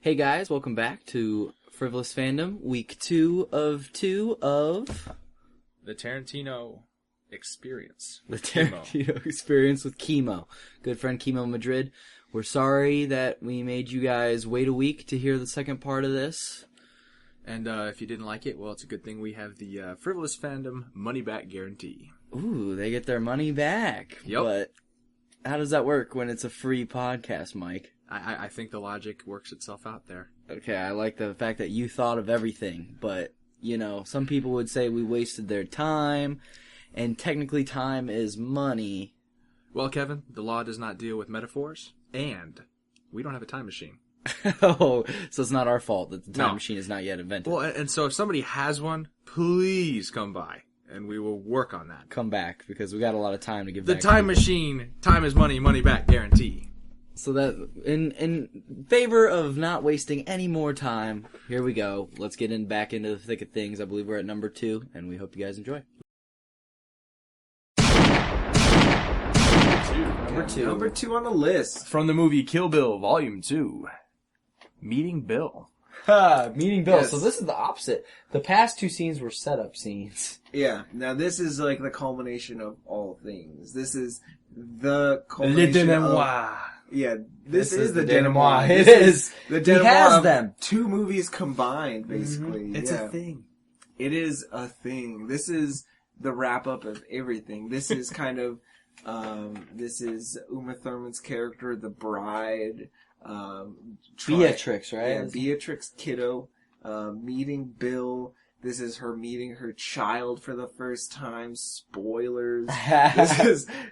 Hey guys, welcome back to Frivolous Fandom, week 2 of the Tarantino experience. The Tarantino experience with Kiemoe. Good friend Kiemoe Madrid. We're sorry that we made you guys wait a week to hear the second part of this. And if you didn't like it, well, it's a good thing we have the Frivolous Fandom money-back guarantee. Ooh, they get their money back. Yep. But how does that work when it's a free podcast, Mike? I think the logic works itself out there. Okay, I like the fact that you thought of everything, but, you know, some people would say we wasted their time, and technically time is money. Well, Kevin, the law does not deal with metaphors, and we don't have a time machine. Oh, so it's not our fault that the time machine is not yet invented. Well, and so if somebody has one, please come by, and we will work on that. Come back, because we got a lot of time to give back. The time machine, time is money, money back guarantee. So that, in favor of not wasting any more time, here we go. Let's get back into the thick of things. I believe we're at number 2, and we hope you guys enjoy. Number two on the list. From the movie Kill Bill Volume 2, Meeting Bill. Meeting Bill. Yes. So this is the opposite. The past 2 scenes were setup scenes. Yeah. Now this is like the culmination of all things. This is the culmination Yeah, this is the denouement. It is. The denouement He has of them. 2 movies combined, basically. It's a thing. It is a thing. This is the wrap up of everything. This is kind of, this is Uma Thurman's character, the bride. Beatrix, right? Yeah, Beatrix Kiddo, meeting Bill. This is her meeting her child for the first time. Spoilers.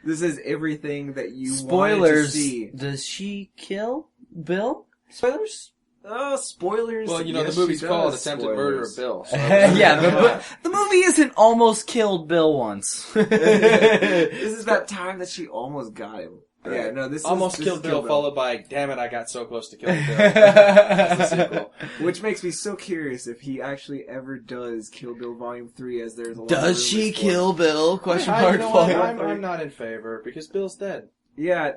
This is everything that you wanted to see. Does she kill Bill? Spoilers? Oh, spoilers. Well, you know, Yes, the movie's she called does. Attempted Spoilers. Murder of Bill. So Yeah, the movie isn't almost killed Bill once. This is that time that she almost got him. Yeah, no, this almost is killed Bill, followed by, damn it, I got so close to killing Bill. That's the sequel. Which makes me so curious if he actually ever does Kill Bill Volume 3, as there's a lot of Does she rumors for kill Bill? Question mark. You know what? I'm not in favor, because Bill's dead. Yeah,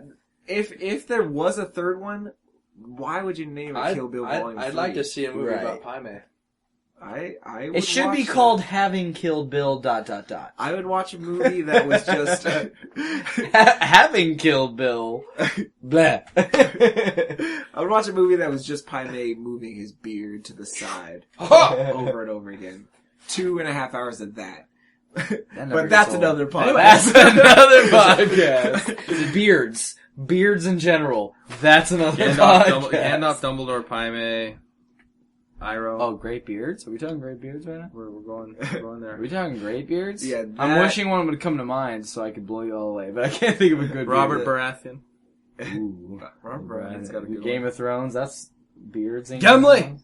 if there was a third one, why would you name it Kill Bill Volume 3? I'd like to see a movie Right. about Paime. I would It should be watch called that. Having Killed Bill ... I would watch a movie that was just... Having Killed Bill. Bleh. I would watch a movie that was just Paime moving his beard to the side over and over again. 2.5 hours of that. But that's another podcast. That's another podcast. Beards in general. That's another podcast. Gandalf, Dumbledore, Paime, Iroh. Oh, great beards? Are we talking great beards right now? We're going there. Are we talking great beards? Yeah, I'm wishing one would come to mind so I could blow you all away, but I can't think of a good Robert beard. Baratheon. Ooh, Robert Baratheon's got a good Game one. of Thrones, that's beards and Gimli!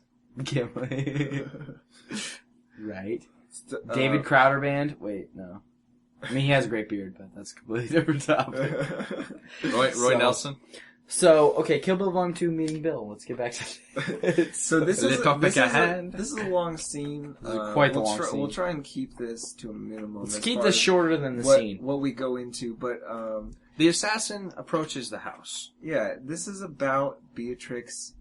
Gimli. Right. David Crowder Band? Wait, no. I mean, he has a great beard, but that's a completely different topic. Roy Nelson. So, okay, Kill Bill Volume 2, Meeting Bill. Let's get back to it. So this is a long scene. Quite the long scene. We'll try and keep this to a minimum. Let's keep this shorter than the scene. What we go into, but The assassin approaches the house. yeah, this is about Beatrix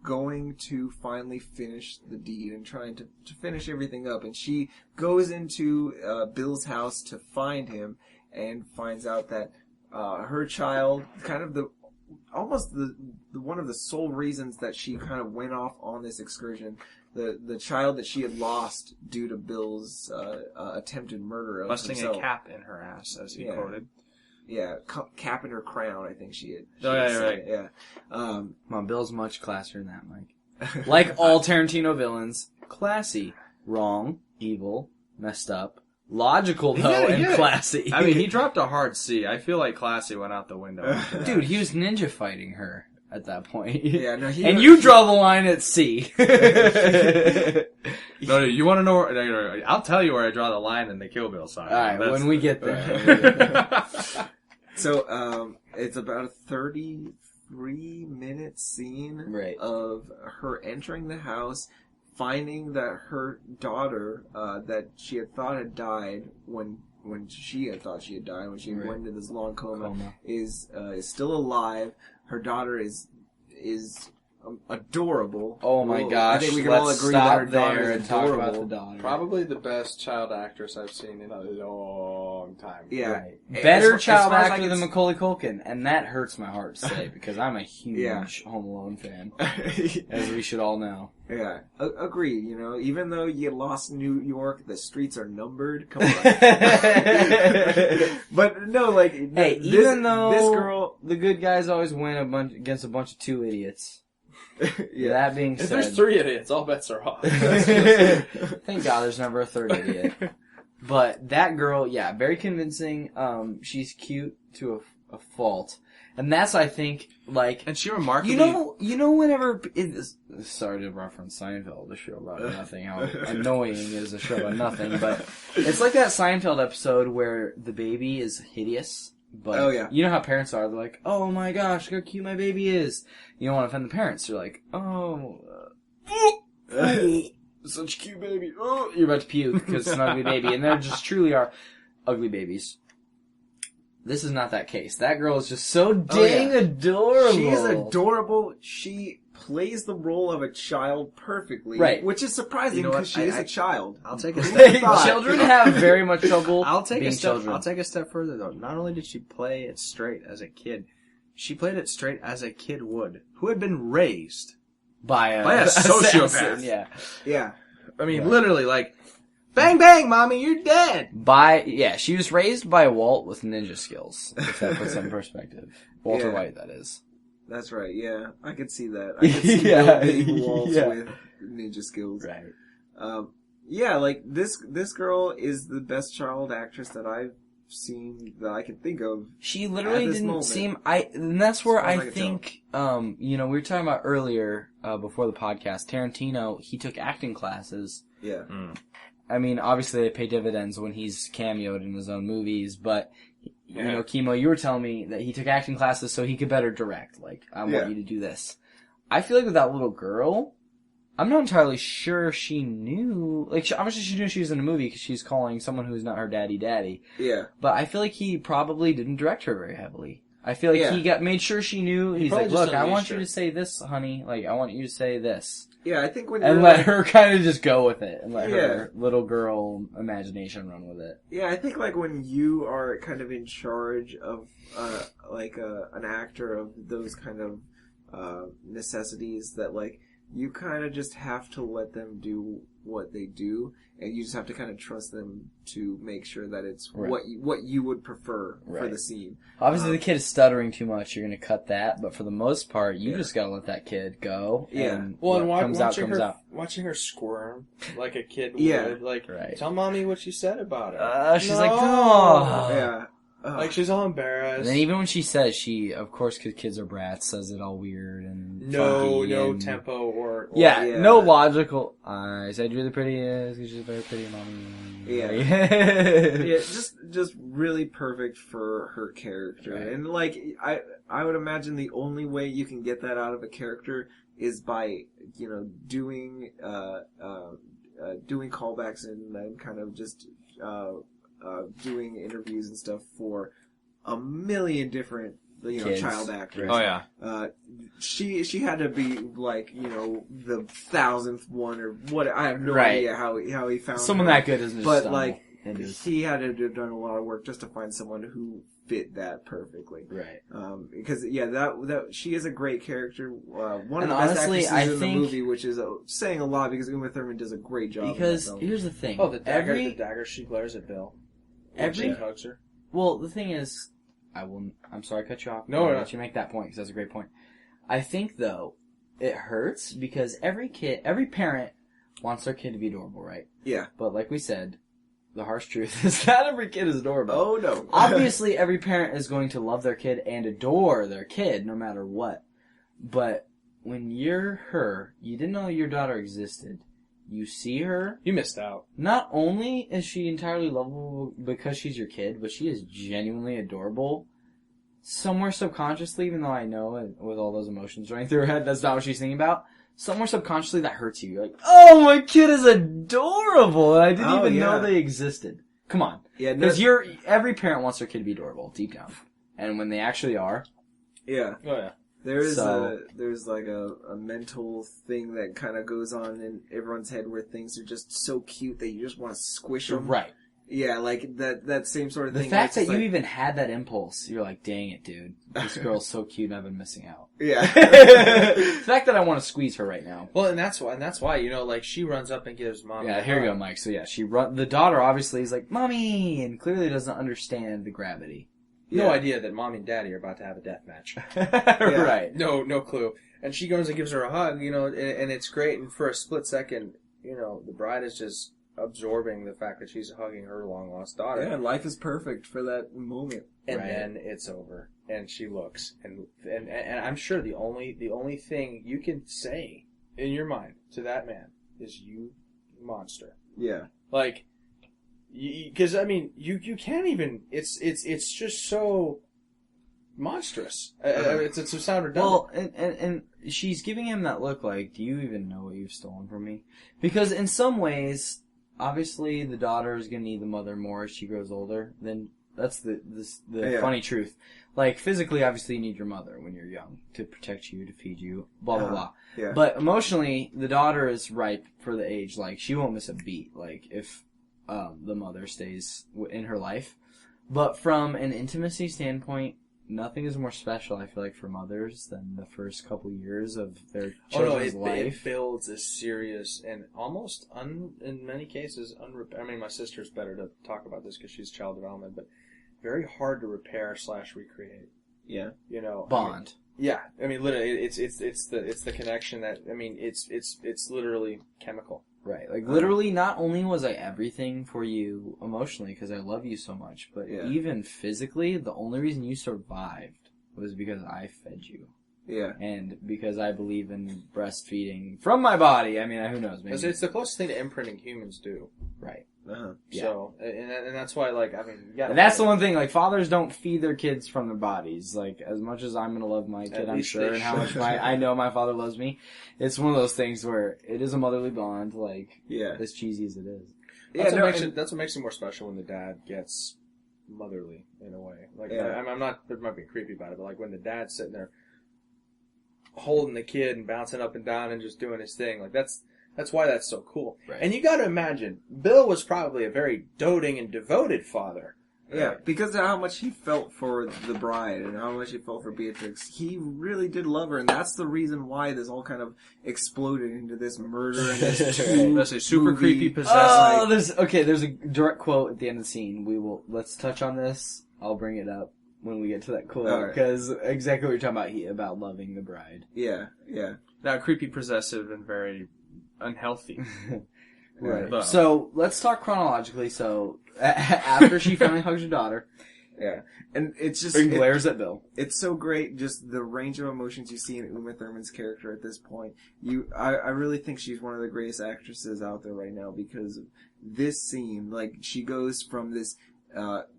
going to finally finish the deed and trying to finish everything up, and she goes into Bill's house to find him and finds out that her child, kind of almost the one of the sole reasons that she kind of went off on this excursion, the child that she had lost due to Bill's attempted murder of Busting himself. a cap in her ass, as he quoted. Yeah, cap in her crown, I think she had. Right. Yeah. Come on, Bill's much classier than that, Mike. Like all Tarantino villains, classy, wrong, evil, messed up, logical though, and classy. I mean, he dropped a hard C. I feel like classy went out the window. Dude, he was ninja fighting her at that point. Yeah, no, you draw the line at C. No, you want to know where... I'll tell you where I draw the line in the Kill Bill side. Alright, when we get there. So, it's about a 33-minute scene of her entering the house, finding that her daughter, that she had thought had died when she had thought she had died, when she went into this long coma. Is still alive. Her daughter is adorable. Oh my gosh! I think we can let's all agree stop that her daughter there is and talk adorable. about the daughter. Probably the best child actress I've seen in a long time. Yeah. Right. As Better far- child as far as I actor can than s- Macaulay Culkin, and that hurts my heart to say because I'm a huge Yeah. Home Alone fan, as we should all know. Yeah, agreed. You know, even though you lost New York, the streets are numbered. Come on. But no, like, Hey, this, even though this girl, the good guys always win against a bunch of two idiots. yeah, That being If said, there's 3 idiots, all bets are off. thank God there's never a third idiot. But that girl, yeah, very convincing. She's cute to a fault. And that's, I think, like... And she remarkably... You know whenever... Sorry to reference Seinfeld, the show about nothing, how annoying is a show about nothing, but it's like that Seinfeld episode where the baby is hideous, but Oh, yeah. you know how parents are, they're like, oh my gosh, look how cute my baby is. You don't want to offend the parents, you're like, such a cute baby, oh, you're about to puke because it's an ugly baby, and there just truly are ugly babies. This is not that case. That girl is just so dang adorable. She's adorable. She plays the role of a child perfectly, Right. Which is surprising You know because what? she is a child. I'll take a step. Children have very much trouble I'll take being a step. children. I'll take a step further though. Not only did she play it straight as a kid, she played it straight as a kid would, who had been raised by a sociopath. assassin, yeah. Yeah, I mean, Right. literally, like, bang, bang, mommy, you're dead. She was raised by Walt with ninja skills, if that puts that in perspective. Walter Yeah. White, that is. that's right. Yeah, I could see that. I could see Yeah, building walls yeah. with ninja skills. Right. Yeah, like this girl is the best child actress that I've seen that I can think of. She literally At this didn't moment. seem, and that's where As far as I I can think, we were talking about earlier, before the podcast, Tarantino, he took acting classes. Yeah. I mean, obviously they pay dividends when he's cameoed in his own movies, but, you know, Kiemoe, you were telling me that he took acting classes so he could better direct. Like, I want you to do this. I feel like with that little girl, I'm not entirely sure she knew, like, obviously she knew she was in a movie because she's calling someone who's not her daddy. Yeah. But I feel like he probably didn't direct her very heavily. I feel like he made sure she knew. He's probably like, just look, I want unleashed you her. to say this, honey. Like, I want you to say this. Yeah, I think when And you're let like, her kind of just go with it. And let Yeah. her little girl imagination run with it. yeah, I think like when you are kind of in charge of an actor of those kind of necessities that like you kind of just have to let them do what they do, and you just have to kind of trust them to make sure that it's Right. what you would prefer for Right. the scene. Obviously, the kid is stuttering too much. You're going to cut that. But for the most part, you Yeah. just got to let that kid go. Yeah. And Well, and what comes out, watching comes her out. watching her squirm like a kid Yeah. would, like, Right. tell mommy what you said about her. She's like, no. Yeah. Like, she's all And embarrassed. then even when she says, of course, because kids are brats, says it all weird and no funky and... tempo or Yeah, Yeah. no logical. I said you're the prettiest because she's very pretty, mommy. Yeah. yeah, Yeah, just really perfect for her character. Right. And like I would imagine the only way you can get that out of a character is by, you know, doing callbacks and kind of just doing interviews and stuff for a million different, you know, Kids. child actors. Oh, yeah. She had to be like, you know, the 1,000th one or what. I have no Right. idea how he found someone her. that good isn't just But stumble like into this. he had to have done a lot of work just to find someone who fit that perfectly. Right. Because that she is a great character. One of And the best honestly, actresses I in think- the movie, which is saying a lot because Uma Thurman does a great job. Because in that film. here's the thing. Oh, the dagger she glares at Bill. When she hugs her. Well, the thing is, I'm sorry I cut you off. No, I'll no. let you make that point because that's a great point. I think though, it hurts because every parent wants their kid to be adorable, right? Yeah. But like we said, the harsh truth is not every kid is adorable. Oh no. Obviously, every parent is going to love their kid and adore their kid no matter what. But when you're her, you didn't know your daughter existed. You see her. You missed out. Not only is she entirely lovable because she's your kid, but she is genuinely adorable. Somewhere subconsciously, even though I know it, with all those emotions running through her head, that's not what she's thinking about. Somewhere subconsciously that hurts you. You're like, oh, my kid is adorable, and I didn't even know they existed. Come on. Yeah. Because every parent wants their kid to be adorable, deep down. And when they actually are, Yeah. Oh, yeah. There's like a mental thing that kind of goes on in everyone's head where things are just so cute that you just want to squish them. Right. Yeah, like that same sort of thing. The fact that you even had that impulse, you're like, dang it, dude. This girl's so cute and I've been missing out. Yeah. The fact that I want to squeeze her right now. Well, and that's why, you know, like, she runs up and gives mom. Yeah, here you go, Mike. So yeah, the daughter obviously is like, Mommy! And clearly doesn't understand the gravity. No idea that mommy and daddy are about to have a death match. Right. No clue. And she goes and gives her a hug, you know, and it's great. And for a split second, you know, the bride is just absorbing the fact that she's hugging her long lost daughter. Yeah, life is perfect for that moment. And then it's over, and she looks, and I'm sure the only thing you can say in your mind to that man is, "You monster." Yeah. Like, because I mean, you can't even. It's just so monstrous. It's to sound redundant. Well, and she's giving him that look like, do you even know what you've stolen from me? Because in some ways, obviously the daughter is going to need the mother more as she grows older. Then that's the funny truth. Like, physically, obviously you need your mother when you're young to protect you, to feed you, blah, blah, blah. Yeah. But emotionally, the daughter is ripe for the age. Like, she won't miss a beat. Like, if the mother stays in her life. But from an intimacy standpoint, nothing is more special, I feel like, for mothers than the first couple years of their children's life. It builds a serious and almost, in many cases, I mean, my sister's better to talk about this because she's child development, but very hard to repair / recreate. Yeah. You know, Bond. I mean, literally, it's the connection that, I mean, it's literally chemical. Right. Like, literally, not only was I everything for you emotionally because I love you so much, but even physically, the only reason you survived was because I fed you. Yeah. And because I believe in breastfeeding from my body. I mean, who knows? Maybe. It's the closest thing to imprinting humans do. Right. Uh-huh. Yeah. So, and that's why, like, I mean, and that's the one thing, like, fathers don't feed their kids from their bodies. Like, as much as I'm gonna love my kid, I'm sure, and how much I know my father loves me, it's one of those things where it is a motherly bond, like, as cheesy as it is. That's what makes it more special when the dad gets motherly, in a way. Like, I'm not being creepy about it, but, like, when the dad's sitting there holding the kid and bouncing up and down and just doing his thing, like, that's why that's so cool. Right. And you gotta imagine, Bill was probably a very doting and devoted father. Yeah, because of how much he felt for the bride and how much he felt for Beatrix. He really did love her, and that's the reason why this all kind of exploded into this murder and this super creepy possessive. There's a direct quote at the end of the scene. Let's touch on this. I'll bring it up when we get to that quote, because exactly what you're talking about loving the bride. Yeah. Now, creepy, possessive, and very unhealthy. Right. So let's talk chronologically. So after she finally hugs her daughter, and it's just glares at Bill. It's so great, just the range of emotions you see in Uma Thurman's character at this point. I really think she's one of the greatest actresses out there right now because of this scene. Like, she goes from this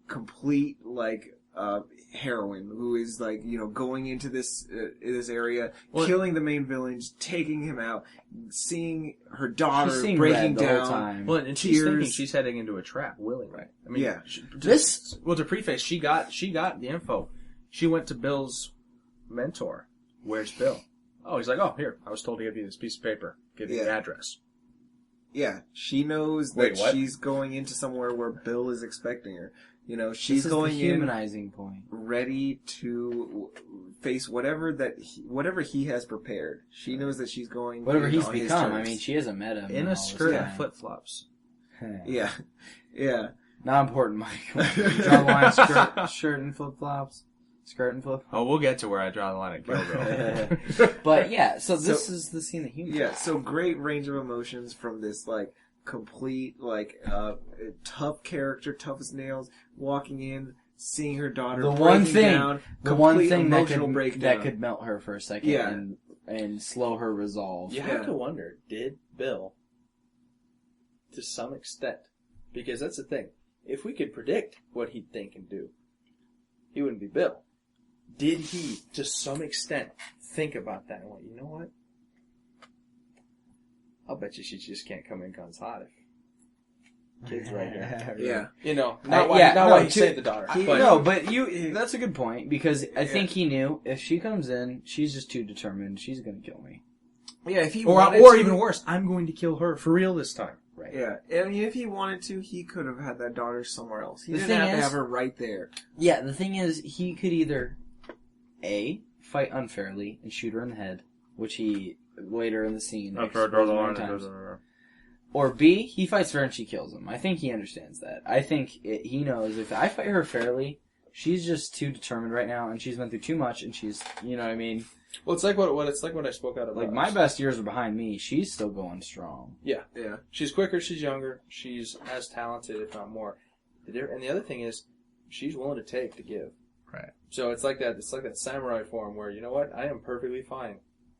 complete heroine who is going into this area, killing the main villain, just taking him out, seeing her daughter breaking down. Whole time. Well, and she's thinking she's heading into a trap willingly. Right. I mean, to preface, she got the info. She went to Bill's mentor. Where's Bill? Oh, he's like, oh, here. I was told to give you this piece of paper. Give you the address. Yeah, she knows that she's going into somewhere where Bill is expecting her. You know, she's going the humanizing point, ready to face whatever he has prepared. She knows that she's going whatever he's become. I mean, she hasn't met him in a skirt and flip flops. Yeah. Not important, Mike. Draw the line, shirt and flip flops. Skirt and flip. Oh, we'll get to where I draw the line at Gilgo. But yeah, so this is the scene that humans. Yeah, so great range of emotions from this complete tough character, tough as nails, walking in, seeing her daughter the one thing that could melt her for a second and slow her resolve. You have to wonder, did Bill, to some extent, because that's the thing, if we could predict what he'd think and do, he wouldn't be Bill. Did he, to some extent, think about that and went, you know what? I'll bet you she just can't come in guns hot kids right here. Yeah. You know, not why he saved the daughter. That's a good point, because I think he knew if she comes in, she's just too determined, she's gonna kill me. Yeah, if he or even worse, I'm going to kill her for real this time. Right. Yeah, I mean, if he wanted to, he could have had that daughter somewhere else. He didn't have to have her right there. Yeah, the thing is, he could either A, fight unfairly and shoot her in the head, which he later in the scene times, or B, he fights fair and she kills him. I think he understands that. I think he knows if I fight her fairly, she's just too determined right now, and she's been through too much, and she's, you know what I mean. Well, it's like what I spoke out about. Like, my best years are behind me. She's still going strong. Yeah. She's quicker. She's younger. She's as talented, if not more. And the other thing is, she's willing to take to give. Right. So it's like that. It's like that samurai form where, you know what, I am perfectly fine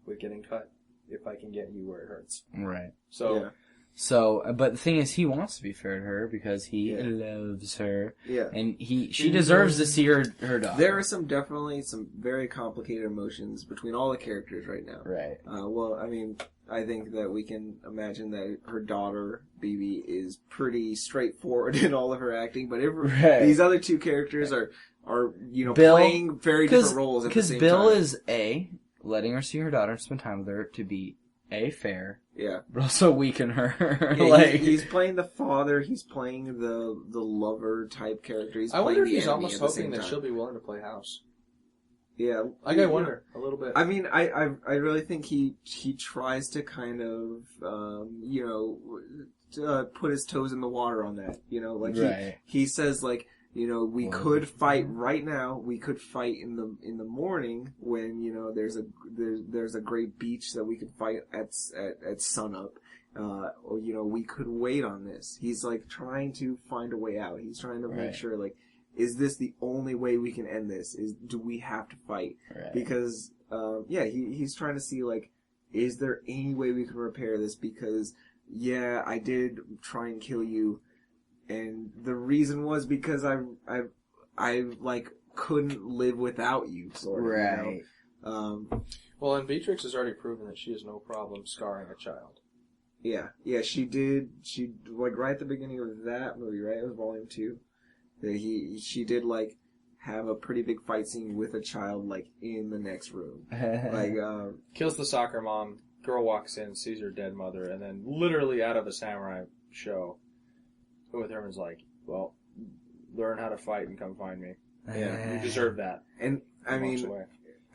with getting cut if I can get you where it hurts. Right. So. Yeah. So, but the thing is, he wants to be fair to her because he loves her. Yeah. And she deserves to see her daughter. There are definitely some very complicated emotions between all the characters right now. Right. Well, I mean, I think that we can imagine that her daughter, BB, is pretty straightforward in all of her acting, but these other two characters are Bill, playing very different roles at the same time. Because Bill is A, letting her see her daughter and spend time with her, to be A, fair. Yeah. But also weaken her. Yeah, he's playing the father, he's playing the lover type character. I wonder if he's almost hoping that she'll be willing to play house. Yeah. I wonder a little bit. I mean, I really think he tries to kind of, put his toes in the water on that. You know, like he says, like, you know, we could fight right now. We could fight in the morning when, you know, there's a great beach that we could fight at sunup. Or, you know, we could wait on this. He's like trying to find a way out. He's trying to make sure, like, is this the only way we can end this? Do we have to fight? Right. Because, he's trying to see, like, is there any way we can repair this? Because, yeah, I did try and kill you. And the reason was because I like couldn't live without you, sort of. Right. You know? Well, and Beatrix has already proven that she has no problem scarring a child. Yeah, she did. She, like, right at the beginning of that movie, right? It was Volume 2. That she did, like, have a pretty big fight scene with a child, like, in the next room. Like, kills the soccer mom. Girl walks in, sees her dead mother, and then literally out of a samurai show, Uma Thurman's like, well, learn how to fight and come find me. Yeah, you deserve that. And, I mean,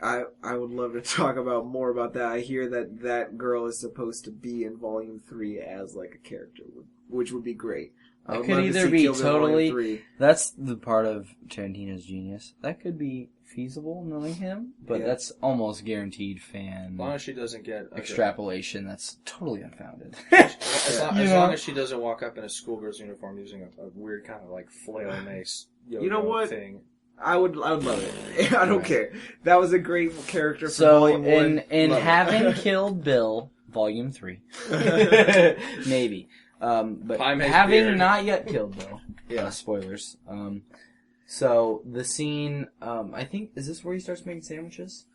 I would love to talk more about that. I hear that girl is supposed to be in Volume 3 as, like, a character, which would be great. It could either be totally... That's the part of Tarantino's genius. That could be feasible, knowing him, but that's almost guaranteed fan... As long as she doesn't get... extrapolation that's totally unfounded. As long as she doesn't walk up in a schoolgirl's uniform using a weird kind of, like, flail mace you know what? Thing. I would love it. I don't care. That was a great character for Volume 1. in having killed Bill, Volume 3. Maybe. But having not yet killed Bill. Spoilers. So the scene, I think, is this where he starts making sandwiches?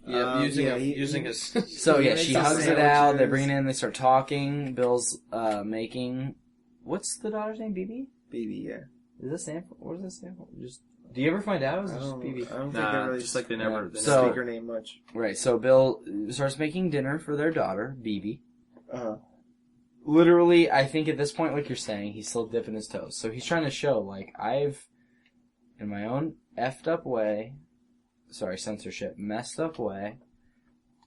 Yeah, using his... So she hugs it out, they bring it in, they start talking, Bill's, making... What's the daughter's name? BB? BB, yeah. Is this Sam? What is this Sam? Do you ever find out? Or is it just BB? I don't think they really just like they never speak her name much. Right, so Bill starts making dinner for their daughter, BB. Uh-huh. Literally, I think at this point, like you're saying, he's still dipping his toes. So he's trying to show, like, I've, in my own effed up way, censorship, messed up way,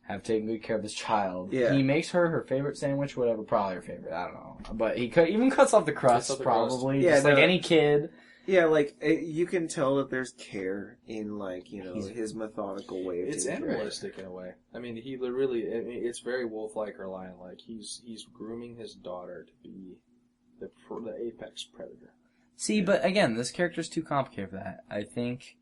have taken good care of this child. Yeah. He makes her favorite sandwich, whatever, probably her favorite, I don't know. But he even cuts off the crust, probably, just like any kid. Yeah, like, you can tell that there's care in, like, you know, his methodical way of It's animalistic in a way. I mean, it's very wolf-like or lion-like. He's grooming his daughter to be the apex predator. See, but again, this character's too complicated for that. I think,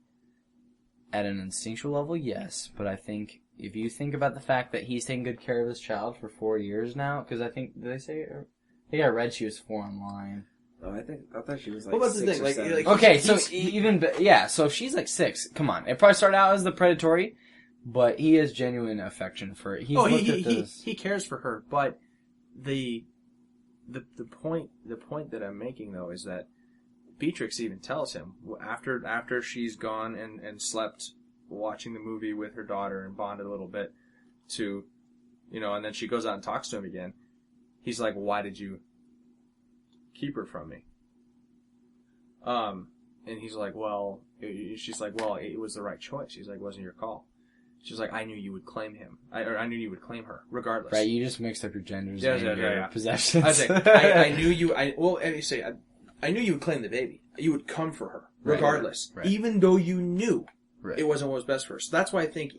at an instinctual level, yes, but I think if you think about the fact that he's taking good care of this child for 4 years now, because I think, did they say, I think I read she was 4 online. Oh, I thought she was like. Well, that's 6 the thing. or 7. Like, okay, so so if she's like 6, come on. It probably started out as the predatory, but he has genuine affection for it. He cares for her, but the the point that I'm making though is that Beatrix even tells him after she's gone and slept watching the movie with her daughter and bonded a little bit to, and then she goes out and talks to him again. He's like, "Why did you keep her from me?" And he's like, she's like, "Well, it was the right choice." He's like, "It wasn't your call." She's like, "I knew you would claim him. I knew you would claim her, regardless." Right, you just mixed up your genders Yeah, and your yeah. possessions. I was like, I knew you. And you say, I knew you would claim the baby. You would come for her, regardless, right. even though you knew Right. it wasn't what was best for her. So that's why I think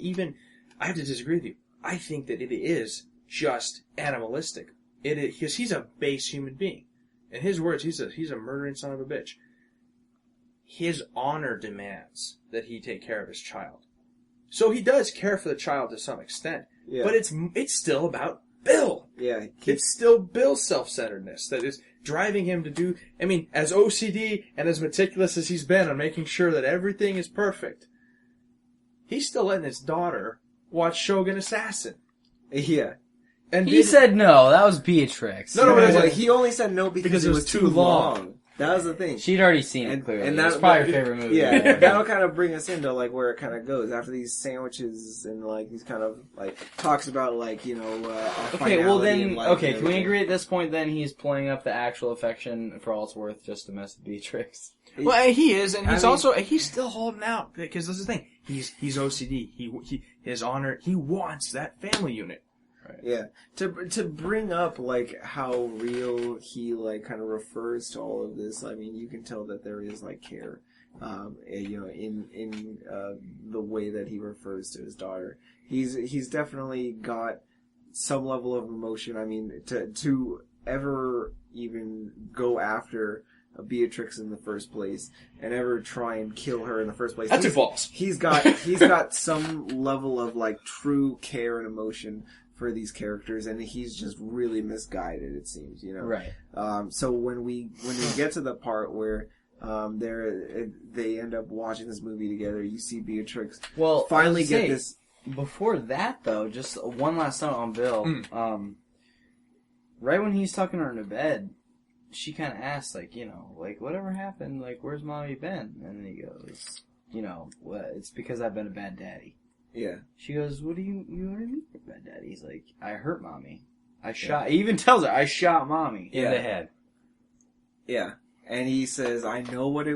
I have to disagree with you. I think that it is just animalistic. It is because he's a base human being. In his words, he's a murdering son of a bitch. His honor demands that he take care of his child. So he does care for the child to some extent. Yeah. But it's still about Bill. Yeah. It's still Bill's self-centeredness that is driving him to do... I mean, as OCD and as meticulous as he's been on making sure that everything is perfect, he's still letting his daughter watch Shogun Assassin. Yeah. And He said no. That was Beatrix. No, but Well, he only said no because it was too long. That was the thing. She'd already seen it, clearly. And That's probably her favorite movie. Yeah, that'll kind of bring us into, like, where it kind of goes. After these sandwiches and, like, he's kind of, like, talks about, like, Okay, well then, and, like, okay, can we agree at this point then he's playing up the actual affection for all it's worth just to mess with Beatrix? Well, he is, and he's still holding out, because this is the thing. He's OCD. His honor, he wants that family unit. Right. Yeah, to bring up like how real he like kind of refers to all of this. I mean, you can tell that there is like care, in the way that he refers to his daughter. He's definitely got some level of emotion. I mean, to ever even go after Beatrix in the first place and ever try and kill her in the first place. That's your balls. He's got some level of like true care and emotion for these characters, and he's just really misguided, it seems, Right. So when we get to the part where they end up watching this movie together, you see Beatrix finally get this. Before that, though, just one last note on Bill. Right when he's tucking her into bed, she kind of asks, like, whatever happened? Like, where's mommy been? And then he goes, it's because I've been a bad daddy. Yeah. She goes, what do you mean bad daddy? He's like, I hurt mommy. He even tells her, I shot mommy in the head. Yeah. And he says, I knew what it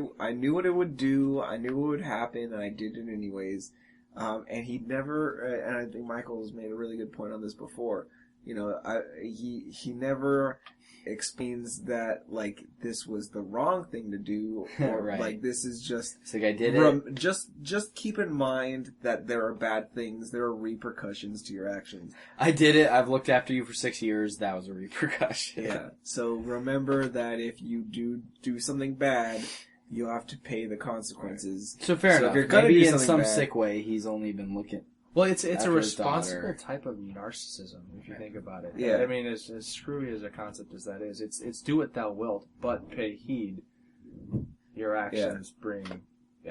would do, I knew what would happen, and I did it anyways. And he never, and I think Michael's made a really good point on this before, he never explains that, like, this was the wrong thing to do, or right. like, this is just... It's like, I did it. Just keep in mind that there are bad things, there are repercussions to your actions. I did it, I've looked after you for 6 years, that was a repercussion. Yeah, so remember that if you do something bad, you'll have to pay the consequences. So fair enough. If you're gonna Maybe do in something some bad, sick way, he's only been looking... Well, it's a after responsible type of narcissism, if you think about it. Yeah. I mean, as screwy as a concept as that is, it's do what thou wilt, but pay heed. Your actions bring...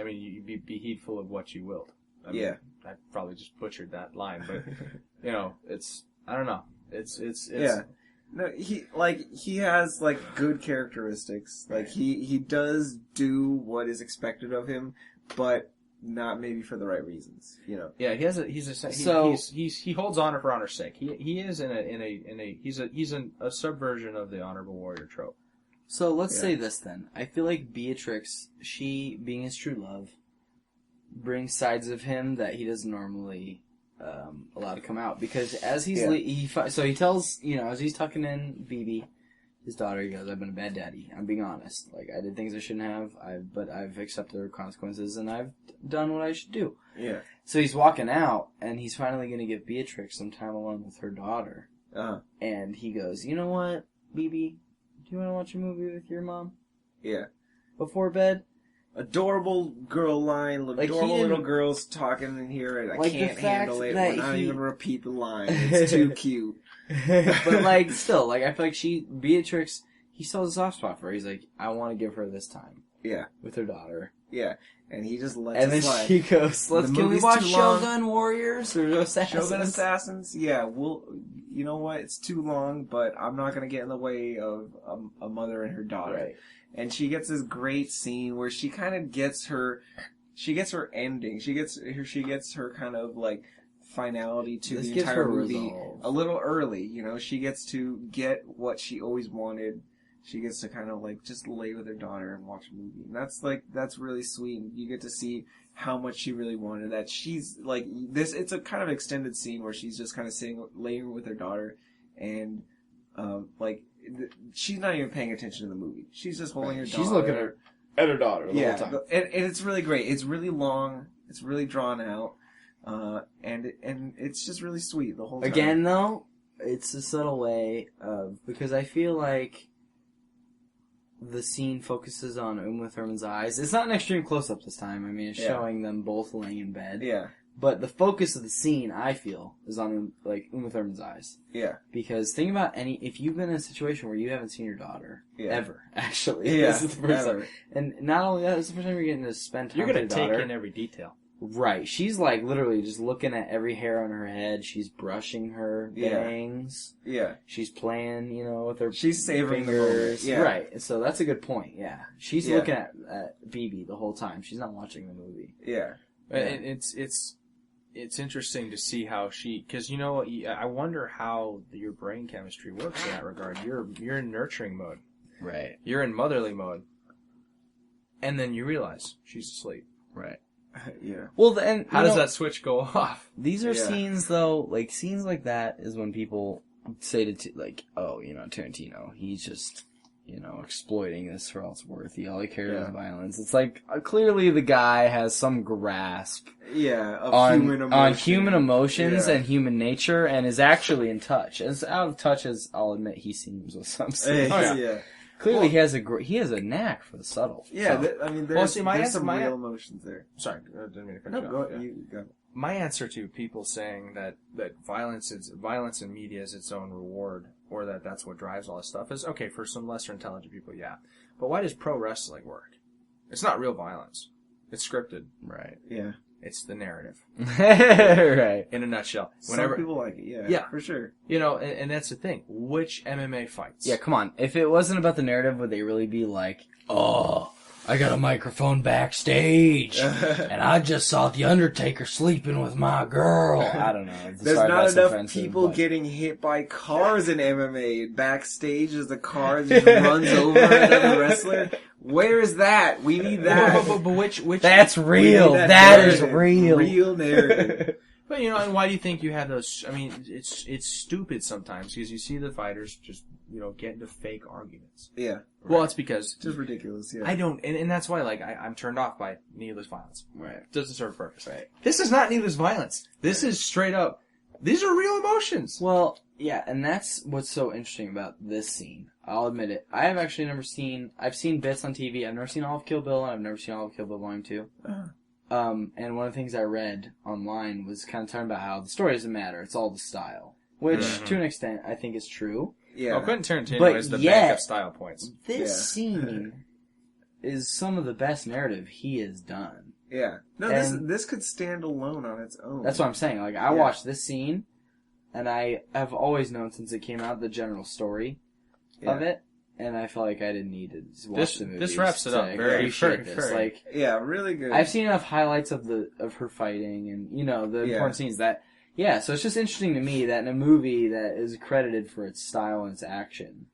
I mean, you be heedful of what you wilt. I mean, I probably just butchered that line, but, it's... I don't know. It's yeah. No, he has, like, good characteristics. Like, he does do what is expected of him, but not maybe for the right reasons, Yeah, he holds honor for honor's sake. He is he's a subversion of the honorable warrior trope. So let's say this then. I feel like Beatrix, she being his true love, brings sides of him that he doesn't normally allow to come out, because as he tells, as he's tucking in BB, his daughter, he goes, I've been a bad daddy. I'm being honest. Like, I did things I shouldn't have, but I've accepted the consequences, and I've done what I should do. Yeah. So he's walking out, and he's finally going to give Beatrix some time alone with her daughter. Uh-huh. And he goes, you know what, BB? Do you want to watch a movie with your mom? Yeah. Before bed? Adorable girl line, Like, adorable little girls talking in here, and I like can't handle it. that We're not he- even repeat the line. It's too cute. But, like, still, like, I feel like Beatrix, he still has a soft spot for her. He's like, I want to give her this time. Yeah. With her daughter. Yeah. And he just lets And it then slide. she goes, The can we movie's watch too long. Shogun Warriors or Assassins? Shogun Assassins? Yeah, you know what? It's too long, but I'm not going to get in the way of a mother and her daughter. Right. And she gets this great scene where she kind of gets her ending. She gets her kind of like finality to This the gives entire her movie resolve. a little early. You know, she gets to get what she always wanted. She gets to kind of like just lay with her daughter and watch a movie. And that's really sweet. You get to see how much she really wanted that. She's like this. It's a kind of extended scene where she's just kind of laying with her daughter, and she's not even paying attention to the movie. She's just holding her daughter. She's looking at her daughter the whole time. And it's really great. It's really long. It's really drawn out, and it's just really sweet the whole time. Again, though, it's a subtle way of, because I feel like the scene focuses on Uma Thurman's eyes. It's not an extreme close-up this time. I mean, it's showing them both laying in bed. Yeah. But the focus of the scene, I feel, is on Uma Thurman's eyes. Yeah. Because think about if you've been in a situation where you haven't seen your daughter ever, actually. Yeah. This is the first Ever. time. And not only that, it's the first time you're getting to spend time You're with going your to take daughter. in every detail. Right. She's like literally just looking at every hair on her head. She's brushing her bangs. Yeah. She's playing, with her She's savoring the fingers. moment. Yeah. Right. So that's a good point. Yeah. She's looking at BB the whole time. She's not watching the movie. Yeah. And it's interesting to see how because I wonder how your brain chemistry works in that regard. You're in nurturing mode. Right. You're in motherly mode. And then you realize she's asleep. Right. Yeah. Well, and How does that switch go off? These are scenes, though, scenes like that is when people say Tarantino, he's just, exploiting this for all it's worth. All he cares is violence. It's like, clearly the guy has some grasp on human emotions and human nature, and is actually in touch. As out of touch as I'll admit he seems with some scenes. Yeah. Clearly, he has a knack for the subtle. Yeah, so. there's some real emotions there. Sorry, I didn't mean to cut No, you go. off. Yeah. You go. My answer to people saying that violence in media is its own reward, or that's what drives all this stuff, is okay for some lesser intelligent people. Yeah, but why does pro wrestling work? It's not real violence. It's scripted. Right. Yeah. It's the narrative. Right. In a nutshell. Some people like it. Yeah. For sure. And that's the thing. Which MMA fights? Yeah, come on. If it wasn't about the narrative, would they really be like, oh, I got a microphone backstage, and I just saw The Undertaker sleeping with my girl. I don't know. There's not enough people getting hit by cars in MMA. Backstage as the car just runs over another wrestler. Where is that? We need that. But which? That's real. That is real. Real narrative. But and why do you think you have those? I mean, it's stupid sometimes because you see the fighters just get into fake arguments. Yeah. Well, it's because just ridiculous. Yeah. I don't, and that's why I'm turned off by needless violence. Right. It doesn't serve a purpose. Right. This is not needless violence. This is straight up. These are real emotions. Well, yeah, and that's what's so interesting about this scene. I'll admit it. I have actually never seen. I've seen bits on TV. I've never seen all of Kill Bill, and I've never seen all of Kill Bill Volume 2. And one of the things I read online was kind of talking about how the story doesn't matter. It's all the style. Which, to an extent, I think is true. Yeah. Well, Quentin Tarantino is the bank of style points. This scene is some of the best narrative he has done. Yeah. No, this could stand alone on its own. That's what I'm saying. I watched this scene, and I have always known since it came out the general story of it. And I felt like I didn't need to watch the movie. This wraps it up very this. Really good. I've seen enough highlights of her fighting and the important scenes that so it's just interesting to me that in a movie that is credited for its style and its action,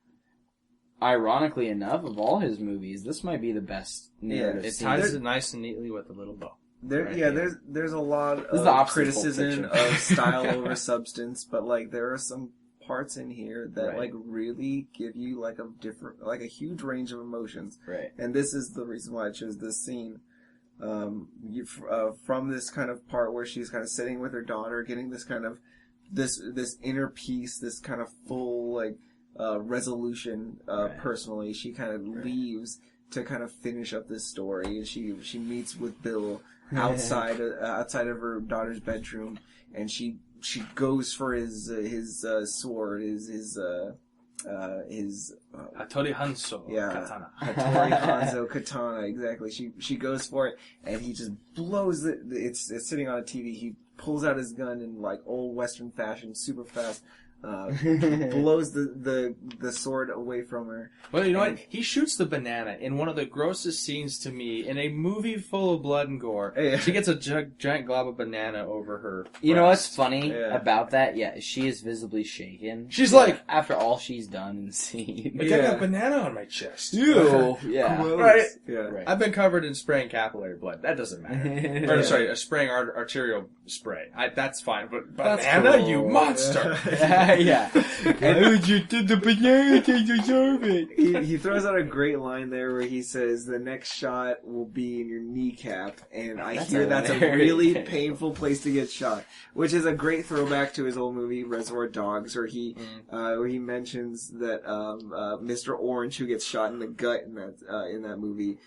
ironically enough, of all his movies, this might be the best narrative. It ties it nice and neatly with a little bow. There's a lot of criticism of style over substance, but there are some parts in here that really give you a huge range of emotions. Right. And this is the reason why I chose this scene. From this kind of part where she's kind of sitting with her daughter, getting this kind of this inner peace, this kind of full resolution personally. She kind of leaves to kind of finish up this story, and she meets with Bill outside of her daughter's bedroom, and she goes for his sword, his his Hattori Hanzo katana. Hattori Hanzo katana, exactly. She goes for it, and he just blows it. It's sitting on a TV. He pulls out his gun in like old Western fashion, super fast. Blows the sword away from her. Well, you know what? He shoots the banana in one of the grossest scenes to me in a movie full of blood and gore. Yeah. She gets a giant glob of banana over her You know what's breast. funny about that? Yeah, she is visibly shaken. She's like, after all she's done and seen. I got a banana on my chest. Ew. Yeah. Gross. Right. Yeah. Right. I've been covered in spraying capillary blood. That doesn't matter. Or, sorry, spraying arterial spray. That's fine. But That's banana, cool. you monster! Yeah. And you did the banana to deserve it. He throws out a great line there where he says, "The next shot will be in your kneecap," and I hear that's a really painful place to get shot, which is a great throwback to his old movie Reservoir Dogs, where he mentions that Mr. Orange, who gets shot in the gut in that movie.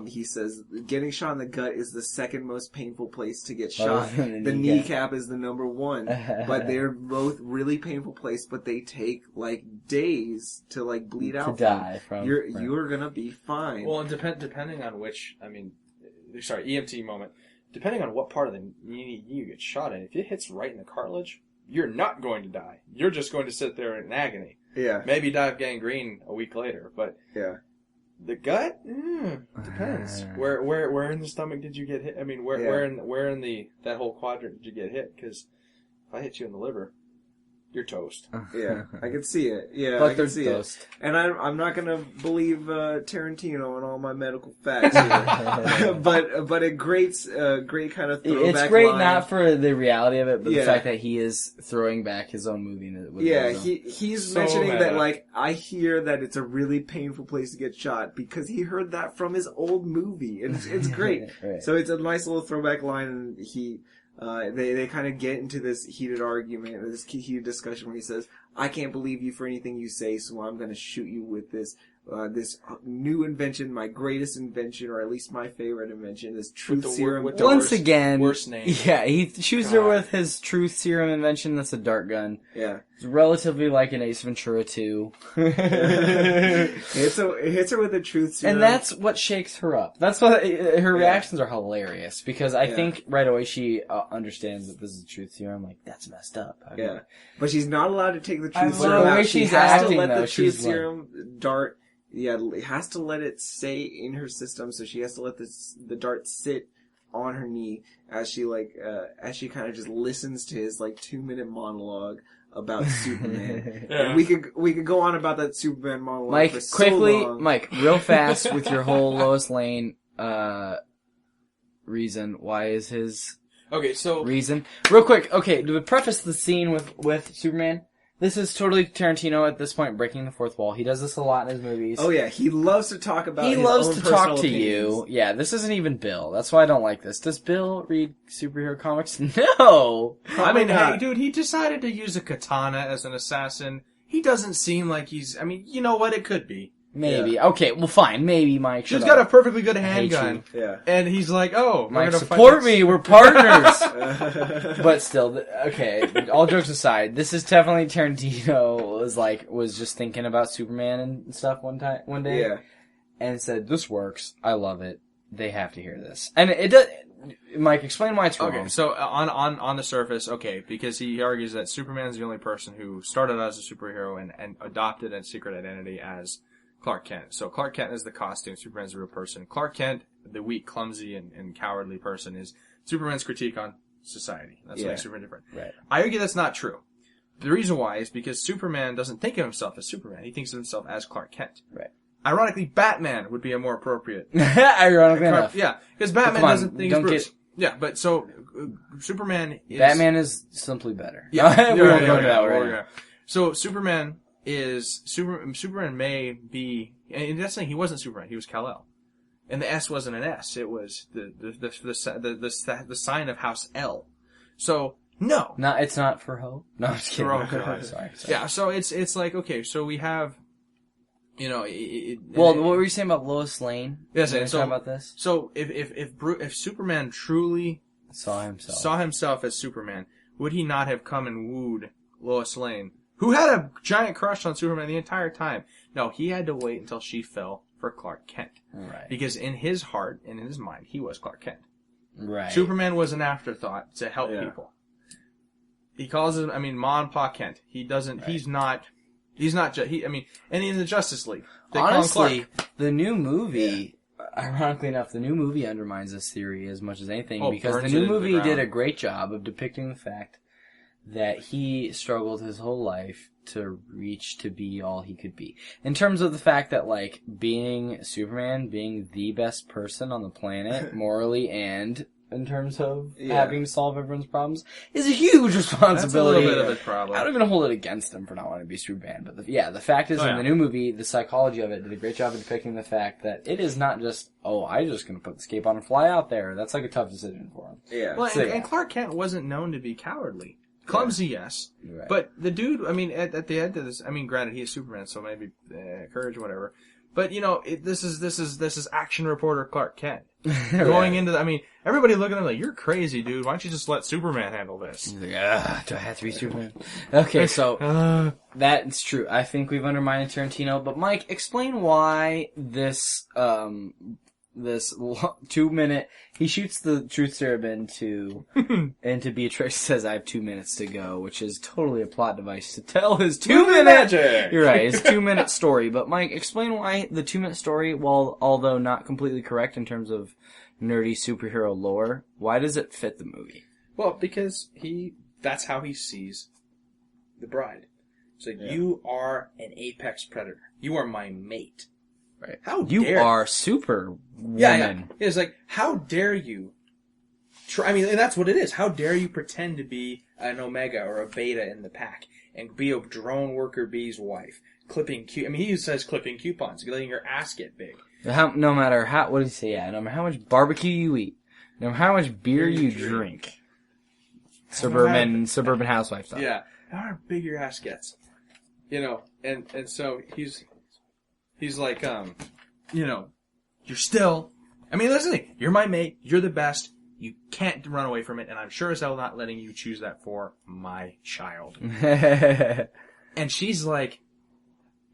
He says getting shot in the gut is the second most painful place to get shot. The kneecap is the number one, but they're both really painful place. But they take like days to like bleed out. To die from. You're gonna be fine. Well, and depending on which, EMT moment. Depending on what part of the knee you get shot in, if it hits right in the cartilage, you're not going to die. You're just going to sit there in agony. Yeah. Maybe die of gangrene a week later, but Yeah. the gut depends. Where in the stomach did you get hit? I mean, where in that whole quadrant did you get hit? Because if I hit you in the liver, you're toast. Yeah, I can see it. Yeah, But I can see it. And I'm not gonna believe Tarantino and all my medical facts here. but a great kind of throwback It's great line. not for the reality of it, but the fact that he is throwing back his own movie. He's So mentioning meta. that, like, I hear that it's a really painful place to get shot because he heard that from his old movie. And it's great. Right. So it's a nice little throwback line, and they kind of get into this heated argument, this heated discussion where he says, "I can't believe you for anything you say, so I'm going to shoot you with this new invention, my greatest invention, or at least my favorite invention, this truth serum." with the Once again, worst name. Yeah, he shoots her with his truth serum invention. That's a dart gun. Yeah. It's relatively like an Ace Ventura 2. It hits her with a truth serum. And that's what shakes her up. That's what her reactions are hilarious because I think right away she understands that this is a truth serum. Like, that's messed up. Yeah. But she's not allowed to take the I truth love serum the way out. She she's has acting, to let though. the truth She's like- serum dart. Yeah, it has to let it stay in her system, so she has to let the dart sit on her knee as she kind of just listens to his 2-minute monologue about Superman. And we could go on about that Superman monologue Mike, for so quickly, long. Mike, real fast with your whole Lois Lane reason. Why is his Okay, so reason? Real quick, okay, to preface the scene with Superman, this is totally Tarantino at this point breaking the fourth wall. He does this a lot in his movies. Oh yeah, he loves to talk about He his loves own to personal talk to opinions. you. Yeah, this isn't even Bill. That's why I don't like this. Does Bill read superhero comics? No! I mean, not. hey, dude, he decided to use a katana as an assassin. He doesn't seem like he's. I mean, you know what? It could be. Maybe. Yeah. Okay, well fine, maybe, Mike. He's shut got a up. perfectly good I hate handgun, Yeah. and he's like, "Oh, we're Mike, gonna support fight me, we're partners! But still, okay, all jokes aside, this is definitely Tarantino was just thinking about Superman and stuff one day. Yeah. And said, this works, I love it, they have to hear this. And it does, Mike, explain why it's wrong. Okay, so on the surface, okay, because he argues that Superman's the only person who started out as a superhero and adopted a secret identity as Clark Kent. So Clark Kent is the costume, Superman's the real person. Clark Kent, the weak, clumsy, and cowardly person, is Superman's critique on society. That's what makes Superman different. Right. I argue that's not true. The reason why is because Superman doesn't think of himself as Superman. He thinks of himself as Clark Kent. Right. Ironically, Batman would be a more appropriate. Ironically enough. Yeah, because Batman Come on, doesn't think he's don't Bruce. Yeah, but so Superman is... Batman is simply better. Yeah, we won't go into that right now. yeah. So Superman may be, and that's the thing, he wasn't Superman, he was Kal-El. And the S wasn't an S, it was the sign of House L. So, no. No, it's not for hope. No, I'm just kidding. For hope. Sorry. Yeah, so it's like, okay, so we have, Well, what were you saying about Lois Lane? Yes, Were you so talking about this? So if Superman truly Saw himself as Superman, would he not have come and wooed Lois Lane who had a giant crush on Superman the entire time. No, he had to wait until she fell for Clark Kent. Right. Because in his heart, and in his mind, he was Clark Kent. Right. Superman was an afterthought to help people. He calls him, Ma and Pa Kent. He doesn't, he's not and in the Justice League. They Honestly, the new movie, ironically enough, the new movie undermines this theory as much as anything because the new movie did a great job of depicting the fact that he struggled his whole life to reach to be all he could be. In terms of the fact that, like, being Superman, being the best person on the planet, morally and in terms of having to solve everyone's problems, is a huge responsibility. That's a little bit of a problem. I don't even hold it against him for not wanting to be Superman, but the fact is in the new movie, the psychology of it did a great job of depicting the fact that it is not just, I'm just going to put the cape on and fly out there. That's like a tough decision for him. Yeah. Well, and Clark Kent wasn't known to be cowardly. Clumsy, yes. Right. But the dude, at the end of this, granted, he is Superman, so maybe courage, whatever. But, this is action reporter Clark Kent. Going into everybody looking at him like, you're crazy, dude. Why don't you just let Superman handle this? He's like, do I have to be Superman? Okay, so, that's true. I think we've undermined Tarantino, but Mike, explain why this 2-minute, he shoots the truth serum into Beatrix, says, I have 2 minutes to go, which is totally a plot device to tell his 2-minute, you're right, his 2-minute story. But Mike, explain why the 2-minute story, although not completely correct in terms of nerdy superhero lore, why does it fit the movie? Well, because that's how he sees the bride. So you are an apex predator. You are my mate. Right. You are super woman. Yeah. It's like, how dare you and that's what it is. How dare you pretend to be an Omega or a Beta in the pack and be a drone worker bee's wife? He says clipping coupons, letting your ass get big. No matter what does he say? Yeah, no matter how much barbecue you eat, no matter how much beer you drink. Suburban housewife stuff. Yeah. How big your ass gets. And so he's like, you're still, listen, you're my mate, you're the best, you can't run away from it, and I'm sure as hell not letting you choose that for my child. And she's like,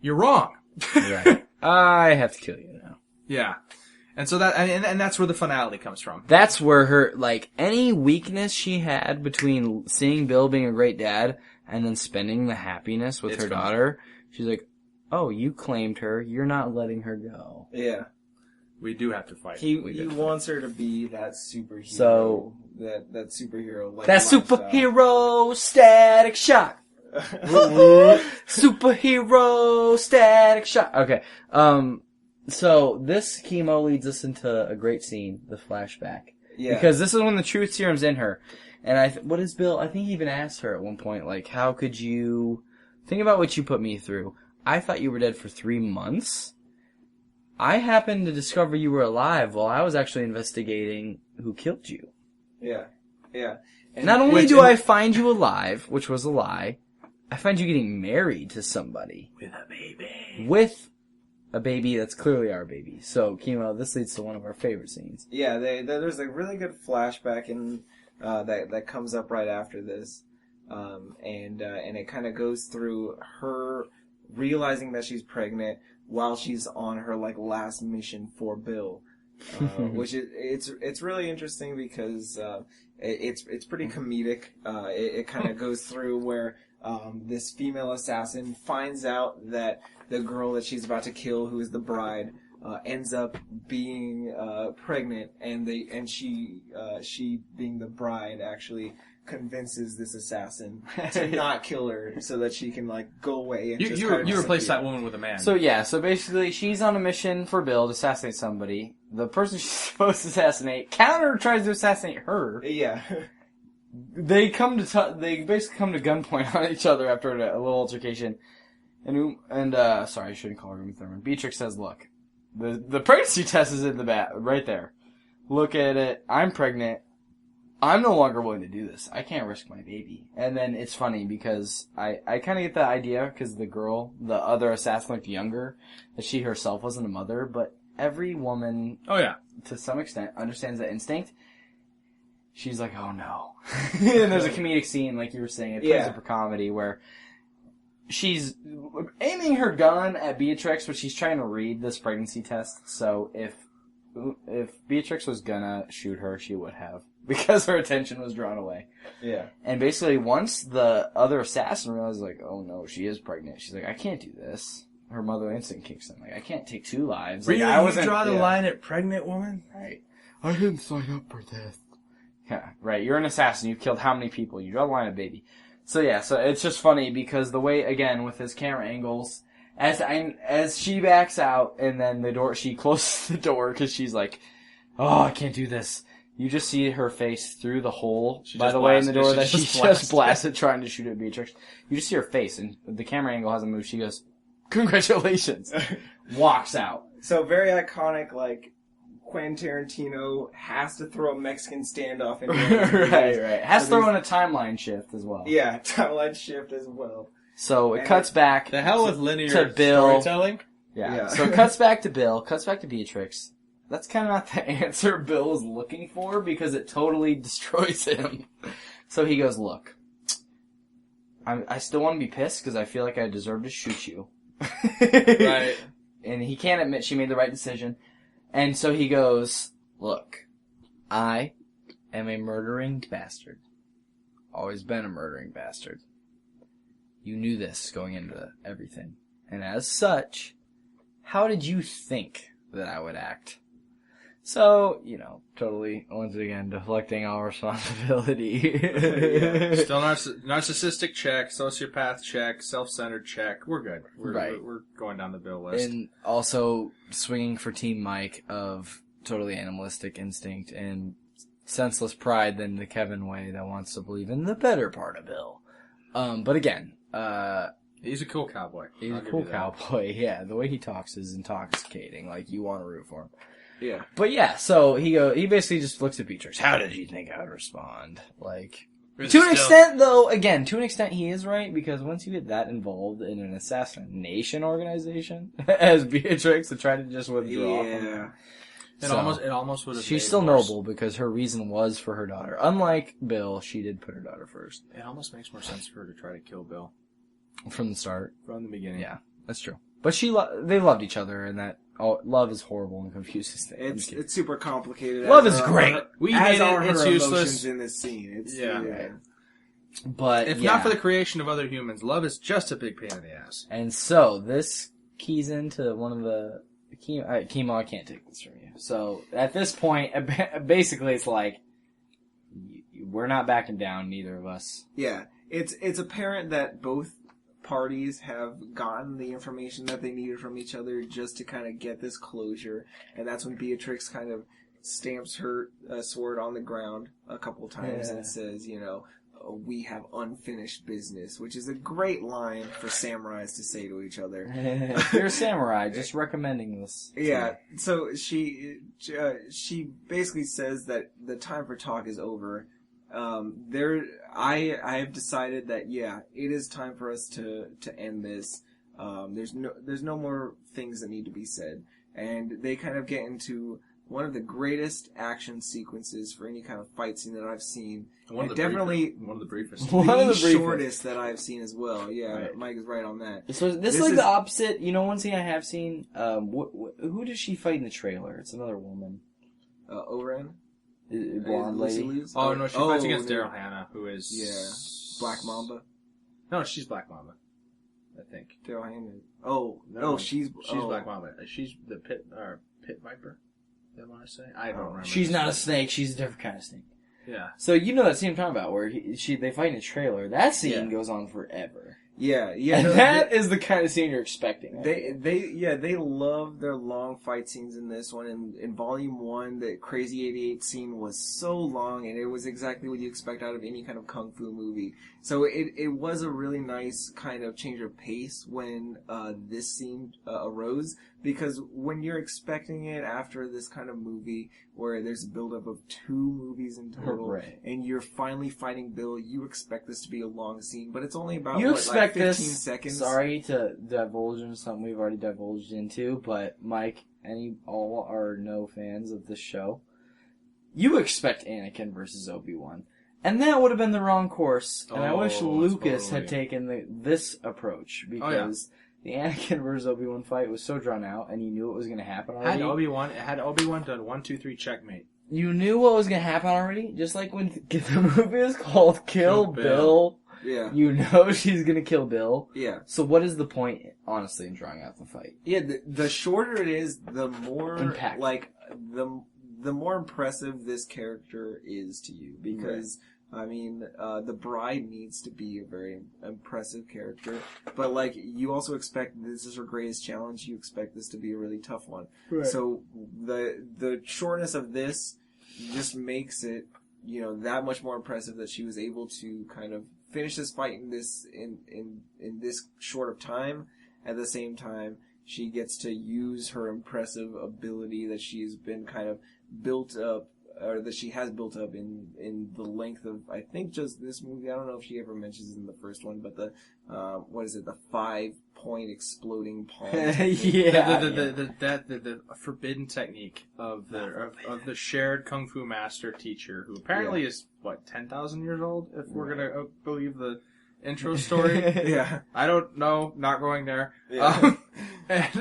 you're wrong. Right. I have to kill you now. Yeah. And so and that's where the finality comes from. That's where her, any weakness she had between seeing Bill being a great dad and then spending the happiness with her daughter, she's like, oh, you claimed her. You're not letting her go. Yeah. We do have to fight. He wants her to be that superhero. So that superhero. That superhero static shock. Superhero static shock. Okay. So this Kiemoe leads us into a great scene, the flashback. Yeah. Because this is when the truth serum's in her. And what is Bill? I think he even asked her at one point, how could you think about what you put me through? I thought you were dead for 3 months. I happened to discover you were alive while I was actually investigating who killed you. Yeah. Yeah. And not only do I find you alive, which was a lie, I find you getting married to somebody. With a baby. With a baby that's clearly our baby. So, Kiemoe, this leads to one of our favorite scenes. Yeah, there's a really good flashback that comes up right after this. And it kind of goes through her realizing that she's pregnant while she's on her last mission for Bill, which it's really interesting because it's pretty comedic. It kind of goes through where this female assassin finds out that the girl that she's about to kill, who is the bride, ends up being pregnant, and she being the bride actually convinces this assassin to not kill her so that she can go away and you replace that woman with a man. So basically she's on a mission for Bill to assassinate somebody. The person she's supposed to assassinate tries to assassinate her. Yeah. They basically come to gunpoint on each other after a little altercation. And sorry, I shouldn't call her Uma Thurman. Beatrix says, look, the pregnancy test is in the back, right there. Look at it. I'm pregnant. I'm no longer willing to do this. I can't risk my baby. And then it's funny because I kind of get the idea because the other assassin looked younger, that she herself wasn't a mother, but every woman, to some extent, understands that instinct. She's like, oh no. And there's a comedic scene, like you were saying, it plays up for comedy where she's aiming her gun at Beatrix, but she's trying to read this pregnancy test. So if Beatrix was gonna shoot her, she would have, because her attention was drawn away. Yeah. And basically, once the other assassin realizes, like, oh no, she is pregnant, she's like, I can't do this. Her mother instinct kicks in. Like, I can't take 2 lives. Really? Like, You draw the line at pregnant woman? Right. I didn't sign up for this. Yeah, right. You're an assassin. You've killed how many people? You draw the line at baby. So yeah, so it's just funny because the way, again, with his camera angles, as she backs out and then she closes the door because she's like, oh, I can't do this. You just see her face through the hole, by the way, in the door that she just blasted trying to shoot at Beatrix. You just see her face and the camera angle hasn't moved. She goes, congratulations. Walks out. So very iconic, like, Quentin Tarantino has to throw a Mexican standoff in there. right. Has to throw in a timeline shift as well. Yeah, timeline shift as well. So it cuts back. The hell with linear to Bill. storytelling? Yeah. So it cuts back to Bill, cuts back to Beatrix. That's kind of not the answer Bill is looking for because it totally destroys him. So he goes, look, I still want to be pissed because I feel like I deserve to shoot you. Right. And he can't admit she made the right decision. And so he goes, look, I am a murdering bastard. Always been a murdering bastard. You knew this going into everything. And as such, how did you think that I would act? So, totally, once again, deflecting all responsibility. Still narcissistic check, sociopath check, self-centered check. We're good. We're going down the Bill list. And also swinging for Team Mike of totally animalistic instinct and senseless pride than the Kevin way that wants to believe in the better part of Bill. But again, he's a cool cowboy. He's a cool cowboy, yeah. The way he talks is intoxicating. Like, you want to root for him. Yeah. But yeah, so he basically just looks at Beatrix. How did you think I would respond? Like, to an extent, though, he is right, because once you get that involved in an assassination organization, as Beatrix, to try to just withdraw from her. It almost would have. She's still noble because her reason was for her daughter. Unlike Bill, she did put her daughter first. It almost makes more sense for her to try to kill Bill. From the start. From the beginning. Yeah, that's true. But they loved each other, and that love is horrible and confuses things. It's super complicated. Love is great. We hate it. It's useless in this scene. Yeah. But if not for the creation of other humans, love is just a big pain in the ass. And so this keys into one of the Kiemoe, I can't take this from you. So at this point, basically, it's like we're not backing down, neither of us. Yeah, it's apparent that both parties have gotten the information that they needed from each other just to kind of get this closure, and that's when Beatrix kind of stamps her sword on the ground a couple times and says, we have unfinished business, which is a great line for samurais to say to each other. If you're a samurai, just recommending this. Yeah, so she basically says that the time for talk is over. I have decided that it is time for us to end this. There's no more things that need to be said, and they kind of get into one of the greatest action sequences for any kind of fight scene that I've seen. One of the briefest. The shortest that I've seen as well. Yeah, right. Mike is right on that. So this is like the opposite. One scene I have seen. Who does she fight in the trailer? It's another woman. Oren. Blonde lady. Oh no, she fights against Daryl Hannah, who is Black Mamba. No, she's Black Mamba. I think Daryl Hannah. Oh no, she's Black Mamba. She's the pit viper. I want to say. I don't remember. She's not a snake. She's a different kind of snake. Yeah. So that scene I'm talking about where they fight in a trailer. That scene goes on forever. Yeah. And that is the kind of scene you're expecting. They love their long fight scenes in this one. In Volume 1, the Crazy 88 scene was so long, and it was exactly what you expect out of any kind of kung fu movie. So it was a really nice kind of change of pace when this scene arose, because when you're expecting it after this kind of movie where there's a buildup of 2 movies in total, right, and you're finally fighting Bill, you expect this to be a long scene, but it's only about 15 seconds. Sorry to divulge into something we've already divulged into, but Mike, all are no fans of this show. You expect Anakin versus Obi-Wan. And that would have been the wrong course. And I wish Oh, Lucas totally. had taken this approach because the Anakin versus Obi-Wan fight was so drawn out, and you knew it was going to happen already. Had Obi-Wan done 1, 2, 3 checkmate. You knew what was going to happen already, just like when the movie is called Kill Bill. Yeah. You know she's going to kill Bill. Yeah. So what is the point, honestly, in drawing out the fight? Yeah, the shorter it is, the more Impact. like the more impressive this character is to you because I mean, the bride needs to be a very impressive character, but like you also expect this is her greatest challenge. You expect this to be a really tough one. Right. So the shortness of this just makes it, you know, that much more impressive that she was able to kind of finish this fight in this short of time. At the same time, she gets to use her impressive ability that she's been kind of built up, or that she has built up in the length of, I think, just this movie. I don't know if she ever mentions it in the first one, but the, what is it, the 5-point exploding palm. The forbidden technique of the shared kung fu master teacher, who apparently is, 10,000 years old, if we're gonna believe the intro story. Yeah. I don't know, not going there. Yeah. He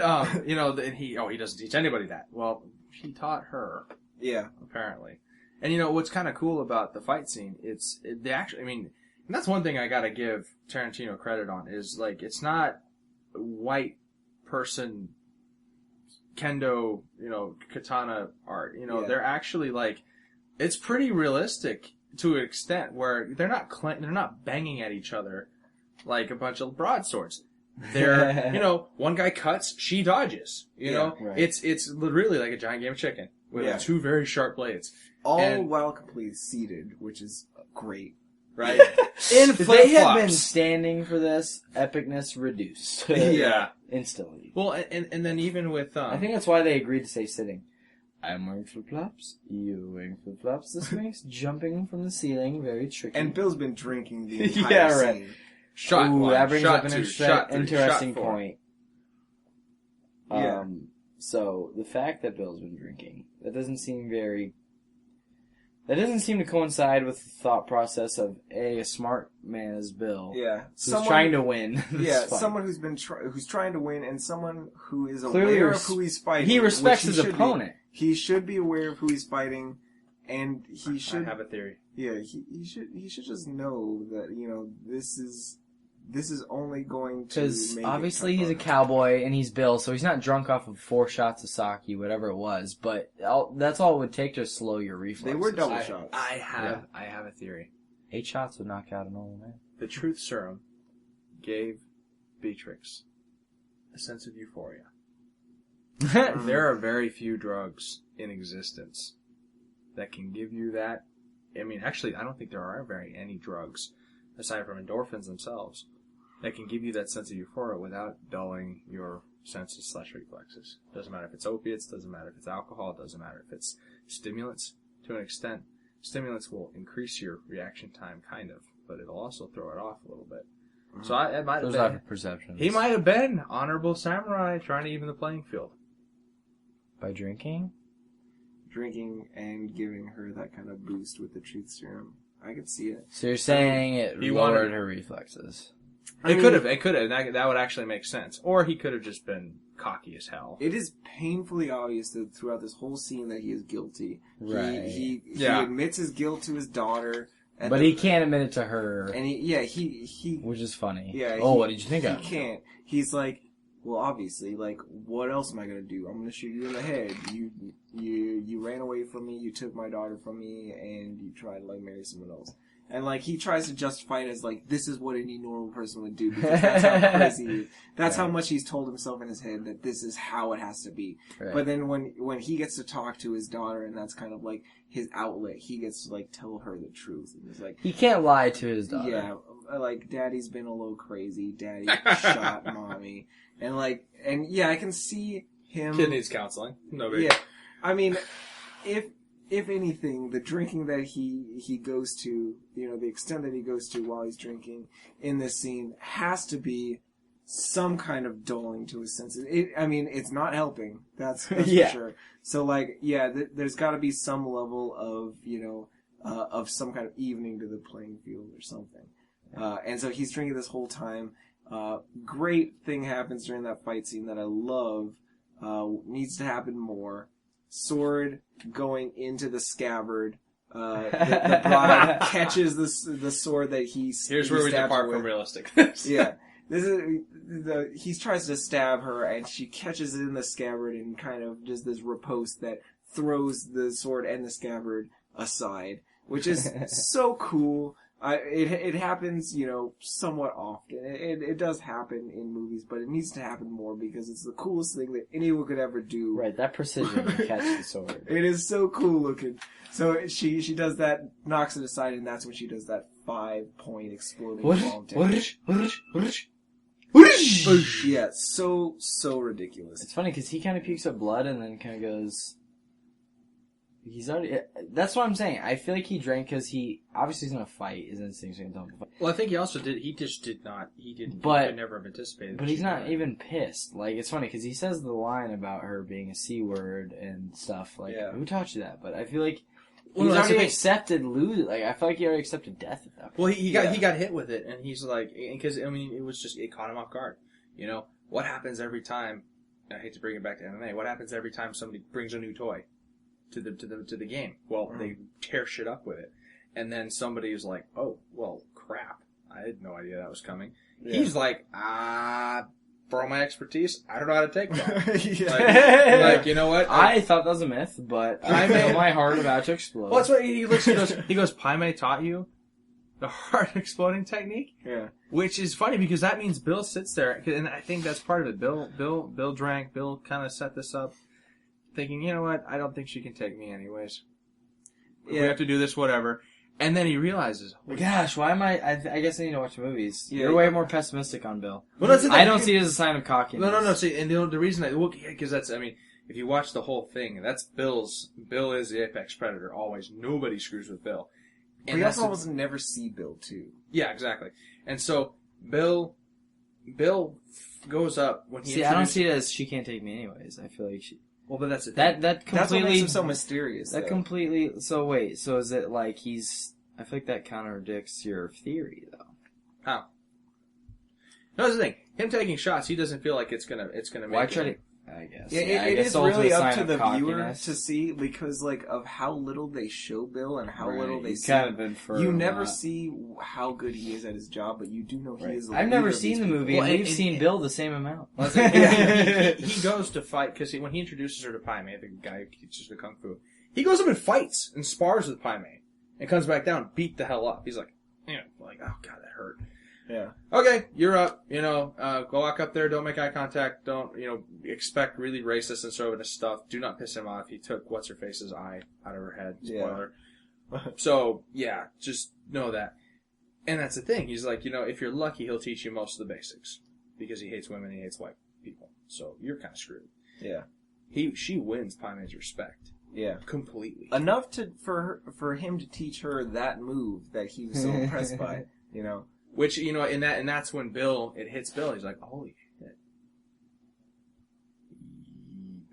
doesn't teach anybody that. Well, he taught her. Yeah. Apparently. And what's kind of cool about the fight scene, and that's one thing I gotta give Tarantino credit on, is like, it's not white person kendo, katana art. They're actually like, it's pretty realistic to an extent where they're not banging at each other like a bunch of broadswords. They're, one guy cuts, she dodges. Right. It's literally like a giant game of chicken with 2 very sharp blades. All while completely seated, which is great. Right? If they had been standing for this, epicness reduced. Yeah. Instantly. Well, and then even with... I think that's why they agreed to stay sitting. I'm wearing flip-flops. You're wearing flip-flops. This makes jumping from the ceiling very tricky. And Bill's been drinking the entire scene. Shot one, that brings shot up an two, shot three, interesting shot 4. point. Yeah. So, the fact that Bill's been drinking, that doesn't seem to coincide with the thought process of a smart man as Bill. Yeah. Who's trying to win. Yeah, fight. someone who's trying to win, and someone who is Clearly aware of who he's fighting. He respects his opponent. He should be aware of who he's fighting, and he should... I have a theory. Yeah, he should just know that, this is only going to Because make obviously he's a cowboy and he's Bill, so he's not drunk off of 4 shots of sake, whatever it was. But that's all it would take to slow your reflexes. They were double shots. I have a theory. 8 shots would knock out a normal man. The truth serum gave Beatrix a sense of euphoria. There are very few drugs in existence that can give you that. I mean, actually, I don't think there are any drugs, aside from endorphins themselves, that can give you that sense of euphoria without dulling your senses / reflexes. Doesn't matter if it's opiates, doesn't matter if it's alcohol, doesn't matter if it's stimulants. To an extent, stimulants will increase your reaction time, kind of, but it'll also throw it off a little bit. So it might have been perceptions. He might have been honorable samurai trying to even the playing field. By drinking? Drinking and giving her that kind of boost with the truth serum. I could see it. So you're saying it he lowered wanted her reflexes? It could have. That would actually make sense. Or he could have just been cocky as hell. It is painfully obvious that throughout this whole scene that he is guilty. Right. He admits his guilt to his daughter. But he can't admit it to her. And he which is funny. Yeah. What did you think of? He can't. He's like, well, obviously, like, what else am I gonna do? I'm gonna shoot you in the head. You ran away from me. You took my daughter from me, and you tried to like marry someone else. And like he tries to justify it as like this is what any normal person would do because that's how crazy he is. That's how much he's told himself in his head that this is how it has to be. Right. But then when he gets to talk to his daughter and that's kind of like his outlet, he gets to like tell her the truth. And it's like he can't lie to his daughter. Yeah, like Daddy's been a little crazy. Daddy shot Mommy, and I can see him. Kid needs counseling. No big. Yeah, I mean, if anything, the drinking that he goes to, the extent that he goes to while he's drinking in this scene has to be some kind of dulling to his senses. It's not helping. That's for sure. So, there's got to be some level of, of some kind of evening to the playing field or something. And so he's drinking this whole time. Great thing happens during that fight scene that I love. Needs to happen more. Sword going into the scabbard. The bride catches the sword that Here's where we depart from realistic. Yeah. He tries to stab her, and she catches it in the scabbard and kind of does this riposte that throws the sword and the scabbard aside, which is so cool. It happens, somewhat often. It does happen in movies, but it needs to happen more because it's the coolest thing that anyone could ever do. Right, that precision to catch the sword. It is so cool looking. So she does that, knocks it aside, and that's when she does that 5-point exploding bomb technique. Yeah, so ridiculous. It's funny because he kind of pukes up blood and then kind of goes. He's already. That's what I'm saying. I feel like he drank because obviously he's gonna fight. His instincts are gonna fight. Well, I think he also did. He just did not. He didn't. But he could never have anticipated. But he's not even pissed. Like, it's funny because he says the line about her being a C word and stuff. Like, who taught you that? But I feel like he's already accepted lose. Like, I feel like he already accepted death at that point. Well, he got hit with it, and he's like, because I mean, it caught him off guard. What happens every time? I hate to bring it back to MMA. What happens every time somebody brings a new toy to the game? Well, they tear shit up with it, and then somebody is like, "Oh, well, crap! I had no idea that was coming." Yeah. He's like, for all my expertise, I don't know how to take that. like, you know what? I thought that was a myth, but I feel my heart about to explode. Well, that's what he looks. He goes, Paimei taught you the heart exploding technique. Yeah. Which is funny because that means Bill sits there, and I think that's part of it. Bill drank. Bill kind of set this up, thinking, you know what? I don't think she can take me anyways. Yeah. We have to do this, whatever. And then he realizes, gosh, why am I guess I need to watch movies. Yeah, You're way more pessimistic on Bill. Well, that's I don't see it as a sign of cockiness. No. See, and the reason because that's, I mean, if you watch the whole thing, that's Bill is the apex predator always. Nobody screws with Bill. And we also almost never see Bill too. Yeah, exactly. And so Bill goes up when he. See, I don't see it as she can't take me anyways. I feel like she. Well, but that's the thing. That completely. That's what makes him so mysterious. That completely. So wait. So is it like he's? I feel like that contradicts your theory, though. How? No, that's the thing. Him taking shots, he doesn't feel like it's gonna make. Why try to? I guess. Yeah, it is really up to the viewer to see because, like, of how little they show Bill and how little they see. Kind of infer you never see how good he is at his job, but you do know he is. I've never seen the movie, and we've seen Bill the same amount. He goes to fight because when he introduces her to Paimei, the guy who teaches her kung fu, he goes up and fights and spars with Paimei and comes back down, beat the hell up. He's like, oh god, that hurt. Yeah. Okay, you're up. Go walk up there. Don't make eye contact. Don't, expect really racist and chauvinist stuff. Do not piss him off. He took what's-her-face's eye out of her head. Spoiler. Yeah. So, yeah, just know that. And that's the thing. He's like, if you're lucky, he'll teach you most of the basics. Because he hates women and he hates white people. So, you're kind of screwed. Yeah. She wins Paimei's respect. Yeah. Completely. Enough for him to teach her that move that he was so impressed by, Which, and that's when it hits Bill. He's like, holy shit.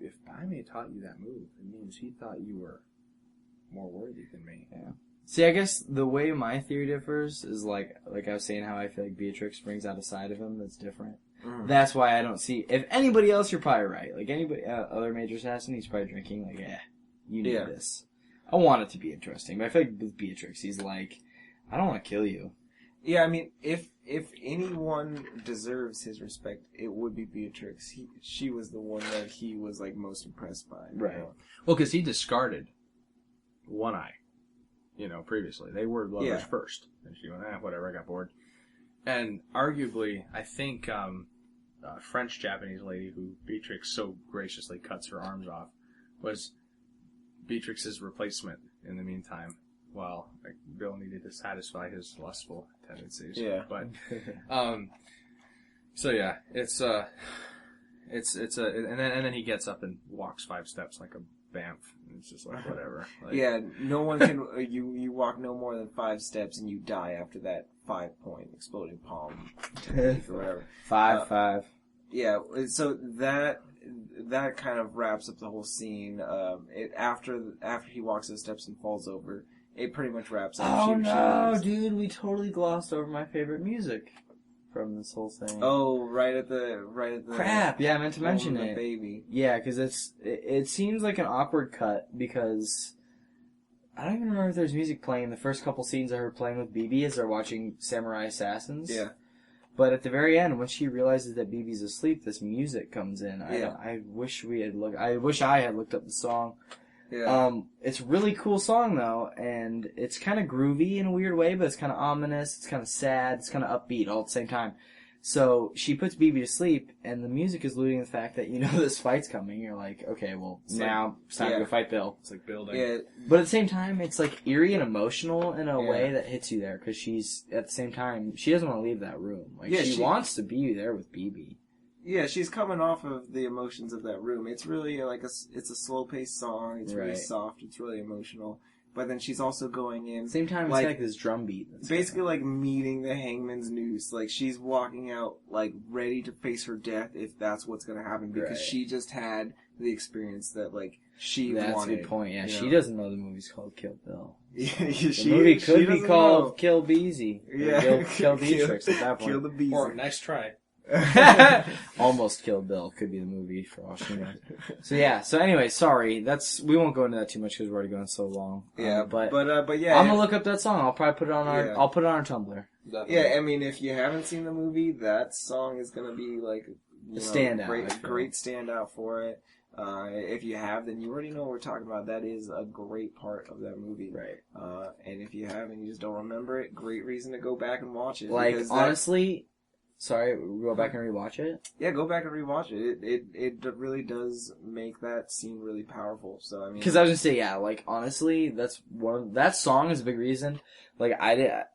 If Paimei taught you that move, it means he thought you were more worthy than me. Yeah. See, I guess the way my theory differs is like I was saying how I feel like Beatrix brings out a side of him that's different. Mm. That's why I don't see, if anybody else, you're probably right. Like anybody, other major assassin, he's probably drinking like, you need this. I want it to be interesting, but I feel like with Beatrix, he's like, I don't want to kill you. Yeah, I mean, if anyone deserves his respect, it would be Beatrix. She was the one that he was like most impressed by. Right. Well, because he discarded one eye, previously. They were lovers first. And she went, whatever, I got bored. And arguably, I think a French-Japanese lady who Beatrix so graciously cuts her arms off was Beatrix's replacement in the meantime. Well, Bill needed to satisfy his lustful tendencies. Yeah. But, so yeah, it's and then he gets up and walks 5 steps like a bamf. And it's just like, whatever. Like, yeah, no one can, you walk no more than 5 steps and you die after that 5-point exploding palm technique or whatever. 5. Yeah, so that kind of wraps up the whole scene. After he walks those steps and falls over, it pretty much wraps up. Oh She no, leaves. dude, we totally glossed over my favorite music from this whole thing. Oh, right at the Crap! Yeah, I meant to mention the it. baby. Yeah, because it seems like an awkward cut because I don't even remember if there's music playing. The first couple scenes of her playing with BB as they're watching Samurai Assassins. Yeah. But at the very end, when she realizes that BB's asleep, this music comes in. Yeah. I wish I had looked up the song. Yeah. It's a really cool song though, and it's kind of groovy in a weird way, but it's kind of ominous, it's kind of sad, it's kind of upbeat all at the same time. So she puts BB to sleep, and the music is alluding to the fact that, you know, this fight's coming. You're like, okay, well, now it's time to go fight Bill. It's like building. Yeah. But at the same time, it's like eerie and emotional in a way that hits you there, because she's, at the same time, she doesn't want to leave that room. Like, she wants to be there with BB. Yeah, she's coming off of the emotions of that room. It's really like it's a slow-paced song. It's really soft. It's really emotional. But then she's also going in. At the same time, it's like this drum beat. Basically like meeting the hangman's noose. Like, she's walking out, like, ready to face her death if that's what's going to happen. Because she just had the experience that, like, she wanted. That's a good point, yeah. She know? doesn't know the movie's called Kill Bill. The movie could be called Kill Beezy. Yeah. Kill Beatrix at that point. Kill the Beezy. Or nice try. Almost Kill Bill could be the movie for all she knows. So yeah. So anyway, sorry. We won't go into that too much because we're already going so long. Yeah, but yeah. I'm gonna look up that song. I'll probably put it on our. Yeah. I'll put it on our Tumblr. Definitely. Yeah, I mean, if you haven't seen the movie, that song is gonna be like A standout. Great standout for it. If you have, then you already know what we're talking about. That is a great part of that movie. Right. And if you haven't, you just don't remember it, great reason to go back and watch it. Like, honestly, sorry, go back and rewatch it? Yeah, go back and rewatch it. It really does make that scene really powerful. So, I mean... Because I was gonna say, yeah, like, honestly, that song is a big reason. Like,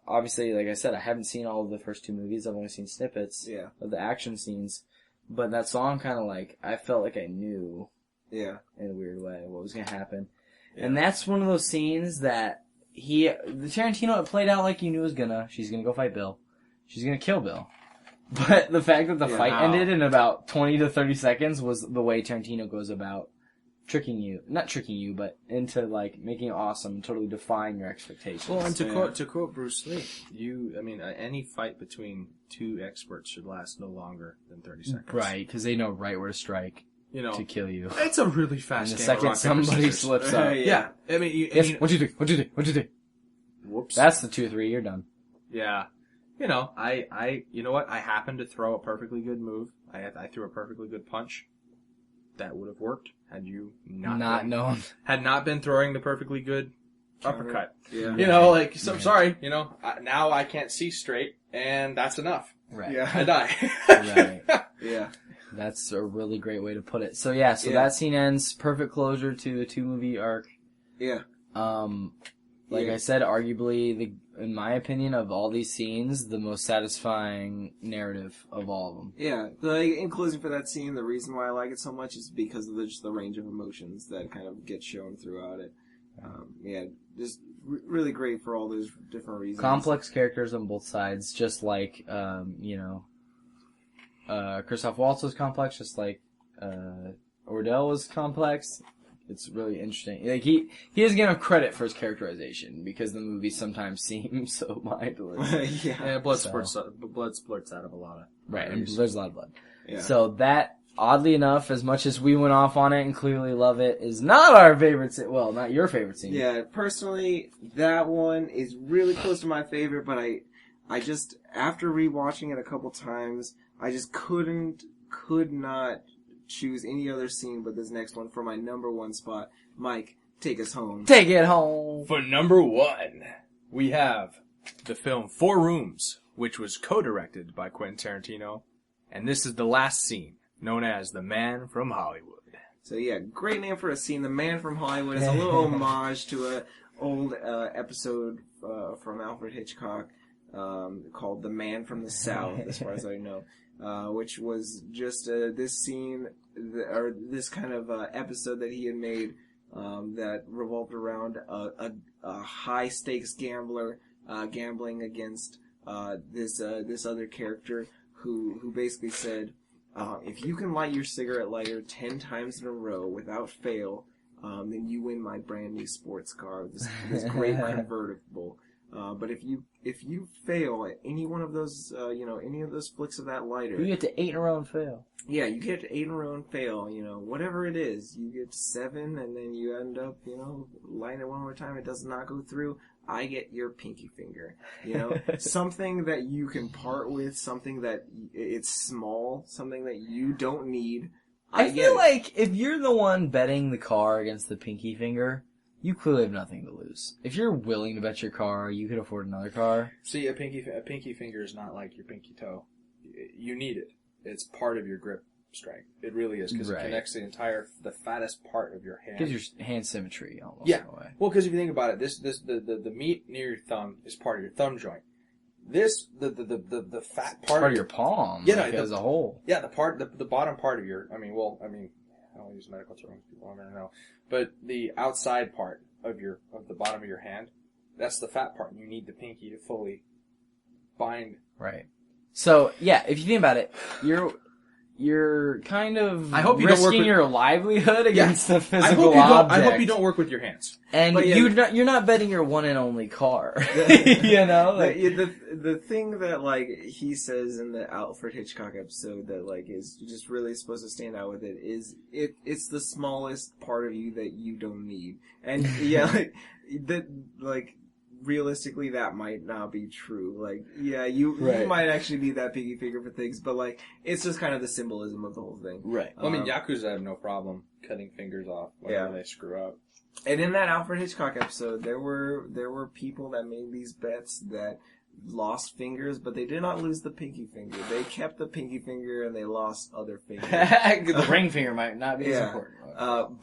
obviously, like I said, I haven't seen all of the first two movies. I've only seen snippets of the action scenes. But that song kind of like, I felt like I knew, in a weird way, what was gonna happen. Yeah. And that's one of those scenes that the Tarantino, it played out like you knew it was she's gonna go fight Bill. She's gonna kill Bill. But the fact that the fight ended in about 20 to 30 seconds was the way Tarantino goes about not tricking you, but into like making it awesome and totally defying your expectations. Well, and to quote Bruce Lee, any fight between two experts should last no longer than 30 seconds. Right, because they know right where to strike. To kill you. It's a really fast and game. The second somebody slips up. Yeah. I mean, what you do? Whoops. That's the 2-3, you're done. Yeah. You know what? I happened to throw a perfectly good move. I threw a perfectly good punch. That would have worked had you known. Had not been throwing the perfectly good uppercut. Yeah. Sorry, now I can't see straight, and that's enough. Right. Yeah. I die. Right. Yeah. That's a really great way to put it. So that scene ends, perfect closure to a 2-movie arc. Yeah. I said, arguably, in my opinion, of all these scenes, the most satisfying narrative of all of them. Yeah. In closing for that scene, the reason why I like it so much is because of just the range of emotions that kind of get shown throughout it. Just really great for all those different reasons. Complex characters on both sides, just like, Christoph Waltz was complex, just like Ordell was complex. It's really interesting. Like he doesn't get enough credit for his characterization because the movies sometimes seem so mindless. Blood splurts out of a lot of and there's a lot of blood. Yeah. So that, oddly enough, as much as we went off on it and clearly love it, is not our favorite scene. Well, not your favorite scene. Yeah, personally, that one is really close to my favorite, but I just, after rewatching it a couple times, I just could not choose any other scene but this next one for my number one spot. Mike, take us home. Take it home. For number one, we have the film 4 Rooms, which was co-directed by Quentin Tarantino, and this is the last scene, known as The Man from Hollywood. So yeah, great name for a scene. The Man from Hollywood is a little homage to an old episode from Alfred Hitchcock called The Man from the South, as far as I know. Which was just this scene, or this kind of episode that he had made that revolved around a high-stakes gambler gambling against this other character who basically said, if you can light your cigarette lighter 10 times in a row without fail, then you win my brand new sports car, this great convertible. But if you fail at any one of those, any of those flicks of that lighter, you get to 8 in a row and fail. Yeah, you get to 8 in a row and fail. Whatever it is, you get to 7, and then you end up, lighting it one more time. It does not go through. I get your pinky finger. Something that you can part with, something that it's small, something that you don't need. I feel like if you're the one betting the car against the pinky finger, you clearly have nothing to lose. If you're willing to bet your car, you could afford another car. See, a pinky finger is not like your pinky toe. You need it. It's part of your grip strength. It really is, because it connects the fattest part of your hand. Gives your hand symmetry almost. Yeah. In a way. Well, because if you think about it, the meat near your thumb is part of your thumb joint. The fat part of your palm. As a whole. Yeah, the bottom part of your. I don't use medical terms. People aren't gonna know, but the outside part of the bottom of your hand, that's the fat part. And you need the pinky to fully bind. Right. So yeah, if you think about it, you're kind of risking your livelihood against the physical object. I hope you don't work with your hands. And you're not betting your one and only car. The thing that he says in the Alfred Hitchcock episode that is just really supposed to stand out with it is it's the smallest part of you that you don't need. And realistically, that might not be true. You might actually need that pinky finger for things, but it's just kind of the symbolism of the whole thing. Right. Yakuza have no problem cutting fingers off whenever they screw up. And in that Alfred Hitchcock episode, there were people that made these bets that lost fingers, but they did not lose the pinky finger. They kept the pinky finger and they lost other fingers. The ring finger might not be as important. I'm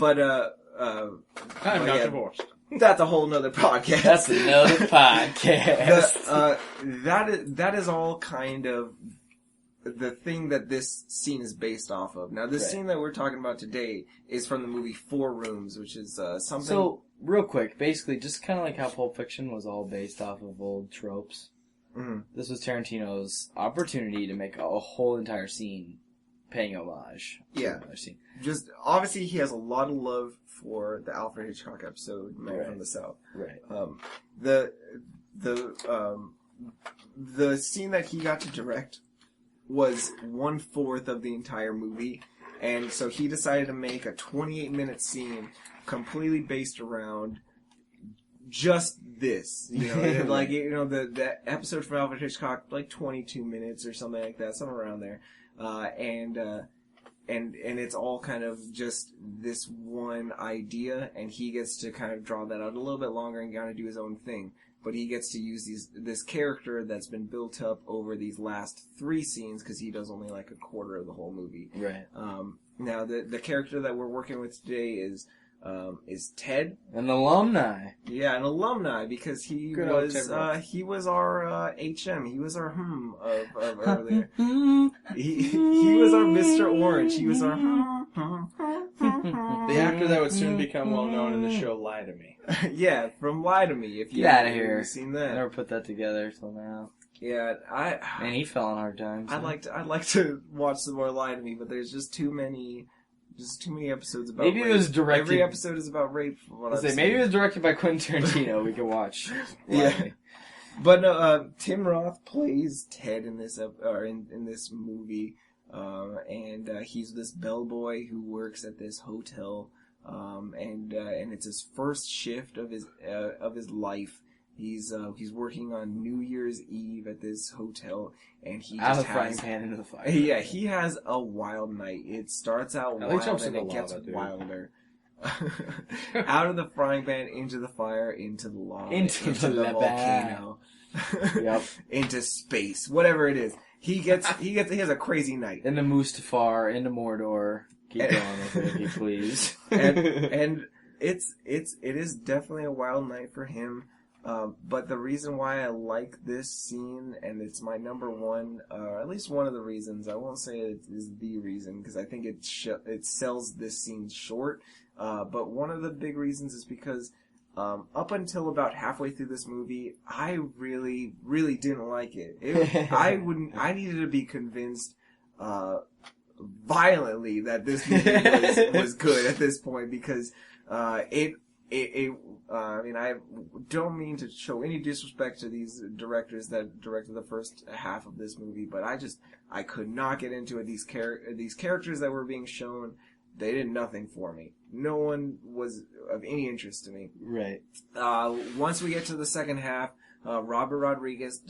not divorced. That's a whole nother podcast. That's another podcast. That is all kind of the thing that this scene is based off of. Now, this scene that we're talking about today is from the movie 4 Rooms, which is something... So, real quick, basically, just kind of like how Pulp Fiction was all based off of old tropes. Mm-hmm. This was Tarantino's opportunity to make a whole entire scene paying homage. Yeah. Scene. Just, obviously, he has a lot of love for the Alfred Hitchcock episode, Man from the South. Right. The scene that he got to direct was 1/4 of the entire movie, and so he decided to make a 28-minute scene completely based around just this. The episode from Alfred Hitchcock, 22 minutes or something like that, somewhere around there. And it's all kind of just this one idea, and he gets to kind of draw that out a little bit longer and kind of do his own thing. But he gets to use this character that's been built up over these last 3 scenes, because he does only 1/4 of the whole movie. Right. Now, the character that we're working with today is Ted. An alumni. Yeah, an alumni, because he was our HM. He was our of earlier. he was our Mr. Orange. He was our The actor that would soon become well known in the show Lie to Me. Yeah, from Lie to Me. If you Get out of here. Seen that? I never put that together till now. Yeah, Man, he fell on hard times. I'd like to watch some more Lie to Me, but there's just too many episodes about maybe rape. It was directed... Every episode is about rape. Maybe it was directed by Quentin Tarantino. We can watch. Yeah. But no, Tim Roth plays Ted in this in this movie, and he's this bellboy who works at this hotel, and it's his first shift of his life. He's working on New Year's Eve at this hotel, and he out just of the frying pan into the fire. Yeah, he has a wild night. It starts out wild and it gets wilder. Out of the frying pan, into the fire, into the lava, into the volcano, yep, into space, whatever it is. He has a crazy night. Into Mustafar, into Mordor. Keep going with it, if you please. and it is definitely a wild night for him. But the reason why I like this scene, and it's my number one, at least one of the reasons, I won't say it is the reason, because I think it sells this scene short, but one of the big reasons is because up until about halfway through this movie, I really, really didn't like it. I needed to be convinced violently that this movie was good at this point, because I mean, I don't mean to show any disrespect to these directors that directed the first half of this movie, but I could not get into it. These characters that were being shown, they did nothing for me. No one was of any interest to me. Right. Once we get to the second half, Robert Rodriguez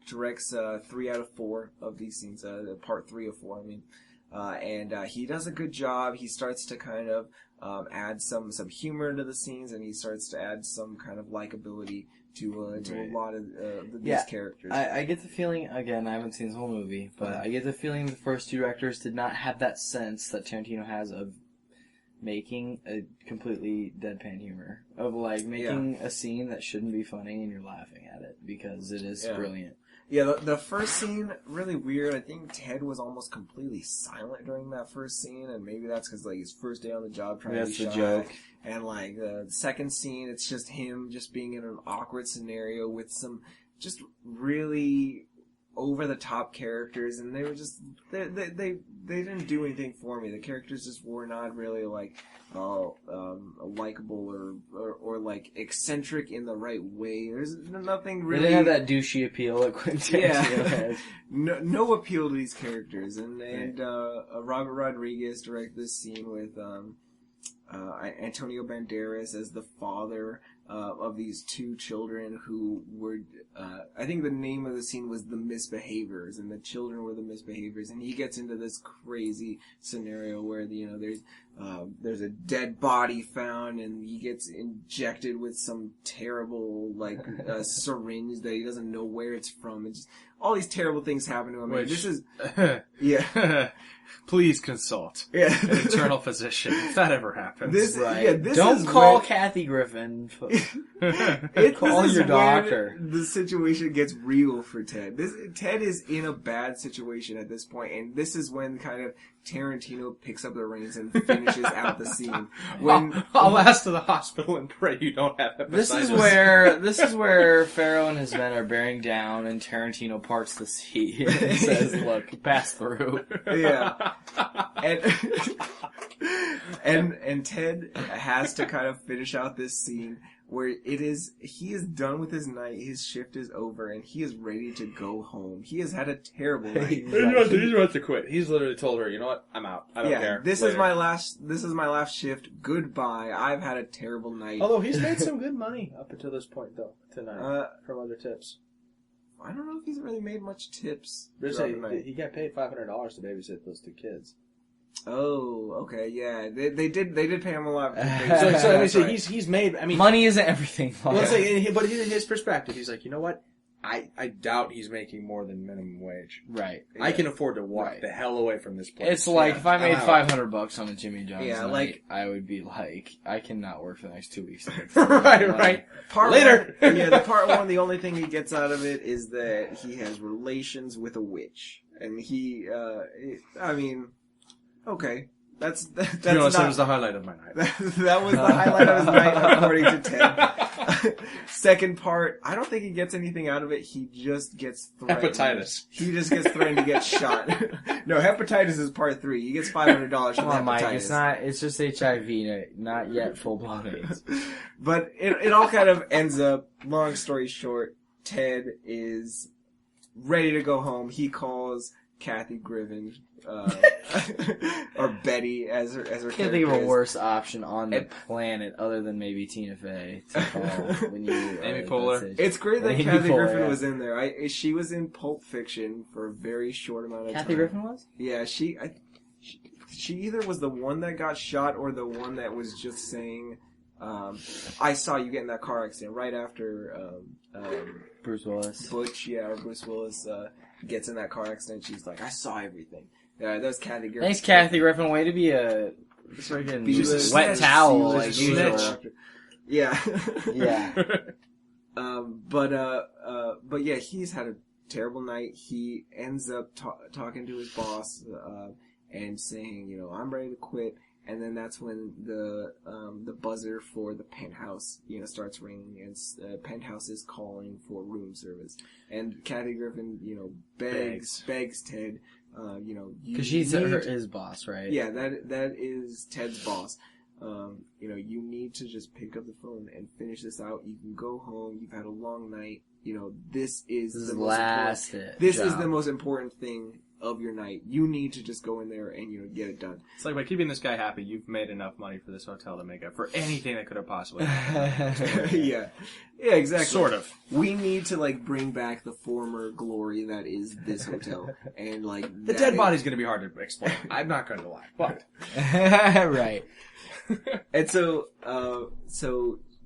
directs 3 out of 4 of these scenes, part 3 of 4, I mean. And he does a good job. He starts to kind of add some humor into the scenes, and he starts to add some kind of likability to a lot of these characters. I get the feeling, again, I haven't seen this whole movie, but I get the feeling the first two directors did not have that sense that Tarantino has of making a completely deadpan humor. Of, like, making a scene that shouldn't be funny and you're laughing at it, because it is brilliant. Yeah, the first scene, really weird. I think Ted was almost completely silent during that first scene, and maybe that's because, like, his first day on the job trying to be shy. That's the joke. And, like, the second scene, it's just him just being in an awkward scenario with some just really over-the-top characters, and they were just, they didn't do anything for me. The characters just were not really, like, likable or like eccentric in the right way. There's nothing really. They didn't have that douchey appeal that Quentin Tarantino has. No appeal to these characters, and Robert Rodriguez directed this scene with Antonio Banderas as the father of these two children who were, I think the name of the scene was The Misbehaviors, and the children were the misbehaviors, and he gets into this crazy scenario where, there's a dead body found, and he gets injected with some terrible, like, syringe that he doesn't know where it's from, and just all these terrible things happen to him. Which, this is, please consult an internal physician if that ever happens. Don't call Kathy Griffin. Call your doctor. The situation gets real for Ted. Ted is in a bad situation at this point, and this is when kind of Tarantino picks up the reins and finishes out the scene. I'll last to the hospital and pray you don't have hepatitis. This is where Pharaoh and his men are bearing down, and Tarantino parts the sea and says, "Look, pass through." Yeah, and Ted has to kind of finish out this scene where he is done with his night, his shift is over, and he is ready to go home. He has had a terrible night. He wants to quit. He's literally told her, you know what, I'm out. I don't care. This is my last shift. Goodbye. I've had a terrible night. Although he's made some good money up until this point, though, tonight, from other tips. I don't know if he's really made much tips. He got paid $500 to babysit those two kids. Oh, okay, yeah. They did pay him a lot. He's made. I mean, money isn't everything. But in his perspective, he's like, you know what? I doubt he's making more than minimum wage. Right. I can afford to walk the hell away from this place. It's like if I made $500 on a Jimmy John's night, like I would be like, I cannot work for the next 2 weeks. Right. Part later. The part one, the only thing he gets out of it is that he has relations with a witch, and I mean. Okay, that's to be honest, that was the highlight of my night. That was the highlight of his night, according to Ted. Second part, I don't think he gets anything out of it. He just gets threatened. Hepatitis. He just gets threatened to get shot. No, hepatitis is part 3. He gets $500 from hepatitis. Mike, it's just HIV, not yet full-blown AIDS. But it all kind of ends up, long story short, Ted is ready to go home. He calls Kathy Griffin, or Betty as her Can't think of a worse option on the planet other than maybe Tina Fey to call when you Amy Poehler. It's great that Kathy Griffin was in there. She was in Pulp Fiction for a very short amount of time. Kathy Griffin was? Yeah, she either was the one that got shot or the one that was just saying, I saw you get in that car accident right after Bruce Willis. Bruce Willis gets in that car accident. She's like, I saw everything. That was Kathy Griffin. Thanks, Kathy Griffin. Way to be a freaking wet towel like usual. Yeah. Yeah. But yeah, he's had a terrible night. He ends up talking to his boss and saying, I'm ready to quit. And then that's when the buzzer for the penthouse, starts ringing, and penthouse is calling for room service. And Kathy Griffin, begs Ted Because she's his boss, right? Yeah, that is Ted's boss. You need to just pick up the phone and finish this out. You can go home. You've had a long night. This is the most important thing of your night. You need to just go in there and get it done. It's like by keeping this guy happy, you've made enough money for this hotel to make up for anything that could have possibly happened. Yeah, exactly. Sort of. We need to bring back the former glory that is this hotel, and the dead body's going to be hard to explain. I'm not going to lie, but right. And so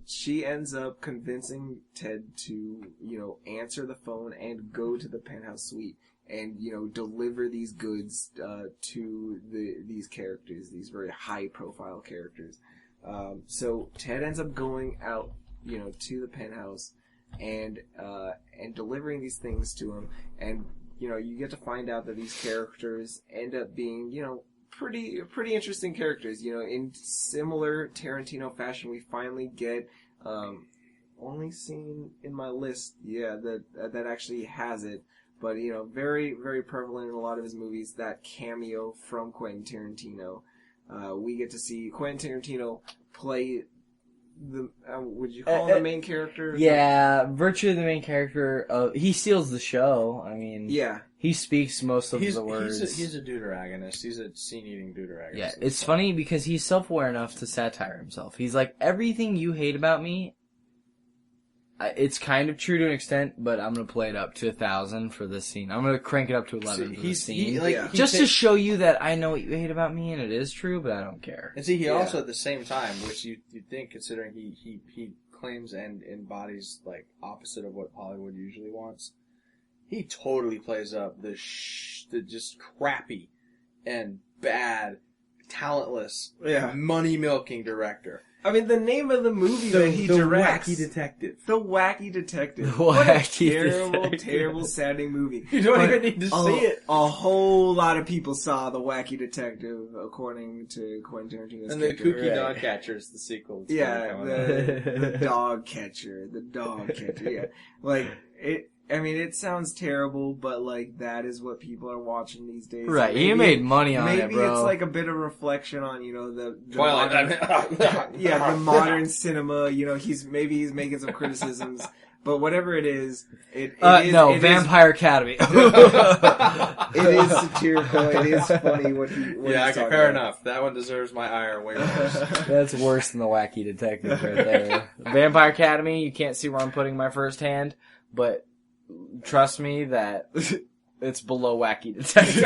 she ends up convincing Ted to answer the phone and go to the penthouse suite and deliver these goods to these characters, these very high profile characters. So Ted ends up going out to the penthouse and delivering these things to him, and you get to find out that these characters end up being pretty interesting characters. In similar Tarantino fashion, we finally get only scene in my list, that actually has it, but very, very prevalent in a lot of his movies, that cameo from Quentin Tarantino. We get to see Quentin Tarantino play would you call him the main character? Yeah, virtually the main character. He steals the show. I mean, he speaks most of the words. He's a deuteragonist. He's a scene-eating deuteragonist. Yeah, it's funny because he's self-aware enough to satire himself. He's like, everything you hate about me, it's kind of true to an extent, but I'm going to play it up to 1,000 for this scene. I'm going to crank it up to 11 for this scene. Just to show you that I know what you hate about me, and it is true, but I don't care. And see, he also, at the same time, which you'd think, considering he claims and embodies, opposite of what Hollywood usually wants, he totally plays up the just crappy and bad, talentless, money-milking director. I mean, the name of the movie that he directs... The Wacky Detective. The Wacky Detective. What a terrible sounding movie. You don't even need to see it. A whole lot of people saw The Wacky Detective, according to Quentin Tarantino's And the Kooky Dog Catcher is the sequel. The Dog Catcher. The Dog Catcher, it sounds terrible, but that is what people are watching these days. Right, he made money on it, bro. Maybe it's a bit of reflection on the Twilight. the modern cinema. He's making some criticisms, but whatever it is, Vampire Academy. It is satirical. It is funny what he's fair enough. That one deserves my ire way worse. That's worse than the Wacky Detective right there. Vampire Academy. You can't see where I'm putting my first hand, but trust me that it's below Wacky Detective.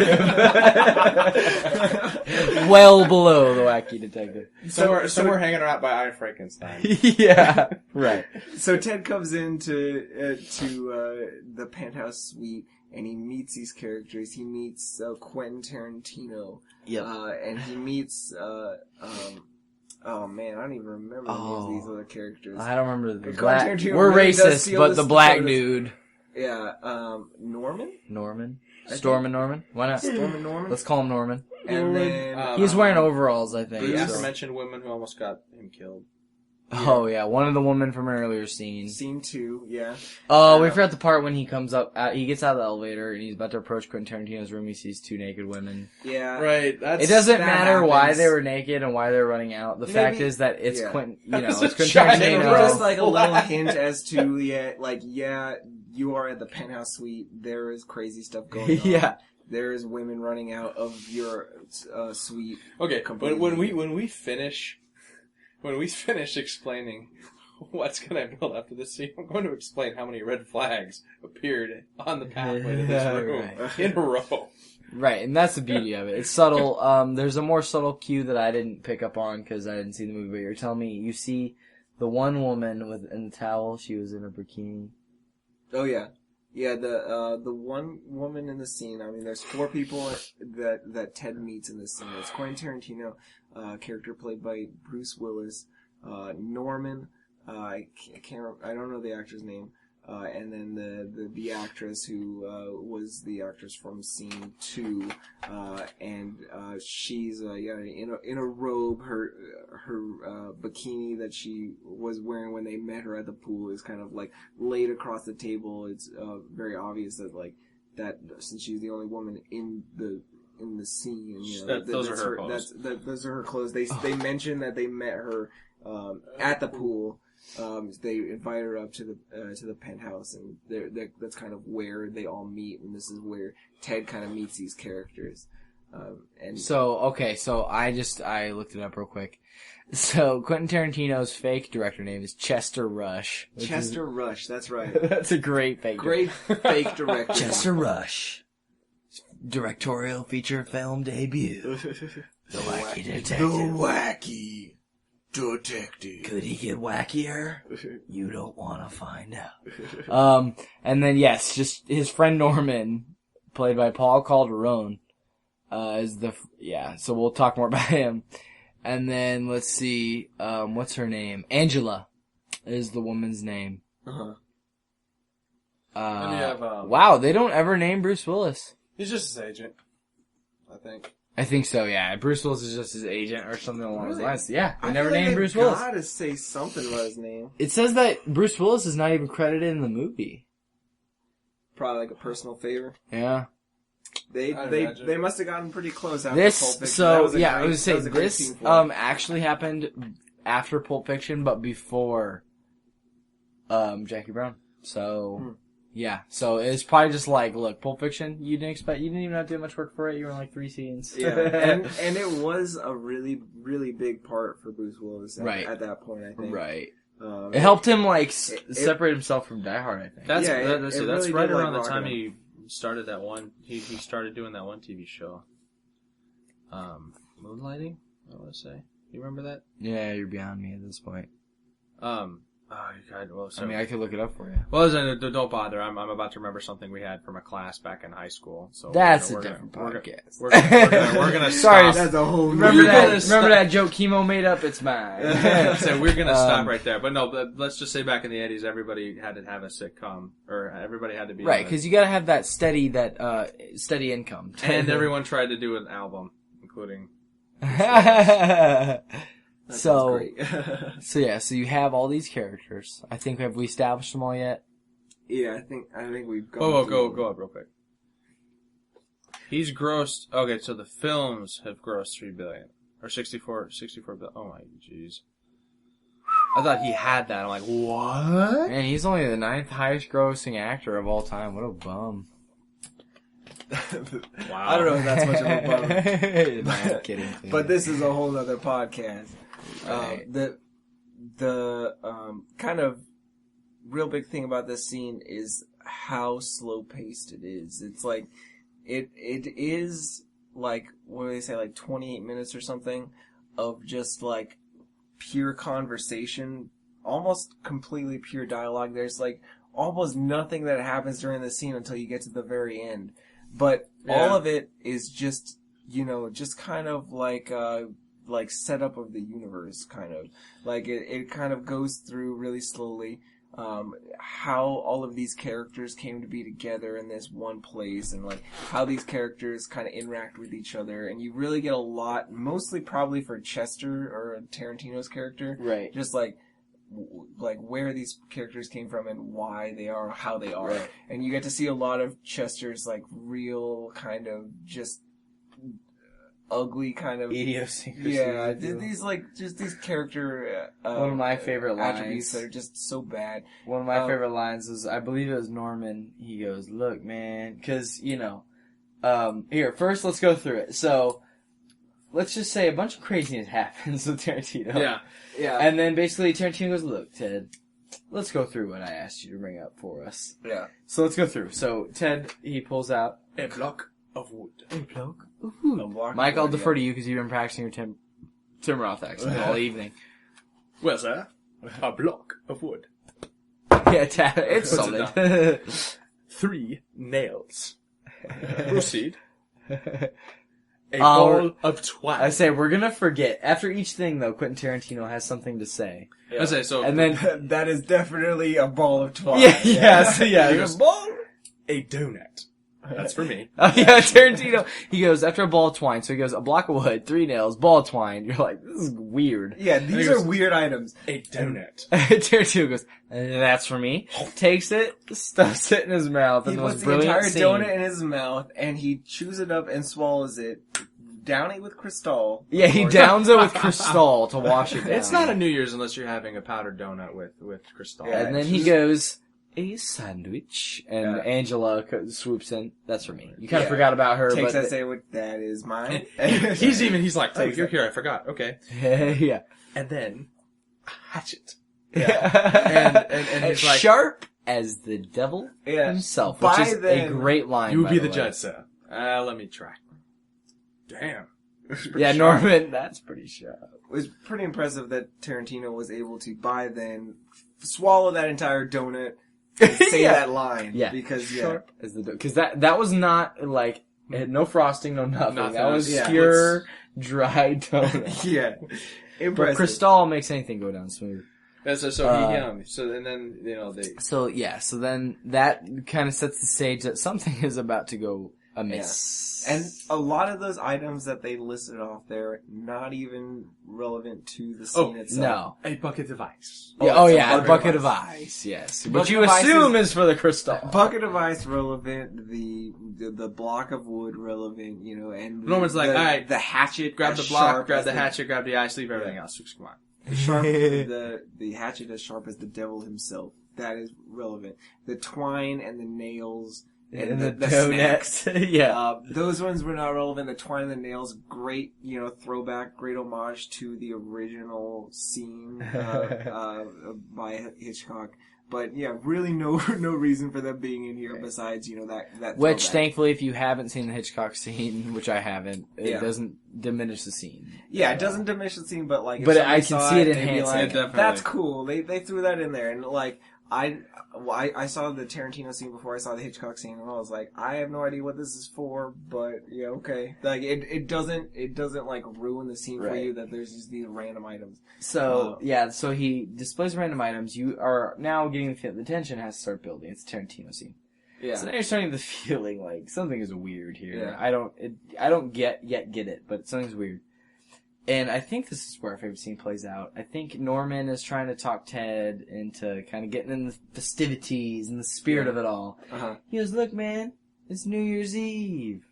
Well below the Wacky Detective. Somewhere hanging out by I Frankenstein. Yeah, right. So Ted comes into the penthouse suite and he meets these characters. He meets Quentin Tarantino. Yep. And he meets oh man, I don't even remember the names of these other characters. I don't remember the black. We're really racist, but the black dude. Yeah, Norman? Stormin' Norman? Why not? Stormin' Norman? Let's call him Norman. And then... he's wearing overalls, I think. We have to mention women who almost got him killed. Oh, yeah. One of the women from an earlier scene. Scene 2, yeah. Oh, we forgot the part when he comes up, he gets out of the elevator, and he's about to approach Quentin Tarantino's room. He sees 2 naked women. Yeah. Right. It doesn't matter why they were naked and why they're running out. The fact is that it's Quentin, it's Quentin Tarantino. Just a little hint as to, you are at the penthouse suite. There is crazy stuff going on. Yeah. There is women running out of your suite. Okay, when we finish explaining what's going to build up to this scene, I'm going to explain how many red flags appeared on the pathway to this room in a row. Right, and that's the beauty of it. It's subtle. There's a more subtle cue that I didn't pick up on because I didn't see the movie, but you're telling me you see the one woman in the towel. She was in a bikini. Oh yeah, the one woman in the scene. I mean, there's 4 people that Ted meets in this scene. It's Quentin Tarantino, character played by Bruce Willis, Norman. I don't know the actor's name. And then the actress who was the actress from scene 2, and she's in a robe. Her bikini that she was wearing when they met her at the pool is kind of laid across the table. It's very obvious that that since she's the only woman in the scene, those are her clothes. Those are her clothes. They mention that they met her at the pool. They invite her up to the penthouse, and that's kind of where they all meet, and this is where Ted kind of meets these characters. So I looked it up real quick. So Quentin Tarantino's fake director name is Chester Rush. Rush, that's right. That's a great fake. Great fake director. Chester Rush. Directorial feature film debut. The Wacky Detective. The Wacky Detective. Could he get wackier? You don't want to find out. And then yes, just his friend Norman, played by Paul Calderone, so we'll talk more about him. And then let's see, what's her name? Angela is the woman's name. And you have, wow, they don't ever name Bruce Willis. He's just his agent, I think. I think so, yeah. Bruce Willis is just his agent or something along those lines. Yeah, they I never feel named like Bruce Willis. Gotta say something about his name. It says that Bruce Willis is not even credited in the movie. Probably like a personal favor. Yeah. They must have gotten pretty close after This, Pulp Fiction. so, yeah, I was saying, this, actually happened after Pulp Fiction, but before, Jackie Brown. So, yeah. So, it's probably just like, look, Pulp Fiction, you didn't even have to do much work for it, you were in like 3 scenes. Yeah, and it was a really, really big part for Bruce Willis at that point, I think. Right. It helped him, separate himself from Die Hard, I think. That's really right did, around the rock time him. he started that one. He started doing that one TV show. Moonlighting, I want to say. You remember that? Yeah, you're beyond me at this point. God, well, so, I mean, I could look it up for you. well, don't bother. I'm about to remember something we had from a class back in high school. So That's we're a gonna- different we're gonna- podcast. We're gonna Sorry, stop. That's a whole Remember new- that joke Kiemoe made up? It's mine. So we're gonna stop right there. But no, let's just say back in the 80s, everybody had to have a sitcom, or everybody had to be Right, because you gotta have that steady income. and everyone tried to do an album, including. So, great. so you have all these characters. I think, have we established them all yet? Yeah, I think we've gone. Go through up real quick. He's grossed. Okay, so the films have grossed $3 billion or 64 billion. Oh my jeez! I thought he had that. I'm like, what? Man, he's only the 9th highest grossing actor of all time. What a bum. Wow. I don't know if that's much of a bummer. No, I'm kidding. But this is a whole other podcast. Right. The kind of real big thing about this scene is how slow paced it is. It's like it is like, what do they say, like 28 minutes or something of just like pure conversation, almost completely pure dialogue. There's like almost nothing that happens during the scene until you get to the very end. But all of it is just, just kind of like setup of the universe, kind of. Like, it kind of goes through really slowly, how all of these characters came to be together in this one place, and like, how these characters kind of interact with each other, and you really get a lot, mostly probably for Chester, or Tarantino's character. Right. Just like where these characters came from and why they are how they are. Right. And you get to see a lot of Chester's like real kind of just ugly kind of idiosyncrasy. yeah, these character one of my favorite attributes lines that are just so bad. One of my favorite lines is, I believe it was Norman. He goes, "Look, man," because here first let's go through it. So let's just say a bunch of craziness happens with Tarantino. Yeah. And then basically Tarantino goes, "Look, Ted, let's go through what I asked you to bring up for us." Yeah. So let's go through. So Ted, he pulls out A block of wood. a block. Mike, I'll defer to you because you've been practicing your Tim Roth accent all evening. Well, sir, a block of wood. Yeah, it's solid. 3 nails. Proceed. A Our- ball of twine. I say we're gonna forget after each thing though. Quentin Tarantino has something to say, I say so. and then that is definitely a ball of twine. yeah. So yeah, He goes, ball. a donut. That's for me. Oh yeah, Tarantino. He goes, after a ball of twine, so he goes, a block of wood, 3 nails, ball of twine. You're like, this is weird. Yeah, these are weird items. A donut. Tarantino goes, that's for me. Takes it, stuffs it in his mouth, He and the puts most the brilliant entire scene. donut in his mouth, and he chews it up and swallows it, downing with Cristal. Yeah, he downs it with Cristal to wash it down. It's not a New Year's unless you're having a powdered donut with Cristal. Yeah, And then he goes, a sandwich, and Yeah. Angela swoops in. That's for me. You kind of forgot about her, Takes but that sandwich, that is mine. He's like, oh, Takes you're it. here, I forgot. Okay. yeah. And then, hatchet. Yeah. And he's like, sharp as the devil Yeah. himself, By which is then, a great line. you would by be the the way. judge, sir. Let me try. Damn. Yeah, Norman, that's pretty sharp. It was pretty impressive that Tarantino was able to, by then, swallow that entire donut and say Yeah. that line. Yeah, Because, sharp as the because that was not like it had no frosting, no nothing. Nothing. That was Yeah. pure dry donut. Yeah. But Impressive. Cristal makes anything go down smooth. And so and then, they... So yeah, so then that kind of sets the stage that something is about to go amiss. And a lot of those items that they listed off there, not even relevant to the scene itself. no. A bucket of ice. Yeah, Oh, oh it's a yeah, a bucket bucket of of ice, yes. But Bucket you of ice assume is for the Cristal. Bucket of ice relevant, the block of wood relevant, and Norman's like, the, alright, the hatchet, Grab as the block, sharp grab as the hatchet, grab the ice, leave everything else. Come on. the sharp, the hatchet as sharp as the devil himself. That is relevant. The twine and the nails and the snacks. donuts. Yeah. Those ones were not relevant. The twine and the nails, great, throwback, great homage to the original scene by Hitchcock. But yeah, really no reason for them being in here besides that. Which, throwback. thankfully, if you haven't seen the Hitchcock scene, which I haven't, it Yeah. doesn't diminish the scene. Yeah, it doesn't diminish the scene, but like, if But somebody I can saw see it they'd be enhancing like, it, definitely. That's cool. They threw that in there, and like I saw the Tarantino scene before I saw the Hitchcock scene, and I was like, I have no idea what this is for, but yeah, okay. Like it doesn't like ruin the scene for Right. you that there's just these random items. So, so he displays random items. You are now getting the tension has to start building. It's a Tarantino scene. Yeah. So now you're starting to feeling like something is weird here. Yeah. I don't get it, but something's weird. And I think this is where our favorite scene plays out. I think Norman is trying to talk Ted into kind of getting in the festivities and the spirit of it all. Uh-huh. He goes, look, man, it's New Year's Eve.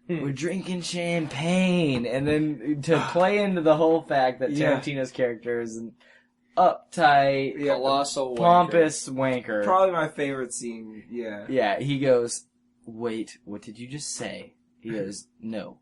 We're drinking champagne. And then to play into the whole fact that Yeah. Tarantino's character is an uptight, Yeah, Colossal pompous wanker. Probably my favorite scene. Yeah. Yeah, he goes, wait, what did you just say? He goes, no.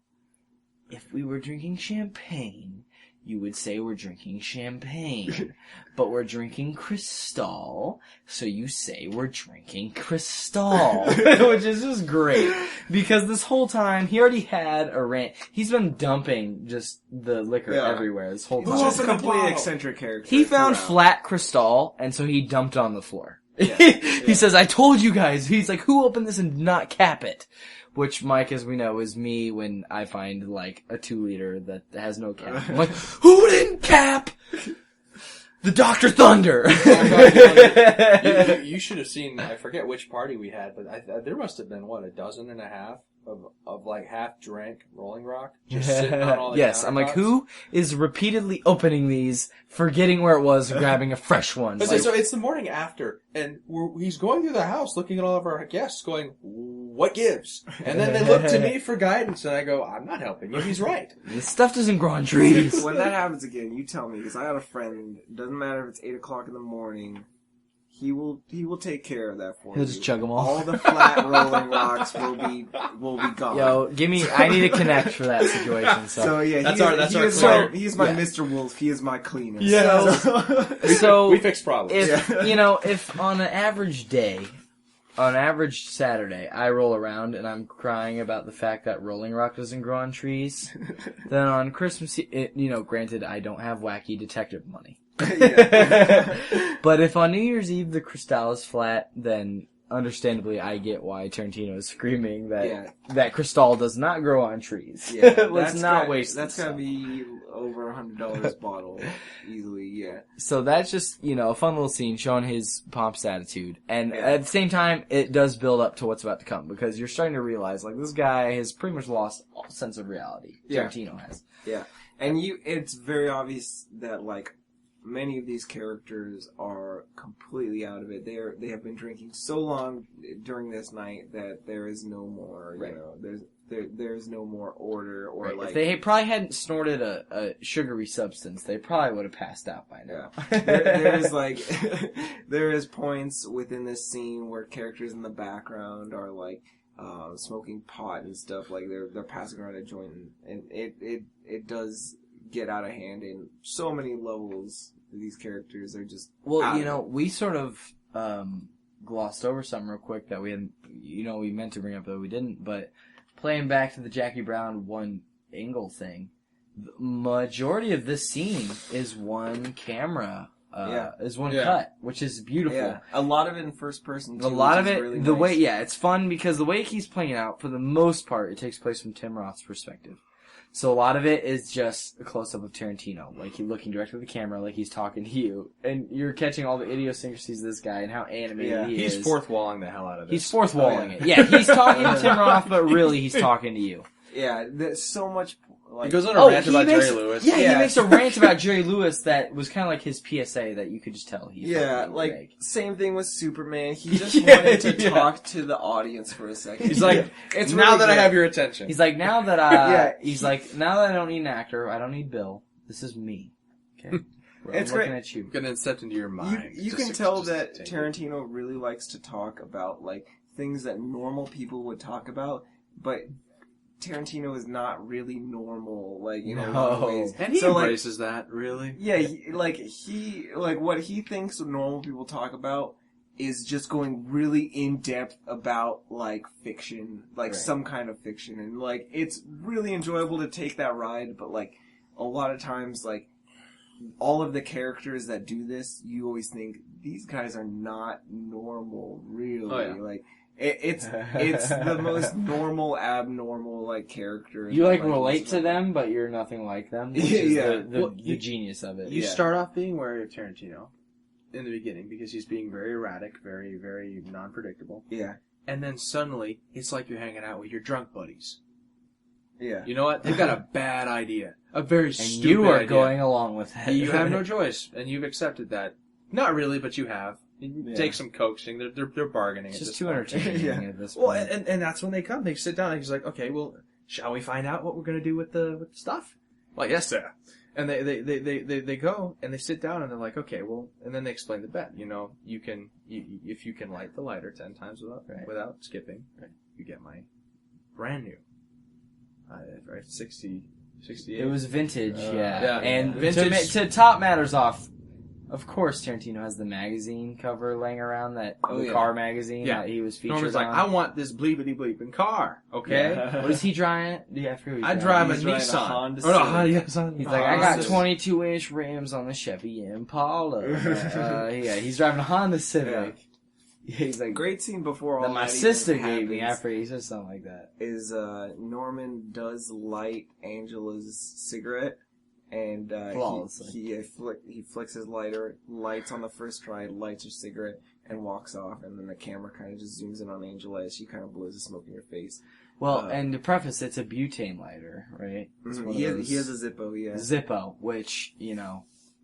If we were drinking champagne, you would say we're drinking champagne. But we're drinking Cristal, so you say we're drinking Cristal. Which is just great. Because this whole time, he already had a rant. He's been dumping just the liquor Yeah. everywhere this whole He's time. just a Open the completely bottle. eccentric character. He found throughout. flat Cristal, and so he dumped it on the floor. Yeah. He says, I told you guys. He's like, who opened this and did not cap it? Which, Mike, as we know, is me when I find, like, a 2-liter that has no cap. I'm like, who didn't cap the Dr. Thunder? You should have seen, I forget which party we had, but there must have been, a dozen and a half of like half drank Rolling Rock just sitting on all the Yes, I'm like, countertops. who is repeatedly opening these, forgetting where it was, grabbing a fresh one? But Like, so it's the morning after, and he's going through the house looking at all of our guests going, what gives? And then they look to me for guidance, and I go, I'm not helping you, he's right. this stuff doesn't grow on trees. When that happens again, you tell me, because I got a friend, doesn't matter if it's 8 o'clock in the morning, he will take care of that for you. He'll just chug them all. All the flat Rolling Rocks will be gone. Yo, I need to connect for that situation, So yeah, That's he our is client. he's my Yeah. Mr. Wolf. He is my cleaner. Yeah. So, We fix problems. if if on an average day, on an average Saturday, I roll around and I'm crying about the fact that Rolling Rock doesn't grow on trees, then on Christmas, granted I don't have wacky detective money, but if on New Year's Eve the Cristal is flat, then understandably I get why Tarantino is screaming that Cristal does not grow on trees. Yeah, Let's not waste. That's this gotta stuff. be a over $100 bottle easily. Yeah. So that's just, a fun little scene showing his pompous attitude. And Yeah. at the same time, it does build up to what's about to come because you're starting to realize, like, this guy has pretty much lost all sense of reality. Yeah. Tarantino has. Yeah. And it's very obvious that, like, many of these characters are completely out of it. They have been drinking so long during this night that there is no more, Right. there's no more order or Right. like... If they probably hadn't snorted a sugary substance, they probably would have passed out by now. There's like, there is points within this scene where characters in the background are like, smoking pot and stuff, like they're passing around a joint, and it does get out of hand in so many levels. These characters are just we sort of glossed over something real quick that we had, we meant to bring up, though we didn't, but playing back to the Jackie Brown one angle thing, the majority of this scene is one camera, is one cut, which is beautiful. Yeah, a lot of it in first person too, A lot of which is it, really the nice. way, it's fun because the way it keeps playing out, for the most part, it takes place from Tim Roth's perspective. So a lot of it is just a close-up of Tarantino, like he's looking directly at the camera, like he's talking to you, and you're catching all the idiosyncrasies of this guy and how animated he is. He's fourth-walling the hell out of this. He's fourth-walling it. Yeah, he's talking to Tim Roth, but really he's talking to you. Yeah, there's so much... Like, He goes on a rant about Jerry Lewis. Yeah, he Yeah. makes a rant about Jerry Lewis that was kind of like his PSA that you could just tell he yeah, fucking like, make. same thing with Superman. He just Yeah, wanted to yeah. talk to the audience for a second. He's like, it's now really that I good. have your attention. He's like, now that now that I don't need an actor, I don't need Bill. This is me. Okay, It's I'm looking great. at you. I'm gonna step into your mind. You can tell that Tarantino really likes to talk about, like, things that normal people would talk about, but Tarantino is not really normal, like, in a lot of ways. And he So, like, embraces that, really. yeah, what he thinks normal people talk about is just going really in depth about, like, fiction, like some kind of fiction, and like it's really enjoyable to take that ride. But like a lot of times, like all of the characters that do this, you always think these guys are not normal, really. Oh, yeah. Like it's the most normal, abnormal like character. You like relate to them, but you're nothing like them. Which is Yeah. the genius of it. You Yeah. start off being wary of Tarantino in the beginning because he's being very erratic, very, very non-predictable. Yeah, And then suddenly, it's like you're hanging out with your drunk buddies. yeah. You know what? They've got a bad idea. A very And stupid you are idea. going along with it. You have no choice, and you've accepted that. Not really, but you have. You Yeah. take some coaxing. They're bargaining. It's at just this too point. entertaining Yeah. at this Well, point. and that's when they come. They sit down and he's like, okay, well, shall we find out what we're going to do with the stuff? Like, yes, sir. And they go and they sit down and they're like, okay, well, and then they explain the bet. You know, if you can light the lighter 10 times without skipping, you get my brand new, 68. It was vintage, yeah. yeah. And Vintage. to top matters off, of course Tarantino has the magazine cover laying around, the car magazine that he was featured Norman's like, on. I want this bleepity bleeping car, okay? Yeah. What is he driving? Yeah, I forget what I he's drive a He's driving a Nissan. Honda Oh, no, Civic. yes, He's like, I got Honda. 22-inch rims on the Chevy Impala. He's driving a Honda Civic. Yeah, he's like, Great scene before all that my that sister even gave me. happens After he says something like that. is Norman does light Angela's cigarette, and Flawlessly. he flicks his lighter, lights on the first try, lights her cigarette, and walks off. And then the camera kind of just zooms in on Angela as she kind of blows the smoke in your face. Well, and to preface, it's a butane lighter, right? It's one of He those- has a Zippo, yeah. Zippo, which,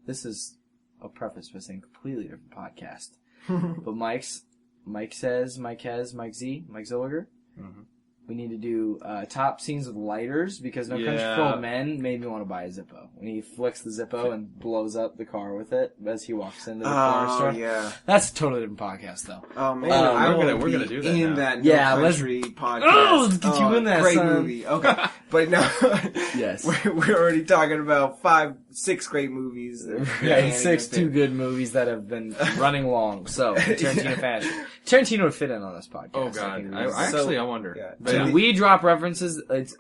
this is a preface by saying completely different podcast. But Mike Zilliger, we need to do top scenes with lighters because No Country for Old Men made me want to buy a Zippo. When he flicks the Zippo and blows up the car with it as he walks into the corner store. Yeah. That's a totally different podcast, though. Oh man, we're gonna do that in now. that Yeah, No let's- Country podcast. Oh, let's get you in that, Great son. movie. Okay, but now Yes. we're already talking about 6 great movies. Right, 6 too good movies that have been running long. So, Tarantino fashion. Tarantino would fit in on this podcast. Oh, I God. think I wonder. Yeah. But when we drop references, it's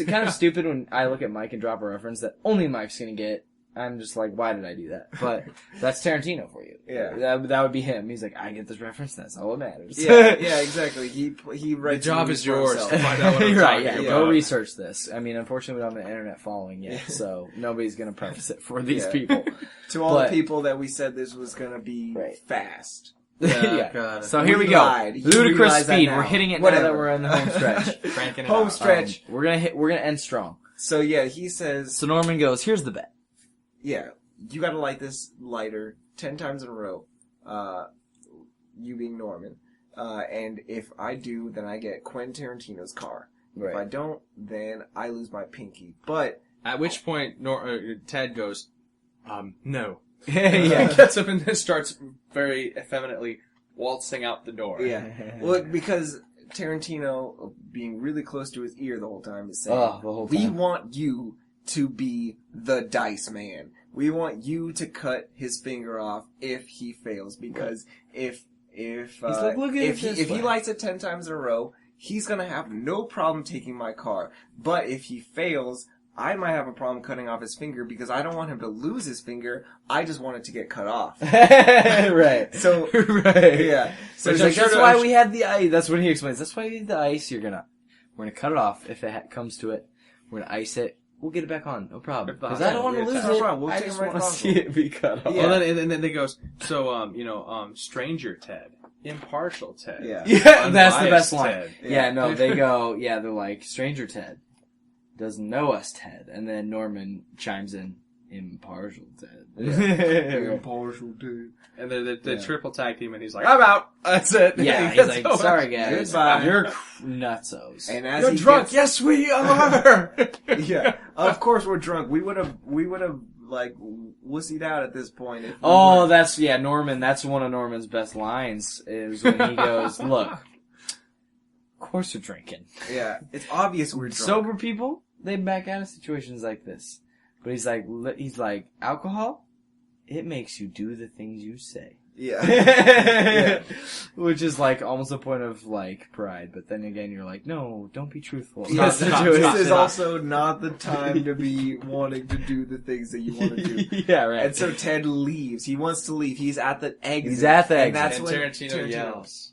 kind of stupid when I look at Mike and drop a reference that only Mike's gonna get I'm just like, why did I do that? But that's Tarantino for you. Yeah. That would be him. He's like, I get this reference. That's all that matters. Yeah, exactly. He writes The job movies is for yours himself. to find out what I'm Right, talking yeah. about. Go research this. I mean, unfortunately, we don't have an internet following yet, so nobody's going to preface it for these people. To all the people that we said this was going to be fast. Yeah. God. So here we go. lied. You Ludicrous realize that speed. now. We're hitting it Whatever. now that we're in the home stretch. Cranking it Home out. stretch. We're gonna end strong. So yeah, he says, So Norman goes, here's the bet. yeah, you got to light this lighter 10 times in a row. You being Norman. And if I do, then I get Quentin Tarantino's car. If I don't, then I lose my pinky. But At which point, Ted goes, no. Yeah. Gets up and then starts very effeminately waltzing out the door. yeah, well, because Tarantino, being really close to his ear the whole time, is saying, Oh, the whole we time. want you to be the dice man. We want you to cut his finger off if he fails, because if like, look at it this if he way. lights it 10 times in a row, he's gonna have no problem taking my car. But if he fails, I might have a problem cutting off his finger because I don't want him to lose his finger. I just want it to get cut off. Right. So right. yeah. So He's like, that's why we had the ice. That's what he explains. That's why we need the ice. We're gonna cut it off if it comes to it. We're gonna ice it. We'll get it back on. No problem. Because I don't want to Yeah, lose no it. problem. We'll I take just it right want to off. see it be cut off. Yeah. Well, then, and then he goes, so, stranger Ted, impartial Ted. Yeah. Yeah, that's the unbiased best line. Ted. Yeah, no, they go, they're like, Stranger Ted doesn't know us, Ted. And then Norman chimes in, impartial Ted. impartial dude. And the triple tag team, and he's like, I'm out. That's it. Yeah, He he's gets like, so sorry much- guys, Goodbye. you're nutsos. And as You're he drunk. gets- Yes, we are. yeah, of course we're drunk. We would have like wussied out at this point. If we Oh, weren't. Norman, that's one of Norman's best lines, is when he goes, look, of course you're drinking. Yeah, it's obvious we're drunk. Sober people, they back out of situations like this. But he's like, alcohol, it makes you do the things you say. Yeah. Which is like almost a point of like pride, but then again you're like, no, don't be truthful. Yeah, Stop, this stop, is stop. also not the time to be wanting to do the things that you want to do. Yeah, right. And so Ted leaves. He wants to leave. He's at the exit. He's at the And exit. that's And when Tarantino yells,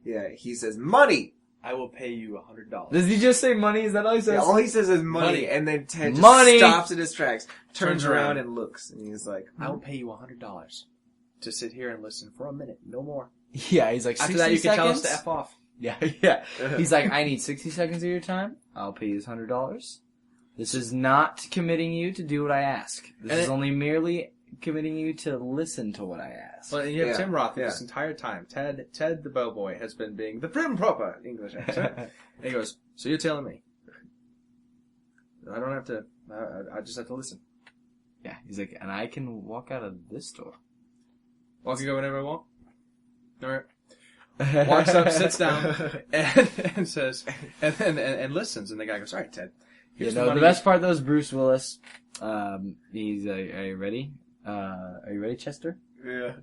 Yeah, he says, money! I will pay you $100. Does he just say money? Is that all he says? Yeah, all he says is money, Money. and then Ted just Money! stops in his tracks, turns Turns around around. and looks, and he's like, I will pay you $100 to sit here and listen for a minute, no more. Yeah, he's like, 60 After that, you can tell us seconds? to F off. Yeah, yeah. He's like, I need 60 seconds of your time. I'll pay you $100. This is not committing you to do what I ask. This And is it- only merely committing you to listen to what I ask. Well, and you have Yeah, Tim Roth yeah. this entire time. Ted the bellboy has been being the prim proper English accent. And he goes, so you're telling me I don't have to, I just have to listen. Yeah, he's like, and I can walk out of this door. Walk and go whenever I want. Alright. Walks up, sits down, and says, and listens. And the guy goes, all right, Ted. You Here's know, the money. best part though is Bruce Willis. He's like, are you ready? Are you ready, Chester? yeah.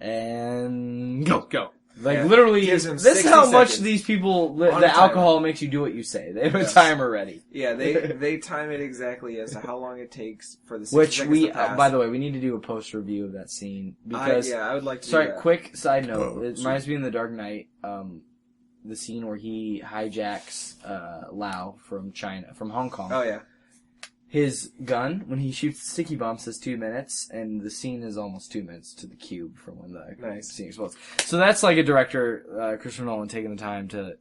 And Go, go. Like Yeah. literally, Gives him this is 60 how much seconds. these people, On the a timer. alcohol makes you do what you say. They have a Yes. timer ready. Yeah, they time it exactly as to how long it takes for the 60 Which seconds we, to pass. by the way, we need to do a post review of that scene because. I would like to. Sorry, do that. quick side note. It reminds me in The Dark Knight, the scene where he hijacks Lao from Hong Kong. Oh yeah. His gun, when he shoots the sticky bomb, says 2 minutes, and the scene is almost 2 minutes to the cube from when the Nice. scene explodes. So that's like a director, Christopher Nolan, taking the time to,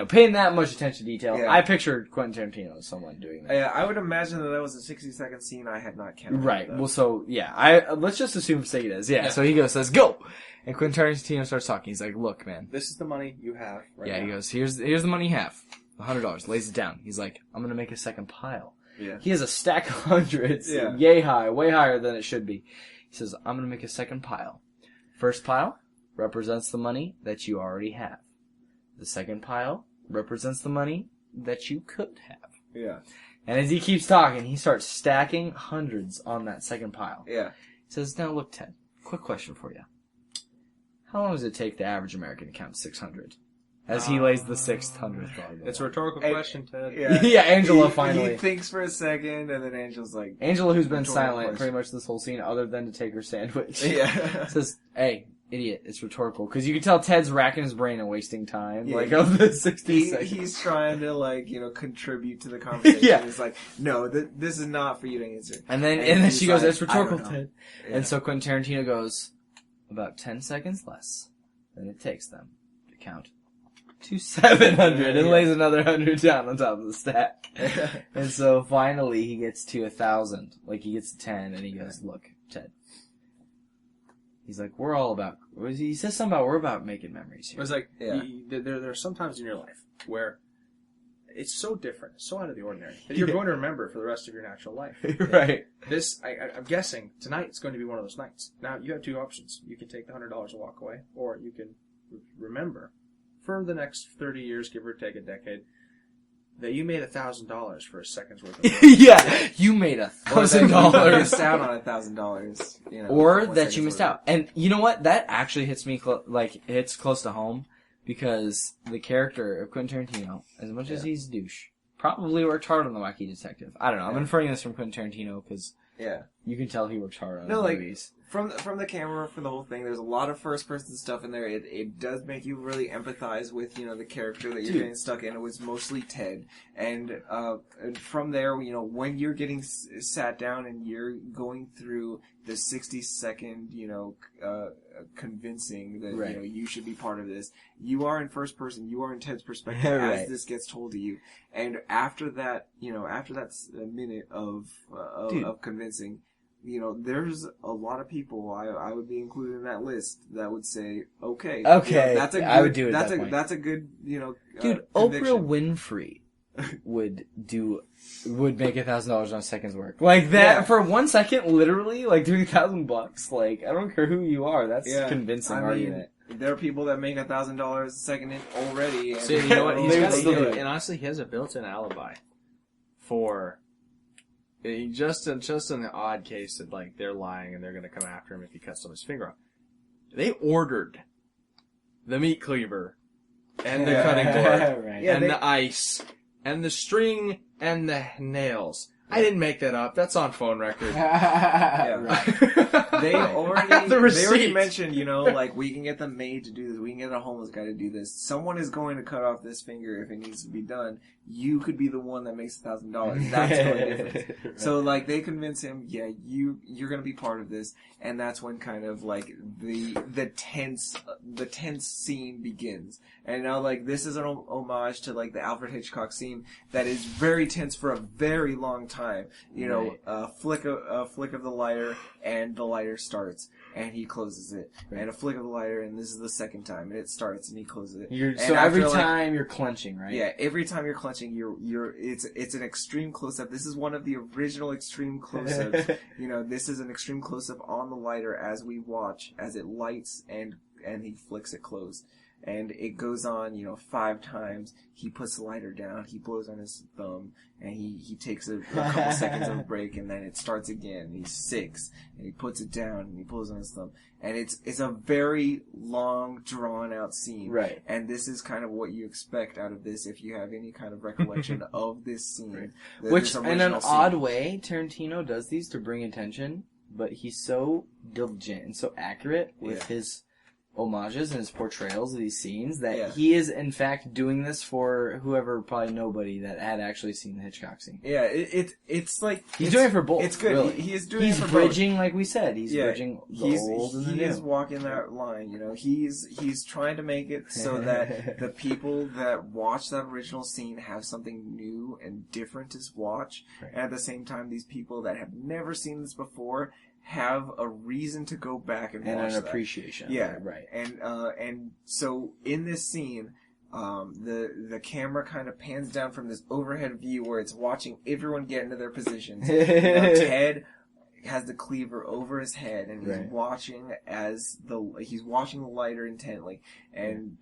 paying that much attention to detail. Yeah. I pictured Quentin Tarantino as someone doing that. Yeah, I would imagine that was a 60-second scene I had not counted. Right. though. Well, so yeah, let's just assume for sake it is. Yeah. So he says, "Go," and Quentin Tarantino starts talking. He's like, "Look, man." This is the money you have right Yeah. now. He goes, "Here's the money you have, $100." Lays it down. He's like, "I'm gonna make a second pile." Yeah. He has a stack of hundreds, Yeah. yay high, way higher than it should be. He says, "I'm gonna make a second pile. First pile represents the money that you already have. The second pile represents the money that you could have." Yeah. And as he keeps talking, he starts stacking hundreds on that second pile. Yeah. He says, "Now look, Ted, quick question for you. How long does it take the average American to count 600? as he lays the 600th on the It's a rhetorical question, Ted. Yeah, Angela finally. He thinks for a second, and then Angela's like... Angela, who's been Rhetorical silent question. pretty much this whole scene, other than to take her sandwich, Yeah. says, "Hey, idiot, it's rhetorical." Because you can tell Ted's racking his brain and wasting time, Yeah, like, of the 60 seconds. He's trying to, like, contribute to the conversation. Yeah. He's like, no, this is not for you to answer. And then he's she goes, like, "It's rhetorical, "I don't know." Ted." Yeah. And so Quentin Tarantino goes, "About 10 seconds less than it takes them to count to 700 and Yeah. lays another 100 down on top of the stack." And so finally he gets to 1,000. Like, he gets to 10 and he goes, "Look, Ted." He's like, "We're all about," he says something about, "We're about making memories here." It's like, Yeah. there are some times in your life where it's so different, so out of the ordinary, that you're going to remember for the rest of your natural life. Right. This, I'm guessing, tonight it's going to be one of those nights. Now, you have two options. You can take the $100 and walk away, or you can remember for the next 30 years, give or take a decade, that you made $1,000 for a second's worth of work. Yeah, you made Or that you $1,000. missed out on $1,000. Or one that second's you missed worth. out. And you know what? That actually hits me, hits close to home, because the character of Quentin Tarantino, as much as he's a douche, probably worked hard on The Wacky Detective. I don't know. I'm inferring this from Quentin Tarantino, because Yeah. you can tell he works hard on No, his like, movies. From the camera, for the whole thing, there's a lot of first person stuff in there. It does make you really empathize with, the character that you're Dude. getting stuck in. It was mostly Ted. And from there, when you're getting sat down and you're going through the 60-second, convincing that, Right. you should be part of this, you are in first person, you are in Ted's perspective Right. as this gets told to you. And after that, after that minute of convincing, there's a lot of people, I would be included in that list, that would say, okay. That's a good, I would do it at that's that a, point. That's a good, Dude, conviction. Oprah Winfrey would make $1,000 on a second's work. Like that, for 1 second, literally, like doing $1,000. Like, I don't care who you are, that's a convincing argument. There are people that make $1,000 a second already. And See, you know what? They would still do it. And honestly, he has a built-in alibi for just in the odd case that like they're lying and they're going to come after him if he cuts someone's finger off. They ordered the meat cleaver and the cutting board Right. Yeah, and the ice and the string and the nails. I didn't make that up. That's on phone record. They I have already the receipt. mentioned, we can get the maid to do this, we can get a homeless guy to do this. Someone is going to cut off this finger if it needs to be done. You could be the one that makes $1,000. That's the only difference. Right. So they convince him, you're going to be part of this, and that's when kind of the tense scene begins. And now this is an homage to the Alfred Hitchcock scene that is very tense for a very long time. Right. A flick of the lighter, and the lighter starts, and he closes it. Right. And a flick of the lighter, and this is the second time, and it starts, and he closes it. You're, And so every after, time you're clenching, right? Yeah, every time you're clenching, it's an extreme close up. This is one of the original extreme close ups. This is an extreme close up on the lighter as we watch, as it lights and he flicks it closed. And it goes on, 5 times. He puts the lighter down, he blows on his thumb, and he takes a couple seconds of a break, and then it starts again. He's 6, and he puts it down, and he blows on his thumb. And it's a very long, drawn-out scene. Right. And this is kind of what you expect out of this if you have any kind of recollection of this scene. Right. Which, this in an original scene. odd way, Tarantino does these to bring attention, but he's so diligent and so accurate with his homages and his portrayals of these scenes that he is in fact doing this for whoever, probably nobody that had actually seen the Hitchcock scene. Yeah, it's like He's doing it for both. It's good. Really. He is doing He's it for bridging, like we said. He's bridging the he's, old and the he new. is walking that line. He's trying to make it so that the people that watch that original scene have something new and different to watch, and at the same time, these people that have never seen this before have a reason to go back and watch an that. appreciation. Yeah, right. And so in this scene, the camera kind of pans down from this overhead view where it's watching everyone get into their positions. Ted has the cleaver over his head, and he's watching he's watching the lighter intently, and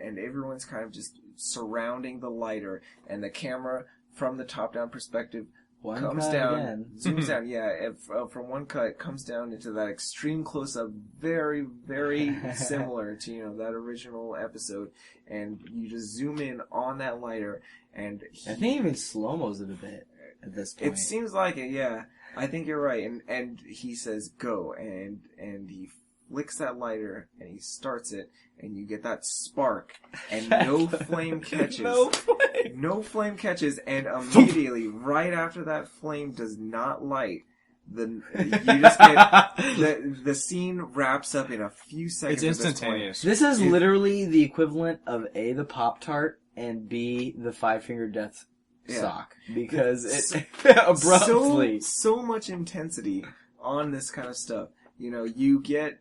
everyone's kind of just surrounding the lighter, and the camera from the top down perspective comes down, zooms down. Yeah, from one cut, comes down into that extreme close-up, very, very similar to that original episode, and you just zoom in on that lighter, and I think even slow-mo's it a bit at this point. It seems like it, yeah. I think you're right, and he says go, and he flicks that lighter, and he starts it, and you get that spark, and no flame catches. No flame catches, and immediately, right after that flame does not light, you just get the scene wraps up in a few seconds. It's instantaneous. This is literally the equivalent of A, the Pop-Tart, and B, the Five-Finger Death sock, because it abruptly so much intensity on this kind of stuff. You get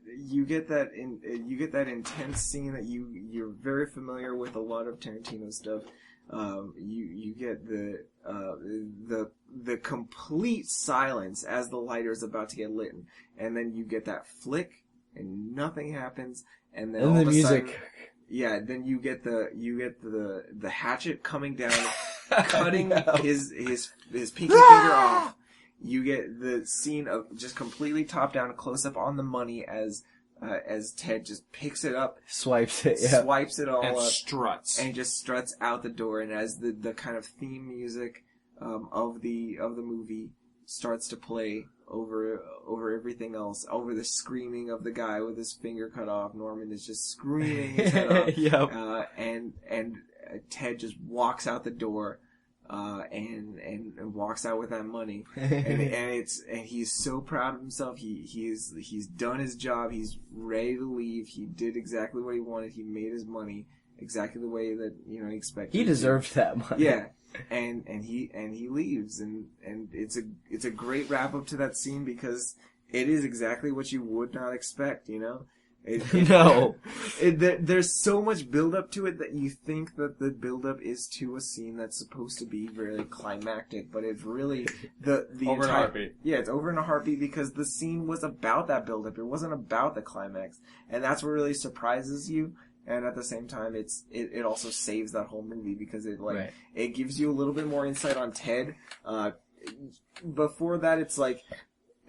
that intense scene that you're very familiar with a lot of Tarantino stuff. You get the complete silence as the lighter's about to get lit, and then you get that flick, and nothing happens, and then all the of a music. sudden, yeah, then you get the hatchet coming down, cutting his pinky finger off. You get the scene of just completely top down, close up on the money as Ted just picks it up, swipes it all and up, struts, and just struts out the door. And as the kind of theme music of the movie starts to play over everything else, over the screaming of the guy with his finger cut off, Norman is just screaming his head off. Yep. And Ted just walks out the door. And walks out with that money, and he's so proud of himself. He's done his job. He's ready to leave. He did exactly what he wanted. He made his money exactly the way that he expected. He deserved that money. Yeah, and he leaves, and it's a great wrap up to that scene because it is exactly what you would not expect. No. There's so much build-up to it that you think that the build-up is to a scene that's supposed to be very climactic, but it's really the over entire... in a heartbeat. Yeah, it's over in a heartbeat because the scene was about that build-up. It wasn't about the climax. And that's what really surprises you. And at the same time, it also saves that whole movie because it gives you a little bit more insight on Ted. Before that, it's like...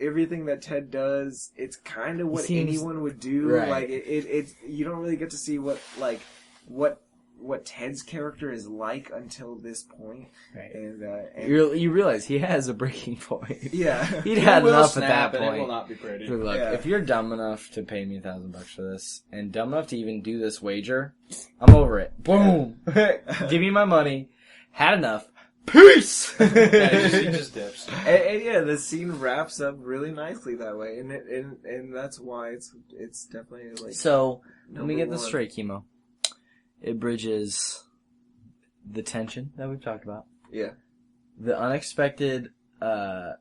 everything that Ted does, it's kind of what anyone would do. Right. Like it's you don't really get to see what Ted's character is like until this point. Right. And you realize he has a breaking point. Yeah. He'd had enough at that and point. It will not be pretty. So look, if you're dumb enough to pay me $1,000 for this, and dumb enough to even do this wager, I'm over it. Boom. Give me my money. Had enough. Peace! He just dips. And yeah, the scene wraps up really nicely that way, and that's why it's definitely like. So let me get this one. straight, Kiemoe. It bridges the tension that we've talked about. Yeah. The unexpected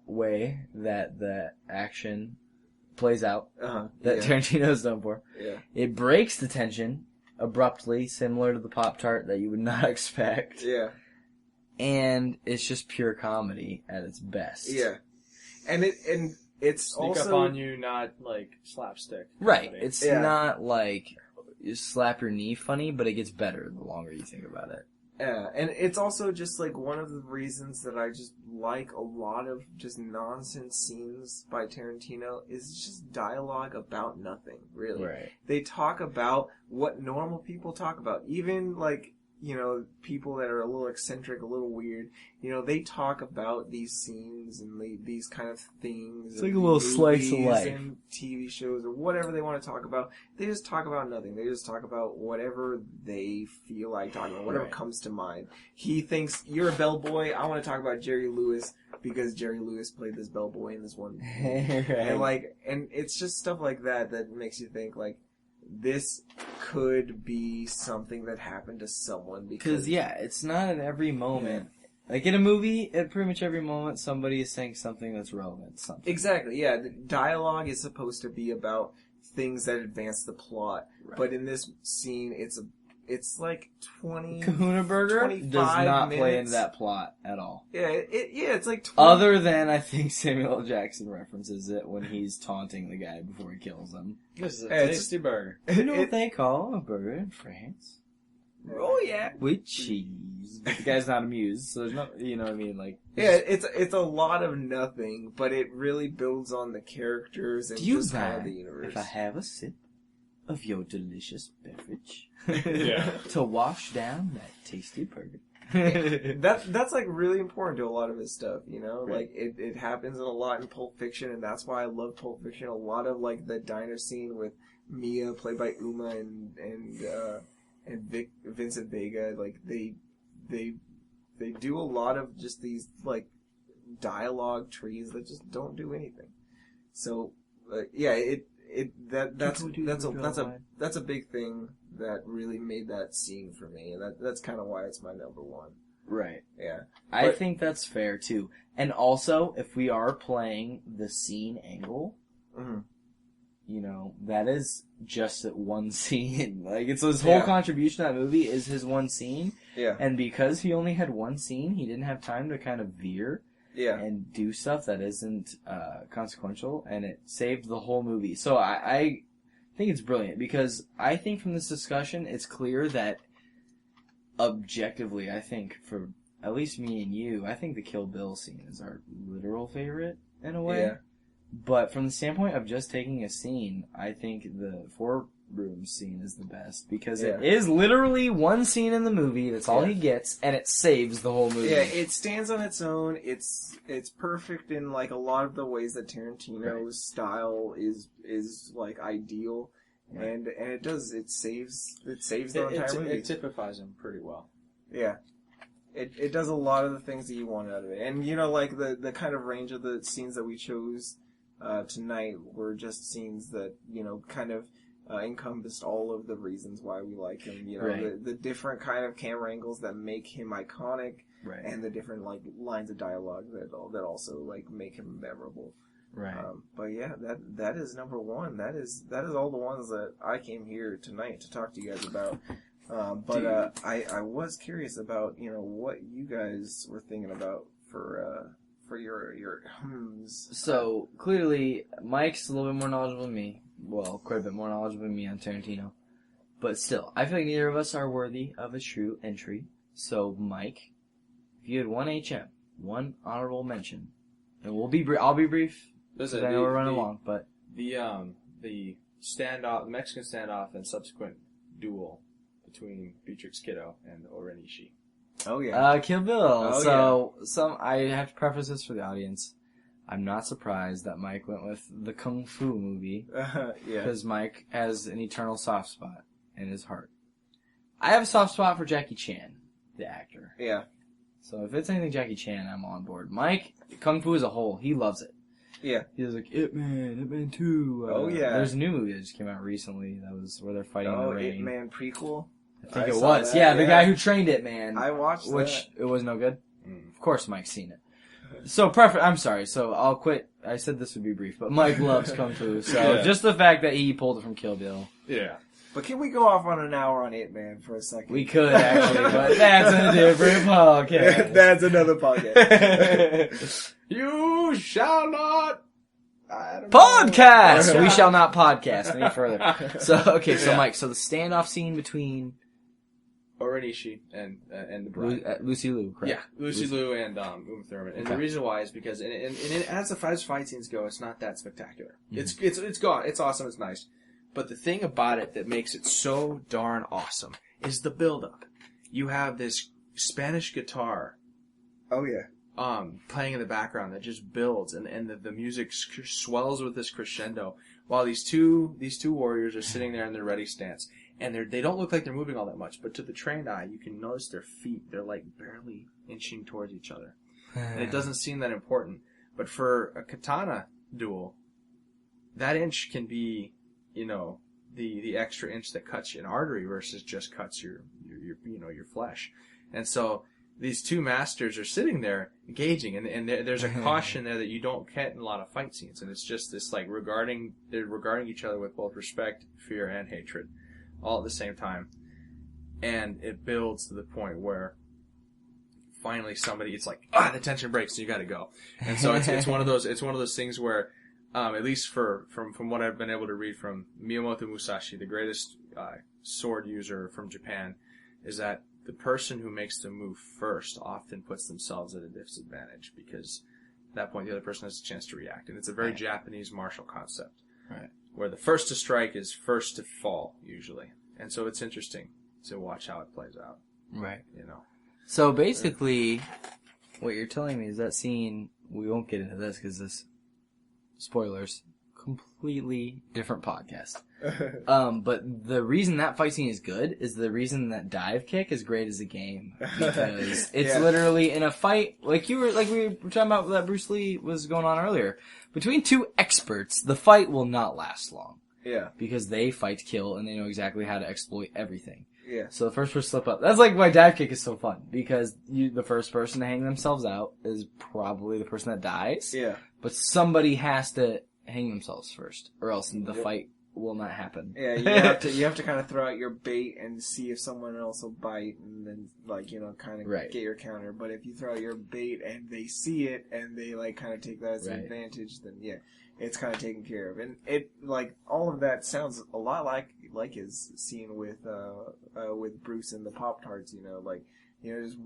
way that the action plays out that Tarantino's done for. Yeah. It breaks the tension abruptly, similar to the Pop-Tart that you would not expect. Yeah. And it's just pure comedy at its best. Yeah. And it's Sneak also up on you, not like slapstick. Right. comedy. It's not like you slap your knee funny, but it gets better the longer you think about it. Yeah, and it's also just like one of the reasons that I just like a lot of just nonsense scenes by Tarantino is just dialogue about nothing, really. Right. They talk about what normal people talk about. Even like, people that are a little eccentric, a little weird, they talk about these scenes and these kind of things. It's like a little slice of life. And TV shows or whatever they want to talk about. They just talk about nothing. They just talk about whatever they feel like talking about, whatever comes to mind. He thinks, you're a bellboy, I want to talk about Jerry Lewis because Jerry Lewis played this bellboy in this one. Right. And it's just stuff like that makes you think like, this could be something that happened to someone because it's not at every moment. Yeah. Like in a movie, at pretty much every moment, somebody is saying something that's relevant. Something. Exactly. Yeah, the dialogue is supposed to be about things that advance the plot, but in this scene, it's like 20. Kahuna Burger 25 does not minutes. play into that plot at all. Yeah, it's like 20. Other than I think Samuel L. Jackson references it when he's taunting the guy before he kills him. This is a Hey, tasty burger. You know what they call a burger in France? Oh yeah, with cheese. But the guy's not amused, so there's no, you know what I mean? Like, Yeah, it's a lot of nothing, but it really builds on the characters and do you just kind of mind the universe. if I have a sip of your delicious beverage Yeah. to wash down that tasty burger? That's like really important to a lot of his stuff, you know? Right. Like it happens a lot in Pulp Fiction, and that's why I love Pulp Fiction. A lot of like the diner scene with Mia played by Uma and Vincent Vega, like they do a lot of just these like dialogue trees that just don't do anything. So yeah, that's a big thing that really made that scene for me, and that's kind of why it's my number one. Right. Yeah, I think that's fair too. And also, if we are playing the scene angle, you know, that is just at one scene. Like, it's his whole contribution to that movie is his one scene. Yeah. And because he only had one scene, he didn't have time to kind of veer and do stuff that isn't consequential, and it saved the whole movie. So I think it's brilliant, because I think from this discussion, it's clear that objectively, I think, for at least me and you, I think the Kill Bill scene is our literal favorite, in a way. Yeah. But from the standpoint of just taking a scene, I think the Four Rooms scene is the best, because it is literally one scene in the movie, that's all he gets, and it saves the whole movie. Yeah, it stands on its own. It's perfect in like a lot of the ways that Tarantino's style is like ideal. Right. And it saves the entire movie. It typifies him pretty well. Yeah. It does a lot of the things that you want out of it. And you know, like the kind of range of the scenes that we chose tonight were just scenes that, you know, kind of encompassed all of the reasons why we like him. You know, the different kind of camera angles that make him iconic, and the different like lines of dialogue that also like make him memorable. Right. But yeah, that is number one. That is all the ones that I came here tonight to talk to you guys about. But I was curious about, you know, what you guys were thinking about for your hums. So clearly, Mike's a little bit more knowledgeable than me. Well, quite a bit more knowledgeable than me on Tarantino. But still, I feel like neither of us are worthy of a true entry. So, Mike, if you had one HM, one honorable mention, and we'll be I'll be brief, because I know we're running long, but the standoff, the Mexican standoff, and subsequent duel between Beatrix Kiddo and Orenishi. Oh yeah. Kill Bill. I have to preface this for the audience. I'm not surprised that Mike went with the Kung Fu movie. Because Mike has an eternal soft spot in his heart. I have a soft spot for Jackie Chan, the actor. Yeah. So if it's anything Jackie Chan, I'm on board. Mike, Kung Fu as a whole, he loves it. Yeah. He was like, Ip Man 2. There's a new movie that just came out recently that was where they're fighting in the rain. Ip Man prequel? I think it was. Yeah, the guy who trained Ip Man. I watched which, it was no good? Of course Mike's seen it. So, I'm sorry, so I'll quit. I said this would be brief, but Mike loves Kung Fu, so just the fact that he pulled it from Kill Bill. Yeah. But can we go off on an hour on Ip Man for a second? We could, actually, but that's a different podcast. That's another podcast. You shall not... Podcast! We shall not podcast any further. So, so Mike, so the standoff scene between... Orenishi and the bride. Lucy Liu, correct? Yeah, Lucy Liu and Uma Thurman. And the reason why is because, as the fight scenes go, it's not that spectacular. Mm-hmm. It's gone. It's awesome. It's nice. But the thing about it that makes it so darn awesome is the build-up. You have this Spanish guitar. Oh yeah. Playing in the background that just builds, and the music swells with this crescendo while these two warriors are sitting there in their ready stance. And they don't look like they're moving all that much, but to the trained eye, you can notice their feet. They're like barely inching towards each other. And it doesn't seem that important. But for a katana duel, that inch can be, you know, the extra inch that cuts an artery versus just cuts your flesh. And so these two masters are sitting there engaging, and there's a caution there that you don't get in a lot of fight scenes. And it's just this like they're regarding each other with both respect, fear, and hatred, all at the same time. And it builds to the point where finally it's like, the tension breaks and you gotta go. And so it's one of those things where, at least from what I've been able to read from Miyamoto Musashi, the greatest sword user from Japan, is that the person who makes the move first often puts themselves at a disadvantage because at that point the other person has a chance to react. And it's a very Japanese martial concept. Right. Where the first to strike is first to fall, usually. And so it's interesting to watch how it plays out. Right. You know. So basically, what you're telling me is that scene, we won't get into this because this, spoilers, completely different podcast. But the reason that fight scene is good is the reason that dive kick is great as a game. Because it's literally in a fight, like we were talking about that Bruce Lee was going on earlier. Between two experts, the fight will not last long. Yeah. Because they fight to kill and they know exactly how to exploit everything. Yeah. So the first person to slip up. That's like why dive kick is so fun. Because the first person to hang themselves out is probably the person that dies. Yeah. But somebody has to hang themselves first, or else the fight will not happen. Yeah, you have to kind of throw out your bait and see if someone else will bite, and then kind of get your counter. But if you throw out your bait and they see it and they kind of take that as an advantage, then it's kind of taken care of. And it all of that sounds a lot like his scene with Bruce and the Pop-Tarts. Just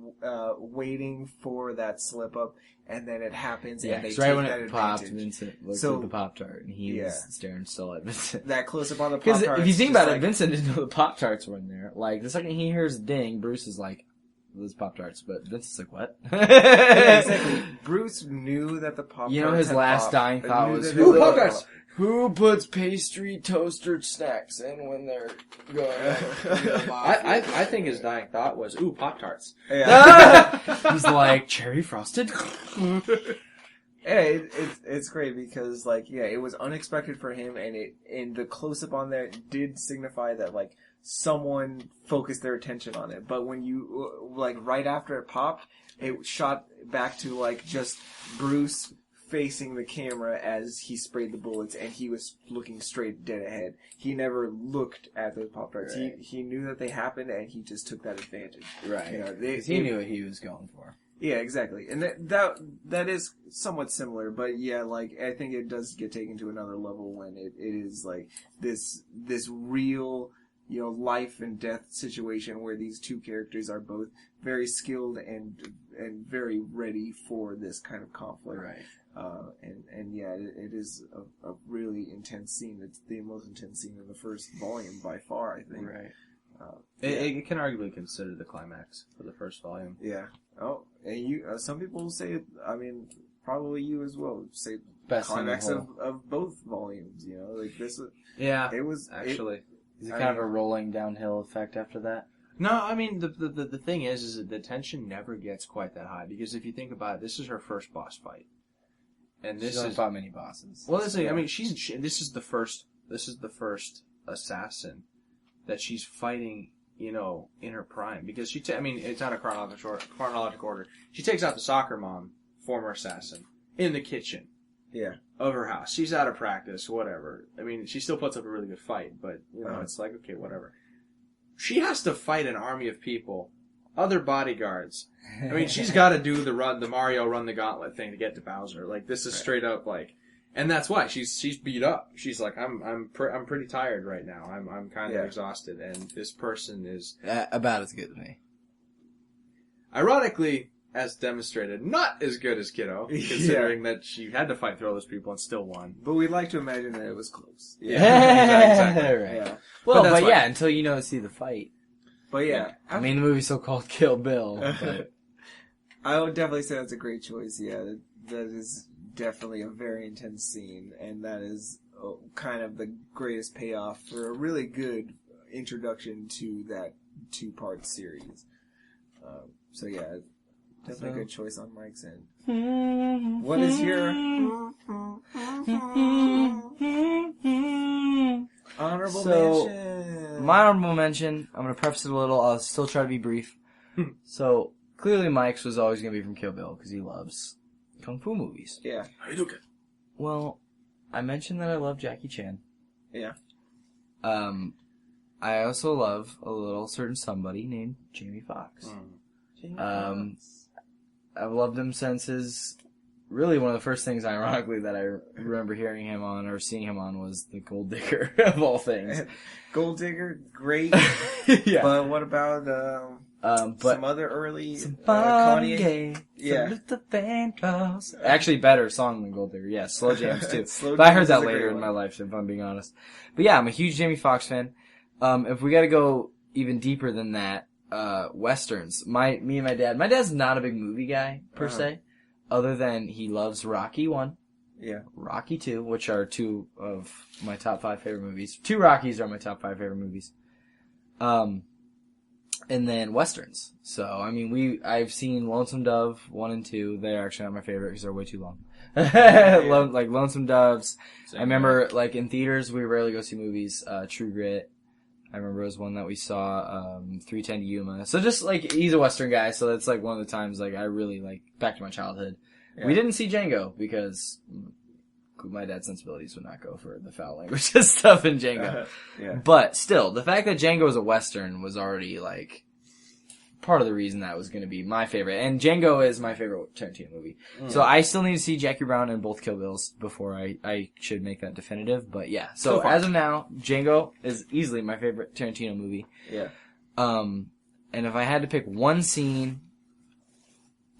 waiting for that slip up, and then it happens, and they take right when that it popped, advantage. Vincent looked at the Pop-Tart, and he was staring still at Vincent. That close up on the Pop-Tarts. Because if you think about it, Vincent didn't know the Pop-Tarts were in there. Like, the second he hears ding, Bruce is like, those Pop-Tarts, but Vincent's like, what? Yeah, exactly. Bruce knew that the Pop-Tarts his last dying thought was, who Pop-Tarts? Who puts pastry toaster snacks in when they're going I think his dying thought was, ooh, Pop-Tarts. Yeah. He's like, cherry frosted? Yeah, it's great because it was unexpected for him, and the close up on there did signify that someone focused their attention on it. But when you right after it popped, it shot back to just Bruce facing the camera as he sprayed the bullets, and he was looking straight dead ahead. He never looked at those Pop-Tarts. Right. He knew that they happened, and he just took that advantage. Right. He knew what he was going for. Yeah, exactly. And that is somewhat similar, but I think it does get taken to another level when it is this real, life and death situation where these two characters are both very skilled and very ready for this kind of conflict. Right. It is a really intense scene. It's the most intense scene in the first volume by far, I think. Right. It can arguably consider the climax for the first volume. Yeah. Oh, and some people say, probably you as well, say best climax of both volumes. This. Yeah. It was actually. Is it kind of a rolling downhill effect after that? No, the thing is that the tension never gets quite that high because if you think about it, this is her first boss fight. And this she's fought many bosses. Well, this is the first assassin that she's fighting, in her prime because it's not a chronological order. She takes out the soccer mom, former assassin, in the kitchen. Yeah. Of her house. She's out of practice, whatever. She still puts up a really good fight, but it's okay, whatever. She has to fight an army of people, other bodyguards. She's got to do the Mario run the gauntlet thing to get to Bowser. This is straight up and that's why she's beat up. She's like, I'm pretty tired right now. I'm kind of exhausted, and this person is about as good as me. Ironically, as demonstrated, not as good as Kiddo, considering that she had to fight through all those people and still won. But we'd like to imagine that it was close. Yeah, exactly. Right. Yeah. Well, but until you see the fight. But yeah. The movie's so called Kill Bill. But I would definitely say that's a great choice. Yeah, that is definitely a very intense scene, and that is kind of the greatest payoff for a really good introduction to that two-part series. Definitely a good choice on Mike's end. What is your honorable mention? My honorable mention, I'm going to preface it a little. I'll still try to be brief. So, clearly Mike's was always going to be from Kill Bill because he loves Kung Fu movies. Yeah. Well, I mentioned that I love Jackie Chan. Yeah. I also love a little certain somebody named Jamie Foxx. I've loved him since his really one of the first things, ironically, that I remember hearing him on or seeing him on was the Gold Digger of all things. Gold Digger, great. Yeah. But what about but some other early Kanye? Kanye? Yeah. The Vandals. Actually, better song than Gold Digger. Yeah, Slow Jams too. Slow But I heard Jams that is a later great in one. my life, if I'm being honest. But yeah, I'm a huge Jamie Foxx fan. If we got to go even deeper than that, westerns. Me and my dad. My dad's not a big movie guy per se, other than he loves Rocky 1. Yeah. Rocky 2, which are 2 of my top 5 favorite movies. 2 Rockies are my top 5 favorite movies. And then westerns. So, I mean, I've seen Lonesome Dove 1 and 2. They're actually not my favorite because they're way too long. Like Lonesome Doves. Same I remember, like, in theaters, we rarely go see movies. True Grit. I remember it was one that we saw, 310 to Yuma. So just, like, he's a western guy, so that's, like, one of the times, like, I really, like, back to my childhood. Yeah. We didn't see Django because my dad's sensibilities would not go for the foul language and stuff in Django. Yeah. But still, the fact that Django was a western was already like part of the reason that was going to be my favorite. And Django is my favorite Tarantino movie. So I still need to see Jackie Brown and both Kill Bills before I should make that definitive. But yeah, so as of now, Django is easily my favorite Tarantino movie. Yeah. And if I had to pick one scene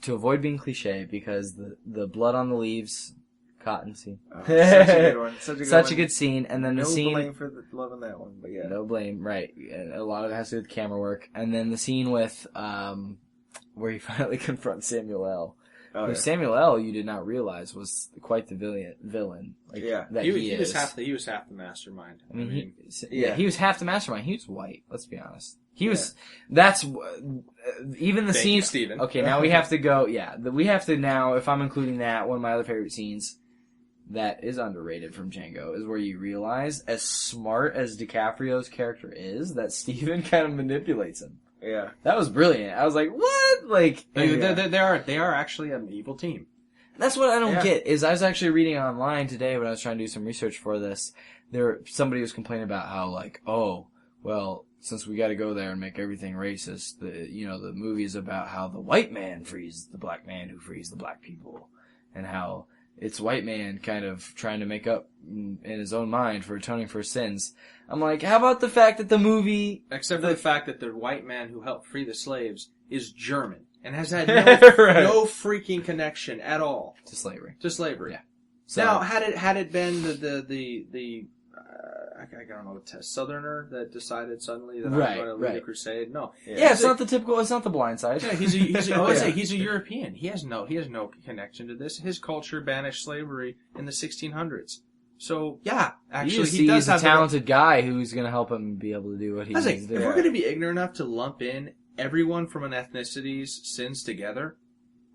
to avoid being cliche, because the blood on the leaves, cotton scene. Oh, such a good one. Such a good scene. And then no the scene... blame for the love on that one, but yeah. No blame, right. And a lot of it has to do with camera work. And then the scene with, where he finally confronts Samuel L. Oh, Who yeah. Samuel L. you did not realize was quite the villain. Like, Yeah. that He is. was half the mastermind. I mean, yeah. he was half the mastermind. He was white, let's be honest. He was, that's, even the Thank scene. you, Steven. Okay, now we have to go, we have to now, if I'm including that, one of my other favorite scenes that is underrated from Django is where you realize, as smart as DiCaprio's character is, that Steven kind of manipulates him. Yeah. That was brilliant. I was like, what? Like, They are actually an evil team. that's what I don't Yeah. get, is I was actually reading online today when I was trying to do some research for this. Somebody was complaining about how, like, oh, well, since we gotta go there and make everything racist, the movie is about how the white man frees the black man who frees the black people. And how it's white man kind of trying to make up in his own mind for atoning for his sins. I'm like, how about the fact that the movie... Except for the fact that the white man who helped free the slaves is German and has had Right. no freaking connection at all to slavery. Yeah. So, Now, had it been I don't know, Southerner that decided suddenly that Right, I'm going to lead a crusade. No. yeah, it's not the blind side. Yeah, he's a European. He has no connection to this. His culture banished slavery in the 1600s. So yeah, actually, he does he's have a talented guy who's going to help him be able to do what he needs to do. If we're going to be ignorant enough to lump in everyone from an ethnicity's sins together,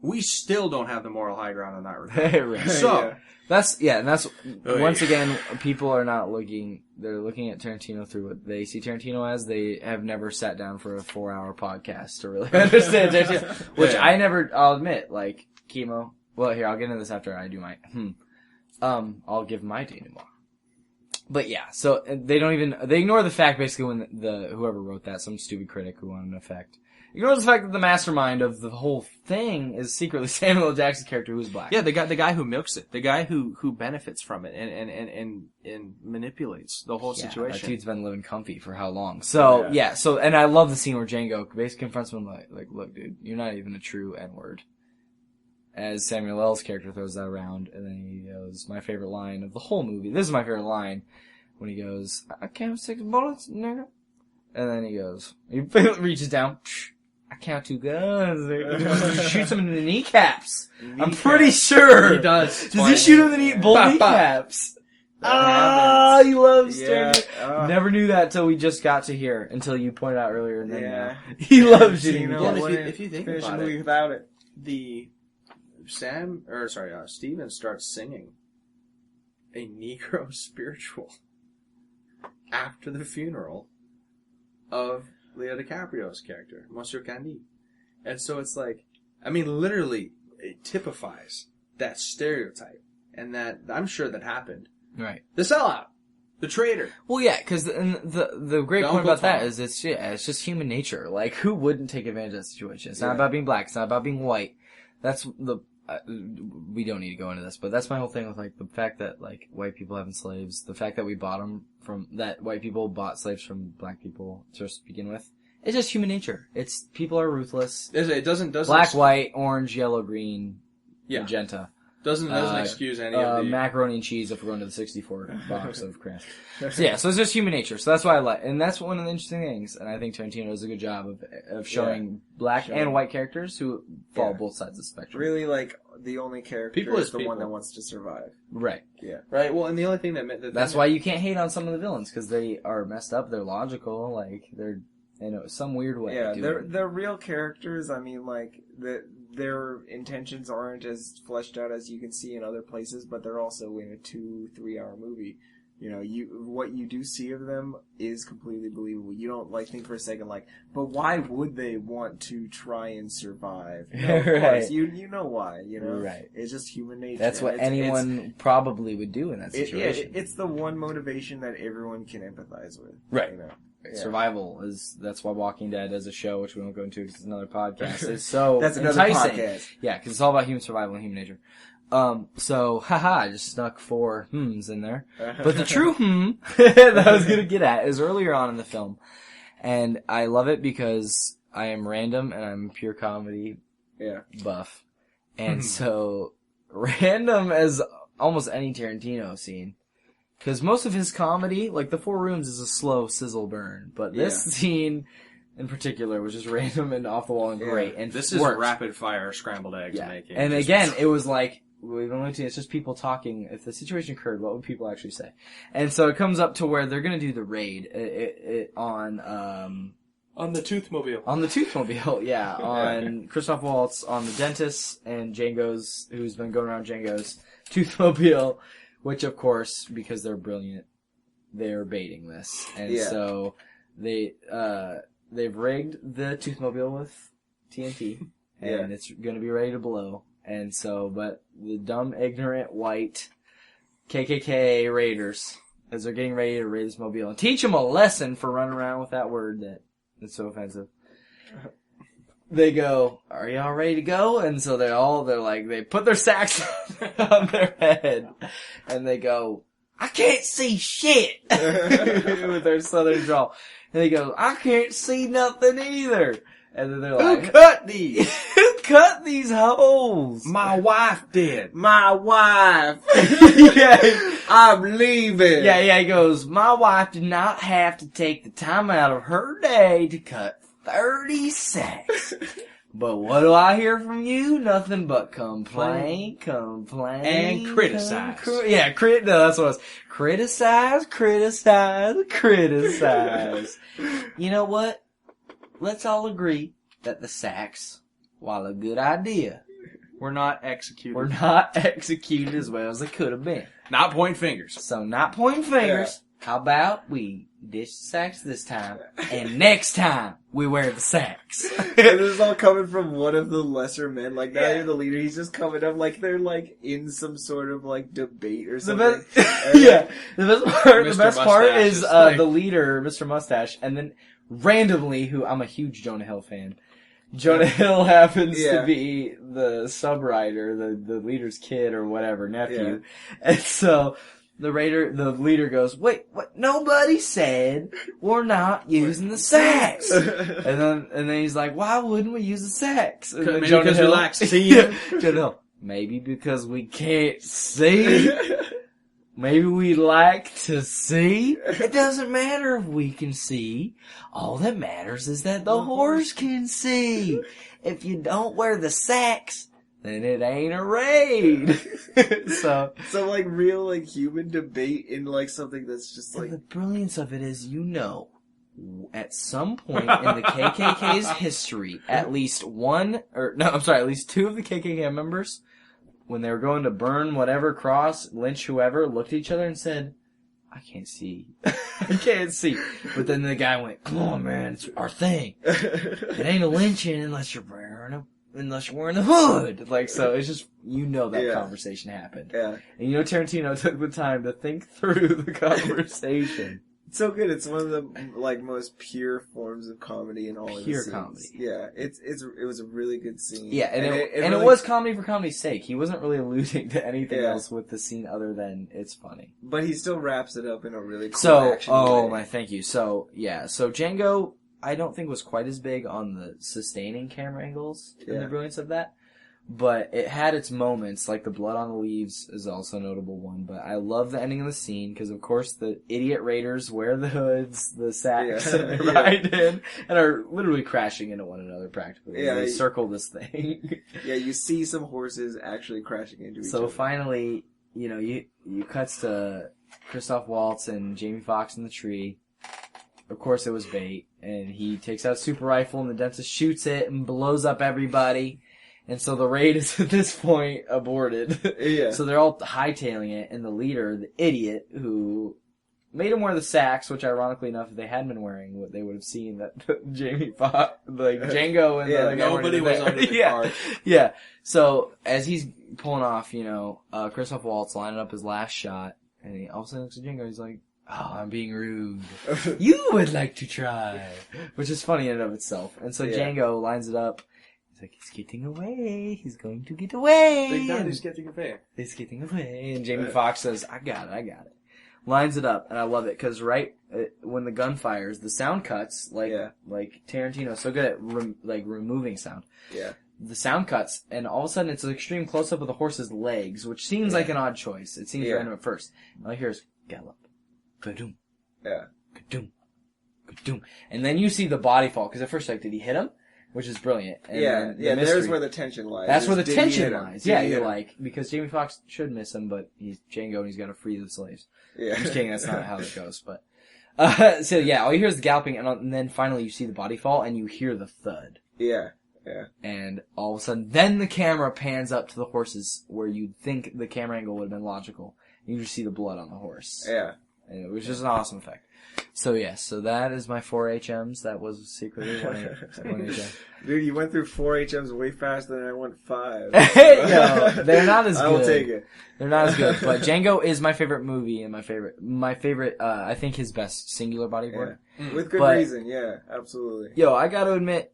we still don't have the moral high ground on that regard. Right. So that's once again, people are not looking. They're looking at Tarantino through what they see Tarantino as. They have never sat down for a 4-hour podcast to really understand Tarantino. Which I never. I'll admit, like Kiemoe. Well, here I'll get into this after I do my. I'll give my denouement. But yeah, so they ignore the fact basically when whoever wrote that, some stupid critic who wanted an effect, ignores the fact that the mastermind of the whole thing is secretly Samuel L. Jackson's character who's black. yeah, the guy who milks it, the guy who benefits from it and manipulates the whole Yeah, situation. that dude's been living comfy for how long? So and I love the scene where Django basically confronts him like, look, dude, you're not even a true N-word. As Samuel L's character throws that around, and then he goes, my favorite line of the whole movie, this is my favorite line, when he goes, I count 6 bullets, nigga. And then he goes, he reaches down, I count 2 guns, nigga. Shoots him in the kneecaps. I'm pretty sure. He does. Does he shoot him in the both kneecaps? He loves Tarantino. Never knew that till we just got to here, until you pointed out earlier, and then he loves shooting You the know, kids. if you think finish about the movie it, without it. Steven starts singing a Negro spiritual after the funeral of Leo DiCaprio's character, Monsieur Candide. And so it's like, I mean, literally, it typifies that stereotype. And that, I'm sure that happened. Right. The sellout! The traitor! Well, yeah, because the great The point Uncle about that Tom. is it's just human nature. Like, who wouldn't take advantage of that situation? It's not Yeah. about being black. It's not about being white. That's we don't need to go into this, but that's my whole thing with like the fact that like white people having slaves, the fact that white people bought slaves from black people to begin with. It's just human nature. It's people are ruthless. It doesn't black, white, orange, yellow, green, magenta. Doesn't excuse any of the macaroni and cheese if we're going to the 64 box of crayons. So it's just human nature. So that's why I like, and that's one of the interesting things. And I think Tarantino does a good job of showing black and white characters who fall both sides of the spectrum. Really, like the only character is the one that wants to survive. Right. Yeah. Right. Well, and the only thing that's why you can't hate on some of the villains because they are messed up. They're logical. Like they're some weird way. Yeah, they're real characters. I mean, like their intentions aren't as fleshed out as you can see in other places, but they're also in a 2-3 hour movie. You know, what you do see of them is completely believable. You don't like think for a second like, but why would they want to try and survive? No, of course, you know why. You know, right? It's just human nature. That's what anyone probably would do in that situation. It's the one motivation that everyone can empathize with. Right. You know. Yeah. Survival that's why Walking Dead as a show, which we won't go into because it's another podcast, is so that's another enticing. Podcast. Yeah, because it's all about human survival and human nature. So, I just snuck 4 hmms in there. But the true that I was gonna get at is earlier on in the film. And I love it because I am random and I'm pure comedy buff. And so, random as almost any Tarantino scene. Because most of his comedy, like The Four Rooms, is a slow sizzle burn. But this scene in particular was just random and off the wall and great. And this is rapid fire scrambled eggs making. And again, it was like, it's just people talking. If the situation occurred, what would people actually say? And so it comes up to where they're going to do the raid on the Toothmobile. On the Toothmobile, yeah. On Christoph Waltz, on the dentist, and Django's, who's been going around Django's Toothmobile. Which, of course, because they're brilliant, they're baiting this. And so they've rigged the Toothmobile with TNT. And it's going to be ready to blow. And so, but the dumb, ignorant, white KKK raiders, as they're getting ready to raid this mobile, and teach them a lesson for running around with that word that's so offensive. They go, "Are y'all ready to go?" And so they put their sacks on their head, and they go, "I can't see shit," with their southern drawl. And they go, "I can't see nothing either." And then they're like, "Who cut these? Who cut these holes?" My wife did. My wife. Yeah. I'm leaving. Yeah, he goes, "My wife did not have to take the time out of her day to cut 30 sacks. But what do I hear from you? Nothing but complain, and criticize. No, that's what it was. Criticize. You know what? Let's all agree that the sacks, while a good idea, were not executed. As well as they could have been. Not pointing fingers. So not pointing fingers. Yeah. How about we ditch the sacks this time, and next time we wear the sacks. And this is all coming from one of the lesser men, like not even the leader. He's just coming up like they're like in some sort of like debate or something. The best part is the leader, Mr. Mustache, and then randomly, who I'm a huge Jonah Hill fan. Jonah Hill happens to be the sub-rider, the leader's kid or whatever, nephew. And so the leader goes, "Wait, what? Nobody said we're not using the sacks." and then he's like, "Why wouldn't we use the sacks?" And maybe because we like seeing. Jonah Hill, maybe because we can't see. Maybe we like to see. It doesn't matter if we can see. All that matters is that the horse can see. If you don't wear the sacks, then it ain't a raid. So like real like human debate in like something that's just like the brilliance of it is, at some point in the KKK's history, at least two of the KKK members, when they were going to burn whatever cross, lynch whoever, looked at each other and said, "I can't see. I can't see." But then the guy went, "Come on, man, it's our thing. It ain't a lynching unless you're wearing the hood." Like, so it's just, that conversation happened. Yeah. And Tarantino took the time to think through the conversation. It's so good. It's one of the most pure forms of comedy in all of the Pure scenes. comedy. Yeah, it was a really good scene. Yeah, and it really, was comedy for comedy's sake. He wasn't really alluding to anything else with the scene other than it's funny. But he still wraps it up in a really cool action way. Thank you. So Django, I don't think was quite as big on the sustaining camera angles and the brilliance of that. But it had its moments, like the blood on the leaves is also a notable one. But I love the ending of the scene because, of course, the idiot raiders wear the hoods, the sacks, and they ride in and are literally crashing into one another practically. Yeah, they circle this thing. Yeah, you see some horses actually crashing into each other. So finally, you cuts to Christoph Waltz and Jamie Foxx in the tree. Of course, it was bait, and he takes out a super rifle, and the dentist shoots it and blows up everybody. And so the raid is at this point aborted. Yeah. So they're all hightailing it, and the leader, the idiot, who made him wear the sacks, which ironically enough, if they hadn't been wearing, what they would have seen that Jamie Foxx, Django, and nobody was under the cart. Yeah. So as he's pulling off, Christoph Waltz lining up his last shot, and he all of a sudden looks at Django. He's like, "Oh, I'm being rude. You would like to try," which is funny in and of itself. And so Django lines it up. Like, he's getting away. He's going to get away. Big Daddy's he's getting away. He's getting away. And Jamie Foxx says, I got it. Lines it up. And I love it. Because when the gun fires, the sound cuts like Tarantino. So good at removing sound. Yeah. The sound cuts. And all of a sudden it's an extreme close-up of the horse's legs, which seems like an odd choice. It seems random at first. And all I hear is gallop. Ka-doom. Yeah. Ka-doom. Ka-doom. And then you see the body fall. Because at first, did he hit him? Which is brilliant. And there's where the tension lies. That's where the tension lies. Yeah, you're like, because Jamie Foxx should miss him, but he's Django and he's got to free the slaves. Yeah. I'm just kidding, that's not how it goes, but. So yeah, all you hear is the galloping, and then finally you see the body fall, and you hear the thud. Yeah. Yeah. And all of a sudden, then the camera pans up to the horses, where you'd think the camera angle would have been logical. You just see the blood on the horse. Yeah. And it was just an awesome effect. So that is my 4 HMs. That was secretly one HM. Dude, you went through 4 HMs way faster than I went 5. No, they're not as good. I'll take it. They're not as good. But Django is my favorite movie and my favorite, I think his best singular bodyboard. Yeah. With good reason, yeah, absolutely. Yo, I gotta admit,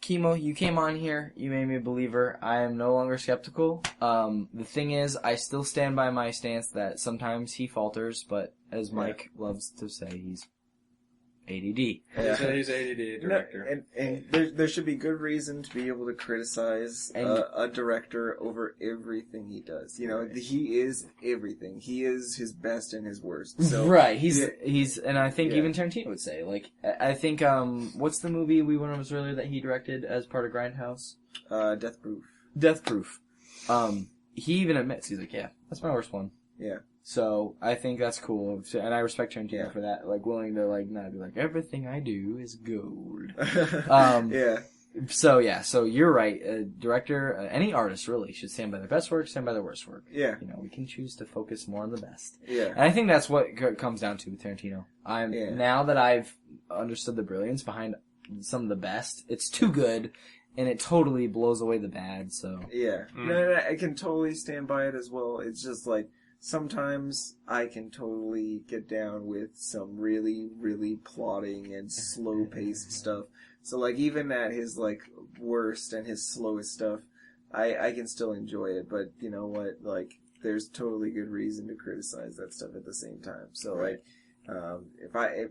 Kiemoe, you came on here, you made me a believer. I am no longer skeptical. The thing is, I still stand by my stance that sometimes he falters, but as Mike loves to say, he's ADD. Yeah. He's ADD director. And there should be good reason to be able to criticize a director over everything he does. He is everything. He is his best and his worst. So, right. He's, and I think even Tarantino would say, I think, what's the movie we went over earlier that he directed as part of Grindhouse? Death Proof. He even admits, he's like, yeah, that's my worst one. Yeah. So, I think that's cool, and I respect Tarantino for that, willing to, not be like, everything I do is gold. So you're right, director, any artist really, should stand by their best work, stand by their worst work. Yeah. We can choose to focus more on the best. Yeah. And I think that's what it comes down to with Tarantino. Now that I've understood the brilliance behind some of the best, it's too good, and it totally blows away the bad, so. Yeah. No, I can totally stand by it as well. It's just sometimes I can totally get down with some really, really plotting and slow-paced stuff. So, even at his, worst and his slowest stuff, I can still enjoy it. But, you know what? There's totally good reason to criticize that stuff at the same time. So,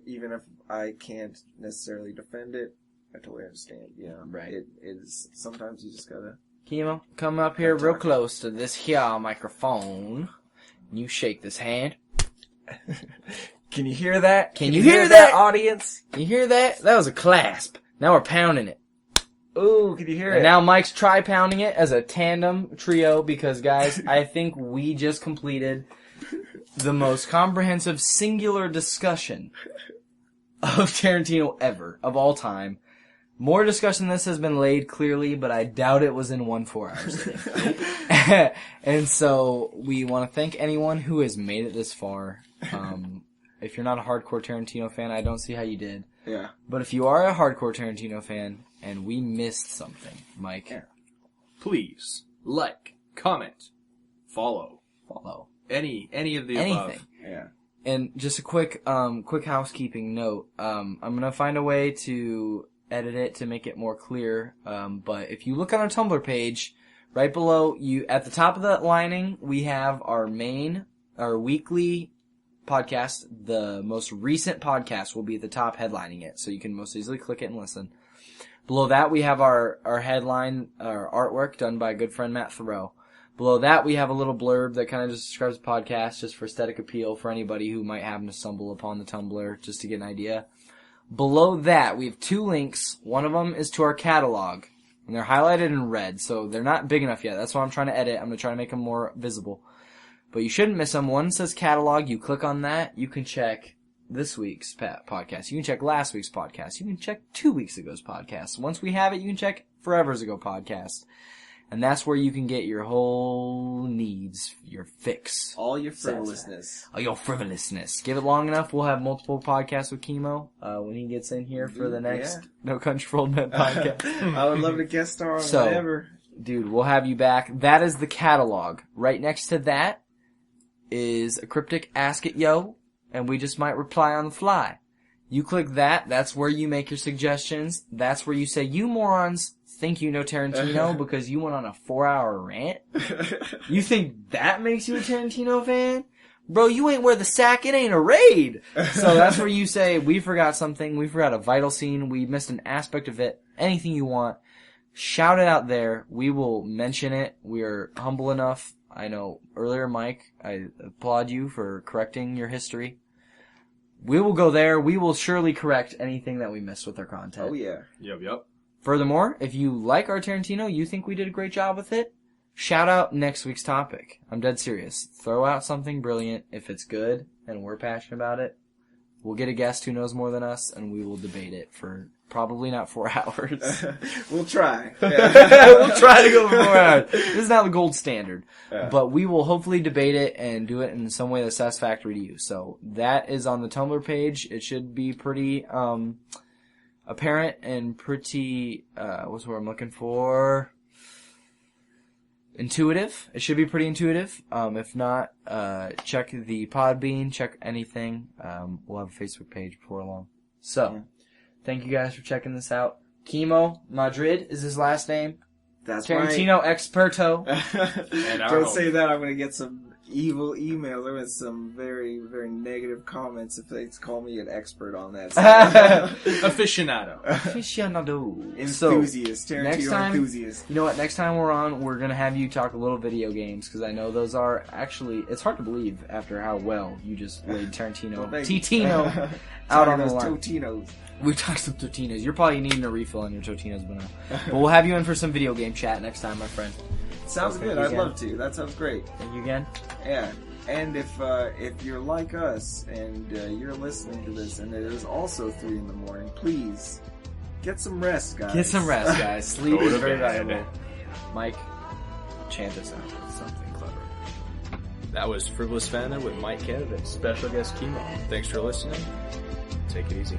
even if I can't necessarily defend it, I totally understand. Right. It is, sometimes you just gotta... Kiemoe, come up here real close to this here microphone. You shake this hand. Can you hear that? Can you hear that, audience? Can you hear that? That was a clasp. Now we're pounding it. Ooh, can you hear it? And now Mike's pounding it as a tandem trio because, guys, I think we just completed the most comprehensive singular discussion of Tarantino ever, of all time. More discussion than this has been laid clearly, but I doubt it was in 1 4-hour sitting. And so we want to thank anyone who has made it this far. If you're not a hardcore Tarantino fan, I don't see how you did. Yeah. But if you are a hardcore Tarantino fan and we missed something, Mike, please comment, follow any of the above. Yeah. and just a quick housekeeping note. I'm gonna find a way to edit it to make it more clear. But if you look on our Tumblr page, right below you, at the top of the lining, we have our weekly podcast. The most recent podcast will be at the top headlining it, so you can most easily click it and listen. Below that, we have our headline, our artwork done by a good friend Matt Thoreau. Below that, we have a little blurb that kind of just describes the podcast, just for aesthetic appeal for anybody who might happen to stumble upon the Tumblr, just to get an idea. Below that, we have 2 links. One of them is to our catalog, and they're highlighted in red, so they're not big enough yet. That's why I'm trying to edit. I'm going to try to make them more visible. But you shouldn't miss them. One says catalog. You click on that, you can check this week's podcast. You can check last week's podcast. You can check 2 weeks ago's podcast. Once we have it, you can check forever's ago podcast. And that's where you can get your whole needs, your fix. All your frivolousness. All your frivolousness. Give it long enough, we'll have multiple podcasts with Kiemoe when he gets in here for the next No Country for Old Men podcast. I would love to guest star on whatever. Dude, we'll have you back. That is the catalog. Right next to that is a cryptic Ask It Yo, and we just might reply on the fly. You click that, that's where you make your suggestions. That's where you say, you morons think you know Tarantino because you went on a 4-hour rant? You think that makes you a Tarantino fan? Bro, you ain't wear the sack, it ain't a raid! So that's where you say, we forgot something, we forgot a vital scene, we missed an aspect of it, anything you want. Shout it out there, we will mention it, we're humble enough. I know earlier, Mike, I applaud you for correcting your history. We will go there, we will surely correct anything that we missed with our content. Oh yeah. Yep. Furthermore, if you like our Tarantino, you think we did a great job with it, shout out next week's topic. I'm dead serious. Throw out something brilliant. If it's good and we're passionate about it, we'll get a guest who knows more than us, and we will debate it for probably not 4 hours. We'll try. We'll try to go for 4 hours. This is not the gold standard. But we will hopefully debate it and do it in some way that's satisfactory to you. So that is on the Tumblr page. It should be pretty apparent and pretty, what's the word I'm looking for? Intuitive. It should be pretty intuitive. If not, check the Podbean, check anything. We'll have a Facebook page before long. So, thank you guys for checking this out. Kiemoe Madrid is his last name. That's Tarantino Experto. Don't say that. I'm going to get some evil emails with some very, very negative comments if they call me an expert on that. Aficionado. Enthusiast. So, Tarantino next time, enthusiast. You know what? Next time we're on, we're going to have you talk a little video games, because I know those are actually, it's hard to believe after how well you just laid Tarantino, T-Tino out on the line. Totinos. We talked some Totinos. You're probably needing a refill on your Totinos, but we'll have you in for some video game chat next time, my friend. Sounds good. I'd love to. That sounds great. Thank you again. Yeah. And if you're like us and you're listening to this and it is also 3 a.m, please get some rest, guys. Get some rest, guys. Sleep is very valuable. Mike, chant us out with something clever. That was Frivolous Fandom with Mike Canada, special guest Kiemoe. Thanks for listening. Take it easy.